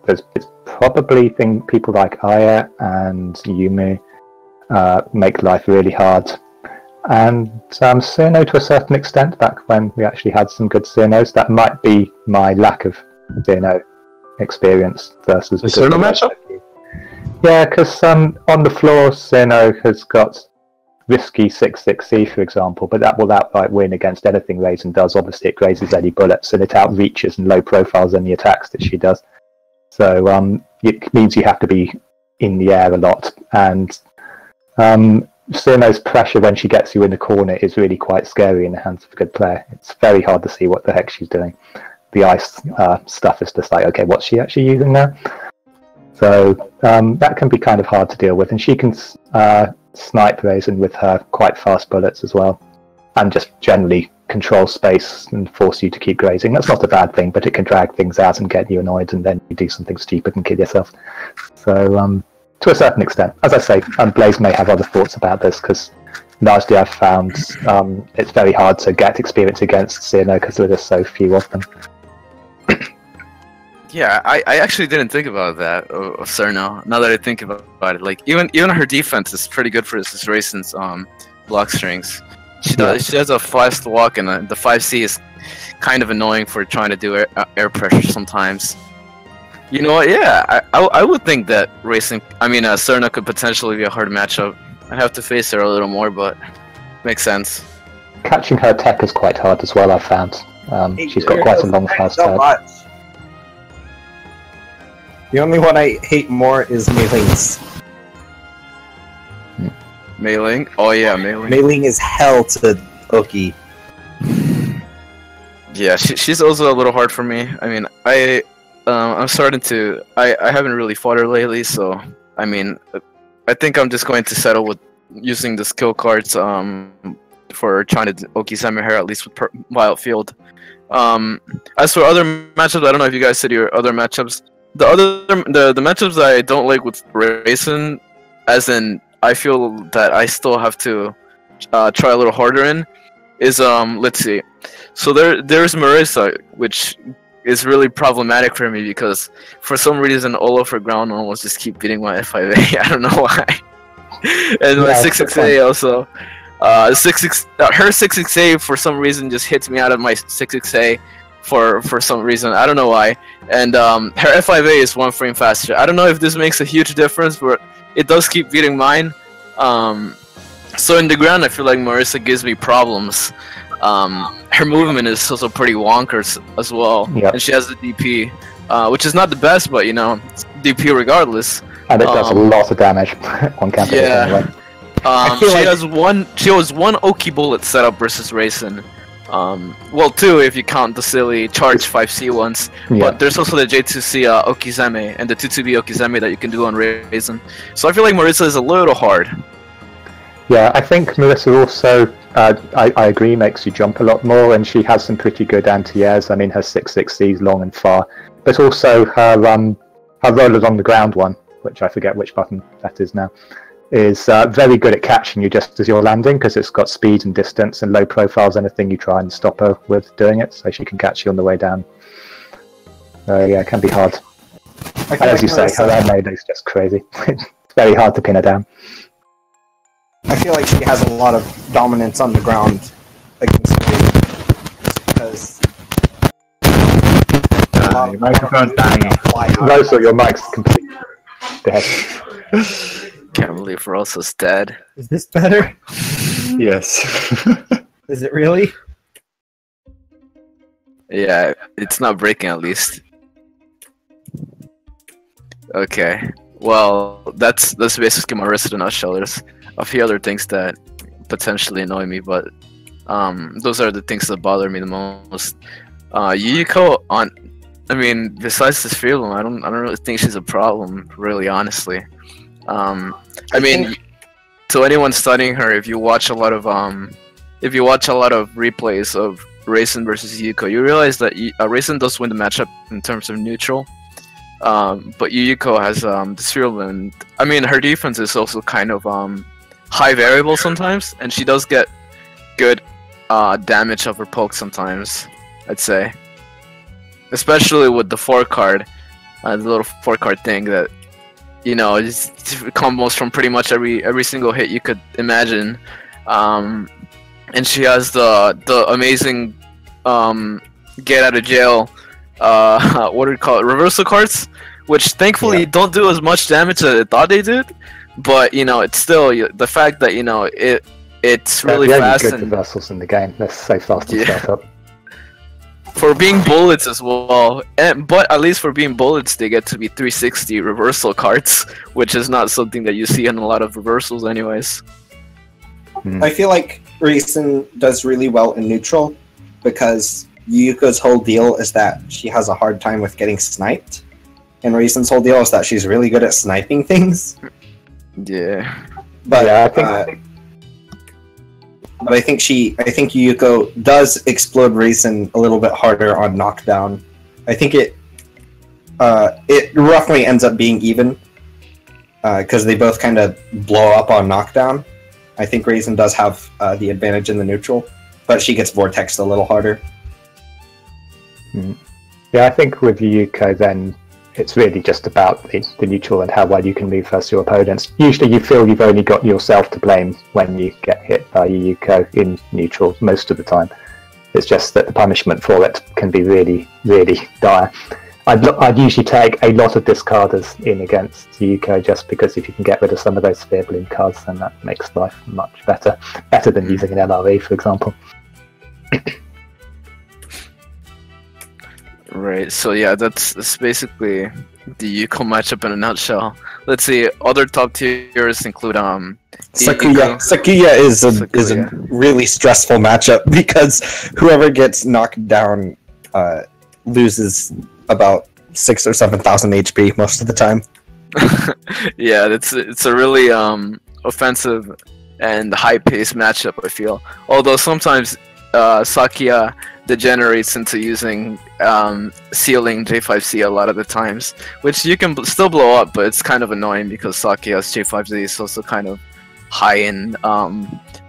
S5: there's probably people like Aya and Yumi make life really hard. And Cirno to a certain extent, back when we actually had some good Cirnos. That might be my lack of Cirno experience versus
S2: the Cirno matchup?
S5: Yeah, because on the floor, Cirno has got risky 6-6C, for example, but that will outright win against anything Reisen does. Obviously, it grazes any bullets, and it outreaches and low profiles any attacks that she does. So it means you have to be in the air a lot, and Cirno's pressure when she gets you in the corner is really quite scary in the hands of a good player. It's very hard to see what the heck she's doing. The ice stuff is just like, okay, what's she actually using now? So that can be kind of hard to deal with, and she can snipe Reisen with her quite fast bullets as well, and just generally control space and force you to keep grazing. That's not a bad thing, but it can drag things out and get you annoyed, and then you do something stupid and kill yourself. So to a certain extent, as I say, Blaze may have other thoughts about this, because largely I've found it's very hard to get experience against Cirno because there are just so few of them.
S1: Yeah, I actually didn't think about that of Cirno. Now that I think about it, like even her defense is pretty good for this Reisen's block strings. She has a fast walk, and the 5C is kind of annoying for trying to do air pressure sometimes. You know what? Yeah, I would think that Cirno could potentially be a hard matchup. I'd have to face her a little more, but makes sense.
S5: Catching her tech is quite hard as well, I've found. She's got quite a long fast head.
S3: The only one I hate more is Meiling's.
S1: Meiling? Oh yeah, Meiling.
S3: Meiling is hell to Oki.
S1: Yeah, she's also a little hard for me. I mean, I'm starting to... I haven't really fought her lately, so... I mean, I think I'm just going to settle with using the skill cards for trying to Oki Semi-Hair, at least with Wildfield. As for other matchups, I don't know if you guys said your other matchups. The matchups I don't like with Reisen, as in I feel that I still have to try a little harder in, is let's see. So there's Marissa, which is really problematic for me because for some reason all of her ground normals just keep beating my F5A. I don't know why. And my 6-6A also. Her 6-6A for some reason just hits me out of my 6-6A for some reason. I don't know why. And her F5A is 1 frame faster. I don't know if this makes a huge difference, but it does keep beating mine. So in the ground, I feel like Marisa gives me problems. Her movement is also pretty wonkers as well, and she has the DP, which is not the best, but you know, DP regardless.
S5: And it does a lot of damage on campus anyway.
S1: She has one Oki bullet set up versus Reisen. Well, 2 if you count the silly charge 5C ones. But there's also the J2C Okizeme and the 2-2B Okizeme that you can do on Reisen. So I feel like Marisa is a little hard.
S5: Yeah, I think Marisa also, I agree, makes you jump a lot more, and she has some pretty good anti-airs. I mean, her 6-6C is long and far, but also her rollers on the ground one, which I forget which button that is now, is very good at catching you just as you're landing, because it's got speed and distance and low profiles, anything you try and stop her with doing it, so she can catch you on the way down. Yeah, it can be hard. And as you say, her air mode is just crazy. It's very hard to pin her down.
S3: I feel like she has a lot of dominance on the ground against me, because
S4: your microphone's dying.
S5: Rosel, your mic's completely dead.
S1: Can't believe Rosel's dead.
S3: Is this better?
S4: Yes.
S3: Is it really?
S1: Yeah, it's not breaking at least. Okay. Well, that's basically my rest of the nutshell. There's a few other things that potentially annoy me, but those are the things that bother me the most. Yuyuko, I mean, besides this film, I don't really think she's a problem, really, honestly. I mean, to anyone studying her, if you watch a lot of replays of Reisen versus Yuyuko, you realize that Reisen does win the matchup in terms of neutral. But Yuyuko has this field, and I mean, her defense is also kind of high variable sometimes, and she does get good damage of her poke sometimes, I'd say. Especially with the 4-card, the little 4-card thing that, you know, is combos from pretty much every single hit you could imagine. And she has the amazing get out of jail, what do you call it, reversal cards, which thankfully don't do as much damage as I thought they did. But you know, it's still the fact that, you know, it's really fast
S5: good
S1: and
S5: reversals in the game. They're so fast to set up.
S1: For being bullets as well, but at least for being bullets, they get to be 360 reversal cards, which is not something that you see in a lot of reversals, anyways.
S3: I feel like Reisen does really well in neutral, because Yuyuko's whole deal is that she has a hard time with getting sniped, and Reisen's whole deal is that she's really good at sniping things.
S1: Yeah.
S3: But
S5: yeah, I think
S3: Yuyuko does explode Reisen a little bit harder on knockdown. I think it roughly ends up being even, because they both kind of blow up on knockdown. I think Reisen does have the advantage in the neutral, but she gets vortexed a little harder.
S5: Yeah, I think with Yuyuko then, it's really just about the neutral and how well you can move versus your opponents. Usually you feel you've only got yourself to blame when you get hit by Yuyuko in neutral most of the time. It's just that the punishment for it can be really, really dire. I'd usually take a lot of discarders in against Yuyuko, just because if you can get rid of some of those sphere bloom cards, then that makes life much better. Better than using an MRE, for example.
S1: Right, so yeah, that's basically the Yuyuko matchup in a nutshell. Let's see, other top tiers include
S3: Sakuya. Sakuya is a really stressful matchup, because whoever gets knocked down loses about 6,000 or 7,000 HP most of the time.
S1: Yeah, it's a really offensive and high-paced matchup, I feel. Although sometimes Sakuya degenerates into using sealing J5C a lot of the times, which you can still blow up, but it's kind of annoying because Sakuya's J5Z is also kind of high in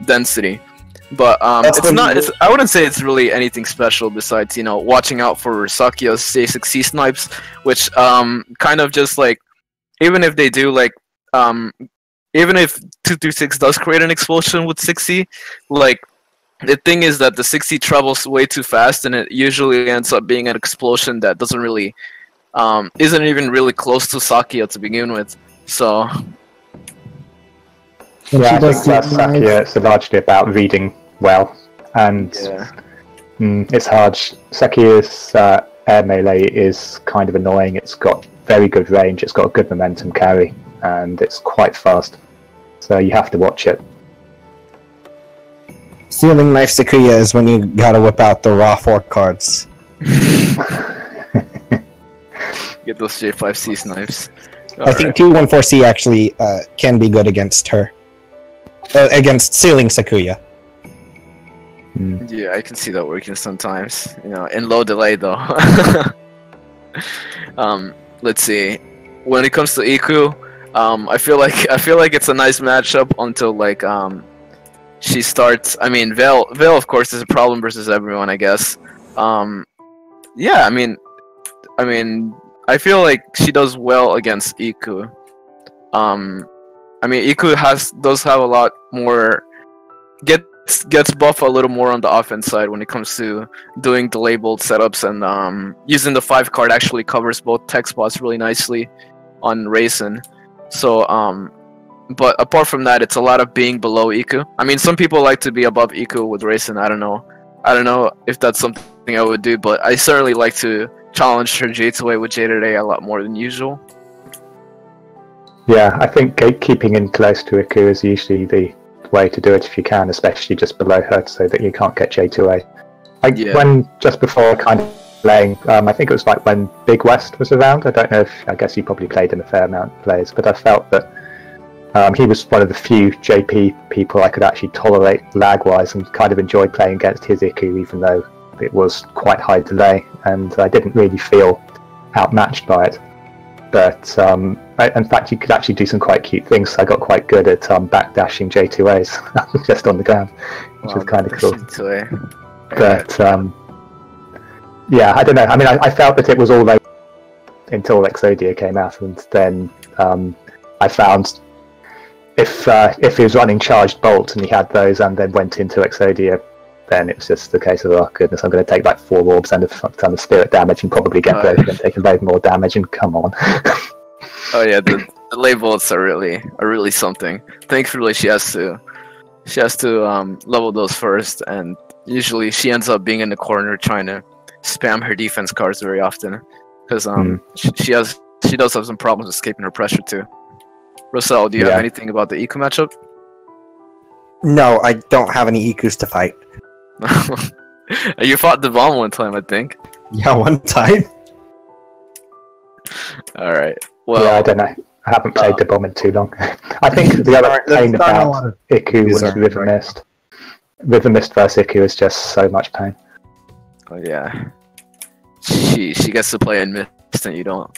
S1: density. But I wouldn't say it's really anything special besides, you know, watching out for Sakuya's J6C snipes, which kind of just like, even if they do like even if 236 does create an explosion with 6C, like the thing is that the 60 travels way too fast, and it usually ends up being an explosion that doesn't really, isn't even really close to Sakia to begin with. So.
S5: Yeah, I think that Sakia, it's largely about reading well, and it's hard. Sakia's air melee is kind of annoying. It's got very good range, it's got a good momentum carry, and it's quite fast. So you have to watch it.
S3: Sealing Knife Sakuya is when you gotta whip out the raw 4 cards.
S1: Get those J5C knives.
S3: I think 214C actually can be good against her. Against Sealing Sakuya.
S1: Yeah, I can see that working sometimes. You know, in low delay though. Let's see. When it comes to Iku, I feel like it's a nice matchup until like she starts. I mean, Veil of course is a problem versus everyone, I guess. Yeah, I mean, I feel like she does well against Iku. I mean, Iku does have a lot more, gets buff a little more on the offense side when it comes to doing delay bolt setups, and using the 5 card actually covers both tech spots really nicely on Reisen. So but apart from that, it's a lot of being below Iku. I mean, some people like to be above Iku with Reisen. I don't know if that's something I would do, but I certainly like to challenge her J2A with J-Day a lot more than usual.
S5: Yeah, I think gatekeeping in close to Iku is usually the way to do it if you can, especially just below her so that you can't get J2A. When just before kind of playing, I think it was like when Big West was around. I don't know I guess he probably played in a fair amount of plays, but I felt that he was one of the few JP people I could actually tolerate lag-wise, and kind of enjoyed playing against his Iku, even though it was quite high delay, and I didn't really feel outmatched by it. But in fact, you could actually do some quite cute things. So I got quite good at backdashing J2As just on the ground, which was kind of cool. But yeah, I don't know. I mean, I felt that it was all right until Exodia came out, and then I found if he was running charged bolt and he had those and then went into Exodia, then it was just the case of, oh goodness, I'm going to take like 4 orbs and a ton of spirit damage and probably get broken and take a load more damage, and come on.
S1: Oh yeah, the lay bolts are really something. Thankfully, she has to level those first, and usually she ends up being in the corner trying to spam her defense cards very often, because she does have some problems escaping her pressure too. Rosel, do you have anything about the Iku matchup?
S3: No, I don't have any Ikus to fight.
S1: You fought the bomb one time, I think.
S3: Yeah, one time.
S1: Alright. Well,
S5: yeah, I don't know. I haven't played the bomb in too long. I think the other pain about Iku was River Mist. River Mist versus Iku is just so much pain.
S1: Oh yeah. She gets to play in Mist and you don't.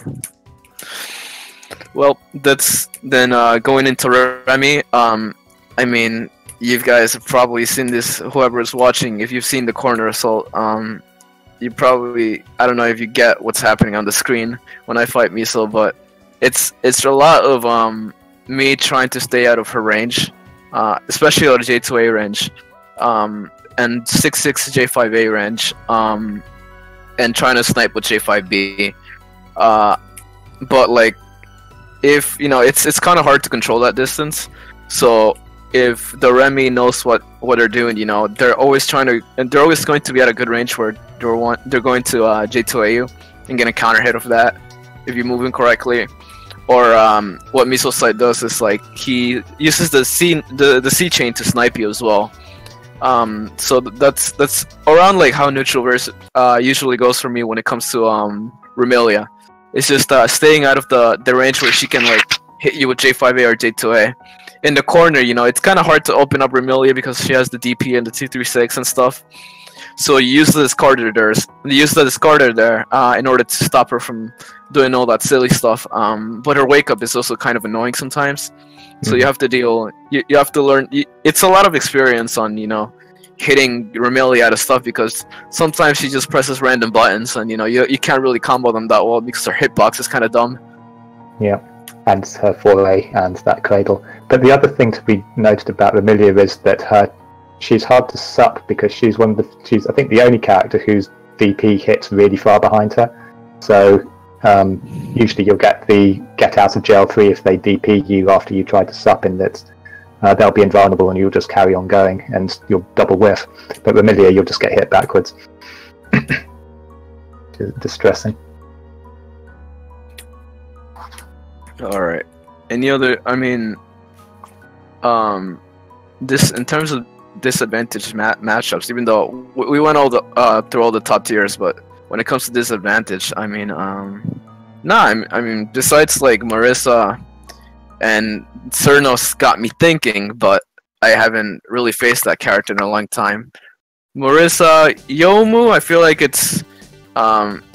S1: Well, that's then going into Remy. I mean, you guys have probably seen this. Whoever is watching, if you've seen the corner assault, you probably, I don't know if you get what's happening on the screen when I fight Miso, but it's a lot of me trying to stay out of her range, especially out of J2A range, and 6-6 J5A range, and trying to snipe with J5B. But like, if you know, it's kind of hard to control that distance. So if the Remy knows what they're doing, you know, they're always going to be at a good range where they're going to J2A you and get a counter hit of that if you're moving correctly. Or what Miso's side does is like he uses the C chain to snipe you as well. So that's around like how neutral verse usually goes for me when it comes to Remelia. It's just staying out of the range where she can like hit you with J5A or J2A. In the corner, you know, it's kind of hard to open up Remelia because she has the DP and the 236 and stuff. So you use the discarder there in order to stop her from doing all that silly stuff. But her wake up is also kind of annoying sometimes. So you have to you have to learn. It's a lot of experience on, you know, hitting Remelia out of stuff, because sometimes she just presses random buttons and, you know, you can't really combo them that well because her hitbox is kind of dumb.
S5: Yeah, and her 4A and that cradle. But the other thing to be noted about Remelia is that her she's hard to sup because she's I think the only character whose DP hits really far behind her. So usually you'll get the get out of jail free if they DP you after you try to sup, in that they'll be invulnerable and you'll just carry on going and you'll double whiff. But Remilia, you'll just get hit backwards. Distressing.
S1: All right. Any other? I mean, this in terms of disadvantage matchups. Even though we went all the through all the top tiers, but when it comes to disadvantage, I mean, I mean, besides like Marissa and Cernos got me thinking, but I haven't really faced that character in a long time. Marissa, Yomu, I feel like it's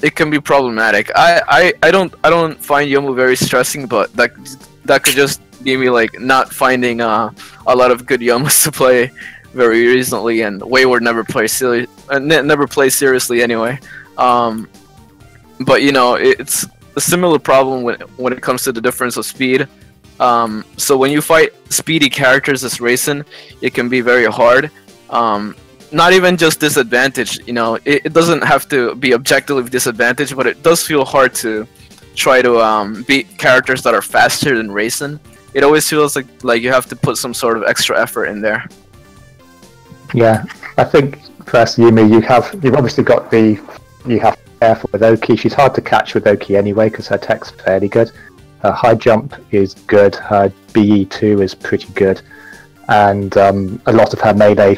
S1: it can be problematic. I don't find Yomu very stressing, but that could just be me like not finding a lot of good Yomus to play very recently, and Wayward never plays seriously anyway. But you know, it's a similar problem when it comes to the difference of speed. So when you fight speedy characters as Reisen, it can be very hard. Not even just disadvantage, you know, it doesn't have to be objectively disadvantaged, but it does feel hard to try to beat characters that are faster than Reisen. It always feels like you have to put some sort of extra effort in there.
S5: Yeah, I think first Yumi, you've obviously got you have to be careful with Oki. She's hard to catch with Oki anyway because her tech's fairly good. Her high jump is good. Her BE2 is pretty good. And a lot of her melee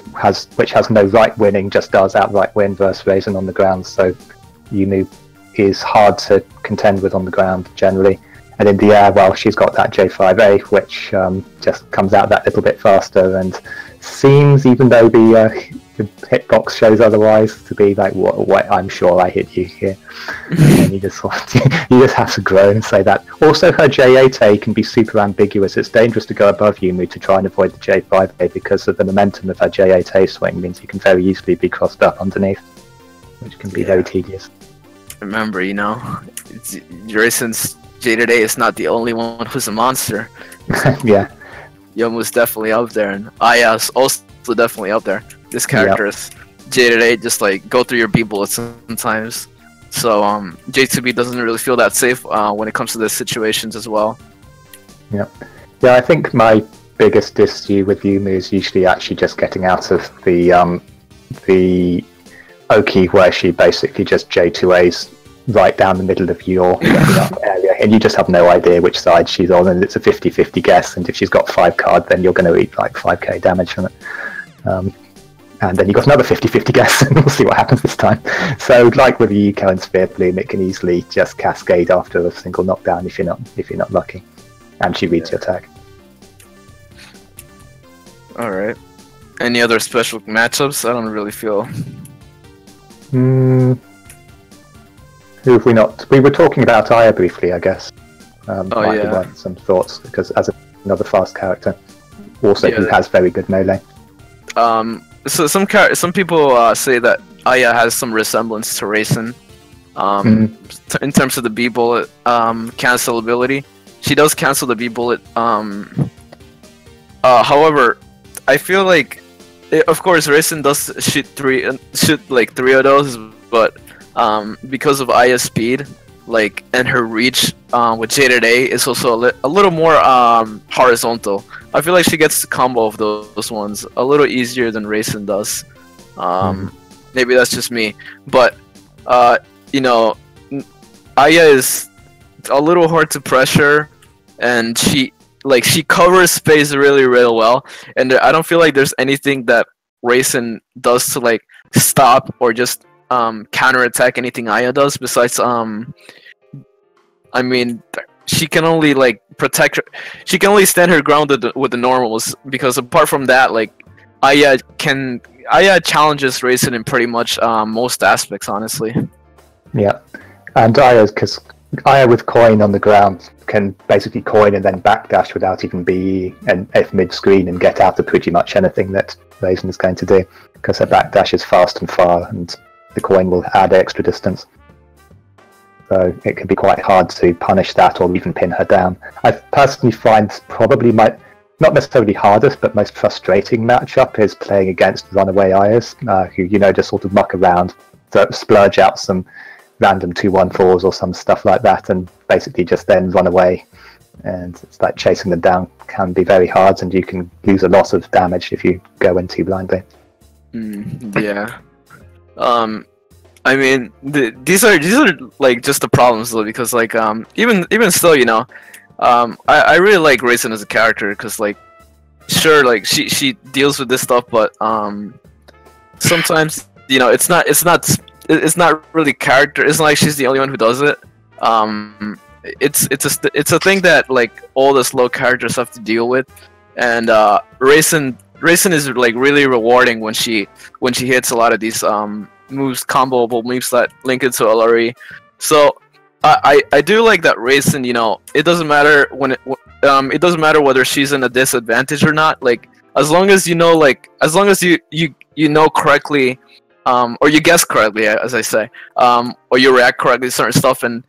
S5: which has no right winning, just does outright win versus Reisen on the ground. So Yumi is hard to contend with on the ground generally. And in the air, well, she's got that J5A, which just comes out that little bit faster and seems, even though the hitbox shows otherwise, to be like, what, I'm sure I hit you here. And you just have to groan and say that. Also, her J8A can be super ambiguous. It's dangerous to go above Yumu to try and avoid the J5A because of the momentum of her J8A swing means you can very easily be crossed up underneath, which can be very tedious.
S1: Remember, you know, Reisen's J8A is not the only one who's a monster.
S5: Yeah.
S1: Yomu's definitely up there, and Aya's also definitely up there. This character's J8A just like go through your B bullets sometimes. So J2B doesn't really feel that safe when it comes to these situations as well.
S5: Yeah, I think my biggest issue with Yumu is usually actually just getting out of the Oki, where she basically just J2As right down the middle of your area, and you just have no idea which side she's on, and it's a 50-50 guess, and if she's got 5 cards, then you're going to eat like 5k damage from it. And then you've got another 50-50 guess, and we'll see what happens this time. So, like with the Eco and Sphere Bloom, it can easily just cascade after a single knockdown if you're not lucky, and she reads your tag.
S1: All right. Any other special matchups? I don't really feel.
S5: Who have we not? We were talking about Aya briefly, I guess. Might be worth some thoughts because as another fast character, also who has very good melee.
S1: So some people say that Aya has some resemblance to Reisen, in terms of the B bullet cancel ability. She does cancel the B bullet. However, I feel like, of course, Reisen does shoot three of those, but because of Aya's speed, like, and her reach with J8A is also a little more horizontal. I feel like she gets the combo of those ones a little easier than Reisen does. Maybe that's just me, but you know, Aya is a little hard to pressure, and she covers space really well, and I don't feel like there's anything that Reisen does to like stop or just counterattack anything Aya does. Besides, I mean, she can only like protect her. She can only stand her ground with the normals, because apart from that, like Aya challenges Reisen in pretty much most aspects, honestly.
S5: Yeah, and because Aya with coin on the ground can basically coin and then backdash without even BE and F mid screen and get out of pretty much anything that Reisen is going to do, because her backdash is fast and far, and the coin will add extra distance. So it can be quite hard to punish that or even pin her down. I personally find probably not necessarily hardest, but most frustrating matchup is playing against Runaway Ayers, who, just sort of muck around, splurge out some random 2-1-4s or some stuff like that, and basically just then run away. And it's like chasing them down can be very hard, and you can lose a lot of damage if you go in too blindly.
S1: Yeah. I mean, these are like just the problems though, because like even still, I really like Reisen as a character because like sure, like she deals with this stuff, but sometimes it's not really character. It's not like she's the only one who does it. It's a thing that like all the slow characters have to deal with, and Reisen is like really rewarding when she hits a lot of these moves, comboable moves that link into LRE. So I do like that Reisen. It doesn't matter it doesn't matter whether she's in a disadvantage or not. Like as long as you know correctly, or you guess correctly, as I say, or you react correctly to certain stuff, and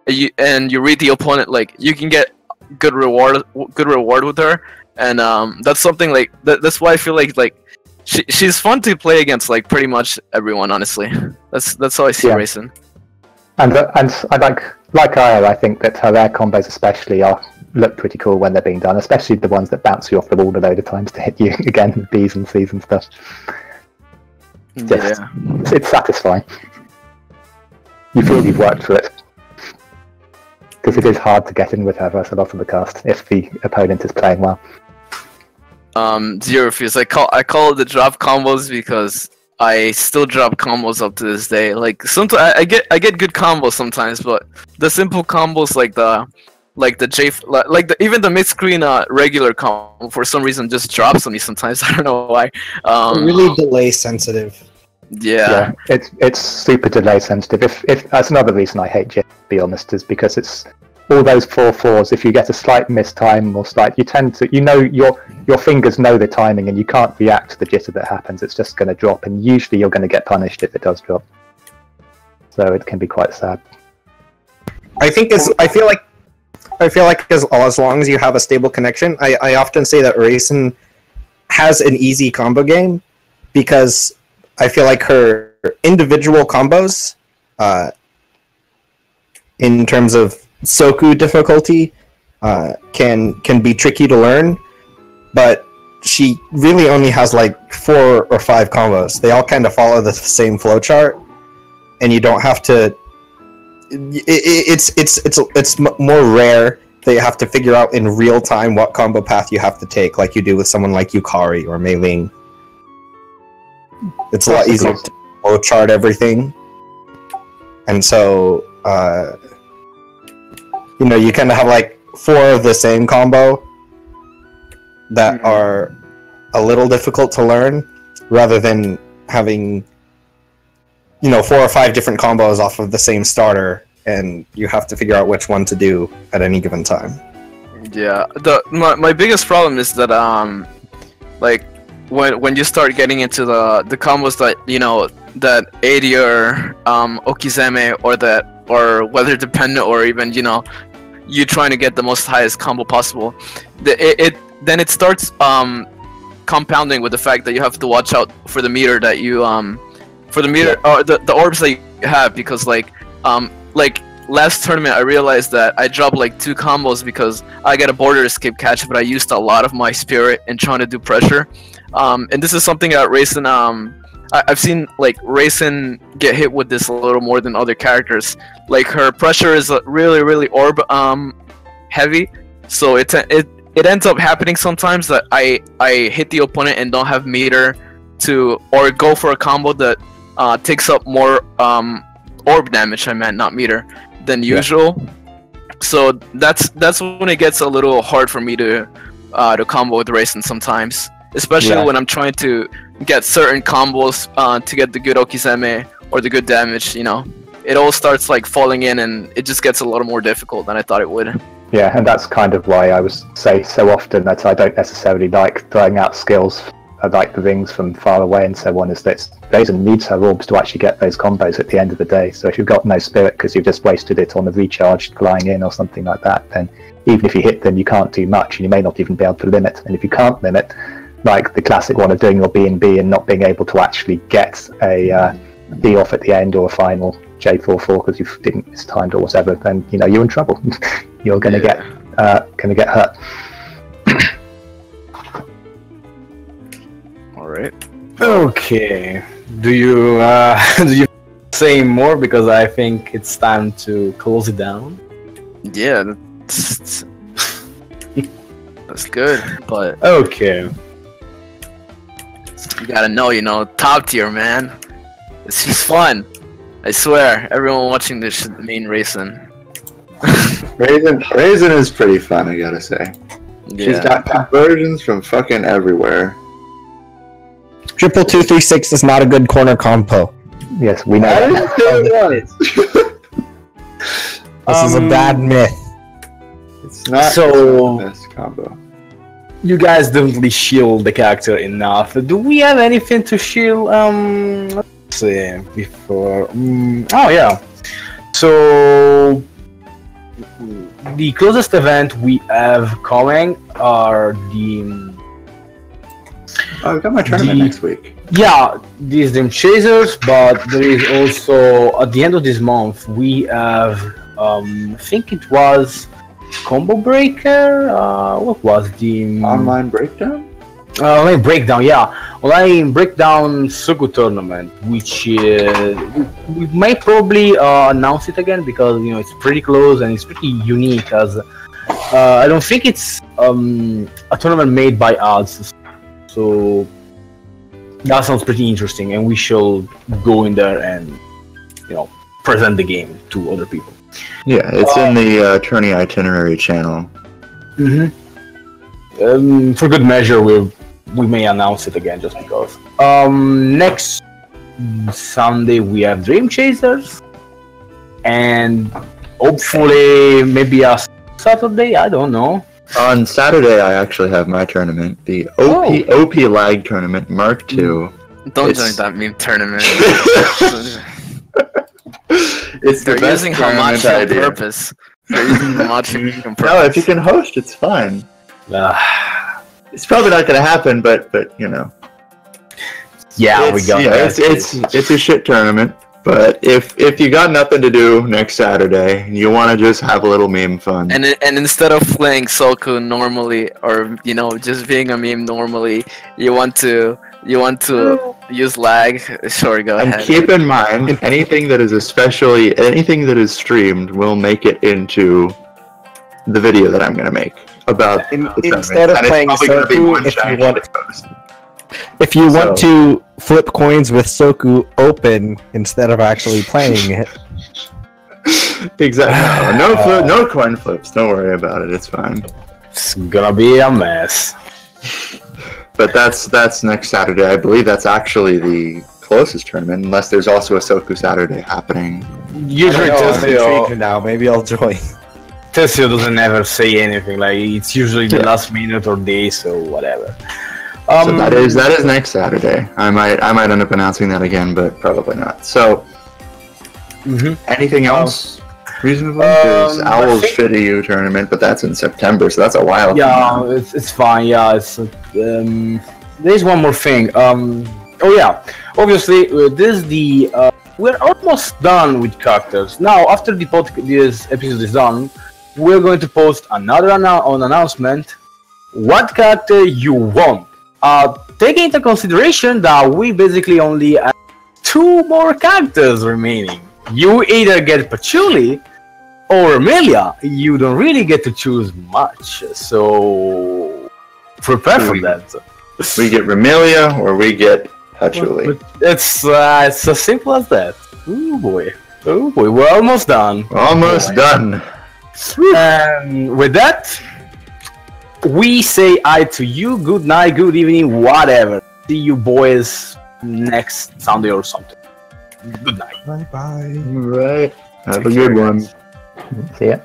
S1: you read the opponent, like you can get good reward with her, and that's something like that's why I feel like she's fun to play against like pretty much everyone, honestly. That's how I see Reisen.
S5: And I like Aya, I think that her air combos especially look pretty cool when they're being done, especially the ones that bounce you off the wall a load of times to hit you again, B's and C's and stuff. It's satisfying. You feel you've worked for it. Because it is hard to get in with her versus a lot of the cast if the opponent is playing well.
S1: Zero Fuse. I call it the drop combos because I still drop combos up to this day. Like sometimes I get good combos sometimes, but the simple combos even the mid screen regular combo for some reason just drops on me sometimes. I don't know why.
S3: Really delay sensitive.
S1: Yeah,
S5: it's super delay sensitive. If that's another reason I hate Jit, to be honest, is because it's all those 4-4s. If you get a slight mistime or you tend to, your fingers know the timing, and you can't react to the jitter that happens. It's just going to drop, and usually you're going to get punished if it does drop. So it can be quite sad.
S3: I feel like as long as you have a stable connection, I often say that Reisen has an easy combo game because I feel like her individual combos, in terms of soku difficulty, can be tricky to learn, but she really only has like 4 or 5 combos. They all kind of follow the same flowchart, and you don't have to. It's more rare that you have to figure out in real time what combo path you have to take, like you do with someone like Yukari or Mei Ling. It's a lot easier to flowchart everything, and so you kind of have like 4 of the same combo that are a little difficult to learn, rather than having 4 or 5 different combos off of the same starter, and you have to figure out which one to do at any given time.
S1: Yeah, my biggest problem is that like when you start getting into the combos that that aid your okizeme or weather dependent, or even you trying to get the most highest combo possible, then it starts compounding with the fact that you have to watch out for the meter that you or the orbs that you have, because like last tournament I realized that I dropped like 2 combos because I got a border escape catch, but I used a lot of my spirit in trying to do pressure. And this is something that Reisen, I've seen like Reisen get hit with this a little more than other characters. Like her pressure is really orb heavy, so it ends up happening sometimes that I hit the opponent and don't have meter to, or go for a combo that takes up more orb damage, not meter, than usual. So that's when it gets a little hard for me to combo with Reisen sometimes. Especially when I'm trying to get certain combos to get the good okizeme or the good damage, it all starts like falling in, and it just gets a little more difficult than I thought it would.
S5: Yeah, and that's kind of why I would say so often that I don't necessarily like throwing out skills like the rings from far away and so on, is that Reisen needs her orbs to actually get those combos at the end of the day. So if you've got no spirit because you've just wasted it on a recharge flying in or something like that, then even if you hit them, you can't do much, and you may not even be able to limit. And if you can't limit, like the classic one of doing your B&B and not being able to actually get a D off at the end or a final J44 because you didn't mistimed or whatever, then you're in trouble. You're going to get hurt.
S1: All right.
S2: Okay. Do you say more, because I think it's time to close it down?
S1: Yeah, that's good, but
S2: okay.
S1: You gotta know, top tier, man. It's just fun. I swear, everyone watching this should mean Reisen.
S4: Reisen is pretty fun, I gotta say.
S1: Yeah.
S4: She's got conversions from fucking everywhere.
S3: 22236 is not a good corner combo.
S5: Yes, we know.
S3: This is a bad myth.
S4: It's not
S2: So-
S4: the best combo.
S2: You guys definitely shield the character enough. Do we have anything to shield? Let's see. Before. Oh yeah. So the closest event we have coming are the.
S4: Oh, I've got my tournament next week.
S2: Yeah, these Dream Chasers, but there is also at the end of this month we have. I think it was. Combo Breaker? What was the
S4: Online breakdown?
S2: Online Breakdown? Yeah, Online Breakdown Soku tournament, which we might probably announce it again because it's pretty close and it's pretty unique. As I don't think it's a tournament made by us, so that sounds pretty interesting, and we shall go in there and present the game to other people.
S4: Yeah, it's in the tourney itinerary channel.
S2: For good measure, we may announce it again just because. Next Sunday we have Dream Chasers, and hopefully maybe a Saturday. I don't know.
S4: On Saturday, I actually have my tournament, the OP Lag tournament Mark II.
S1: Don't join that meme tournament.
S4: They're
S1: using Hamachi on purpose. They're using Hamachi on purpose.
S4: No, if you can host, it's fine. It's probably not going to happen, but
S2: Yeah, we got that.
S4: It's a shit tournament. But if you got nothing to do next Saturday, you want to just have a little meme fun.
S1: And instead of playing Soku normally, or just being a meme normally, you want to use lag. Sure, go ahead.
S4: And keep in mind, anything that is streamed will make it into the video that I'm going to make about
S3: instead of playing Soku, if you want to flip coins with Soku open instead of actually playing it.
S4: Exactly. No coin flips. Don't worry about it. It's fine.
S2: It's gonna be a mess.
S4: But that's next Saturday. I believe that's actually the closest tournament, unless there's also a Soku Saturday happening.
S2: Usually
S3: I'm intrigued now. Maybe I'll join.
S2: Tessio doesn't ever say anything. Like it's usually the last minute or day, so whatever.
S4: So that is next Saturday. I might end up announcing that again, but probably not. So, anything else reasonable? There's Owl's Shitty tournament, but that's in September, so that's a while.
S2: Yeah, it's fine. Yeah, it's there's one more thing. Obviously, this is the we're almost done with characters. Now, after this episode is done, we're going to post another announcement. What character you want? Taking into consideration that we basically only have 2 more characters remaining. You either get Patchouli or Amelia. You don't really get to choose much, so prepare for that.
S4: We get Remelia or we get Patchouli.
S2: It's as simple as that. Oh boy, we're almost done.
S4: Almost done.
S2: And with that, we say hi to you. Good night, good evening, whatever. See you boys next Sunday or something. Good night.
S3: Bye bye.
S4: All right. Have a good one.
S5: See ya.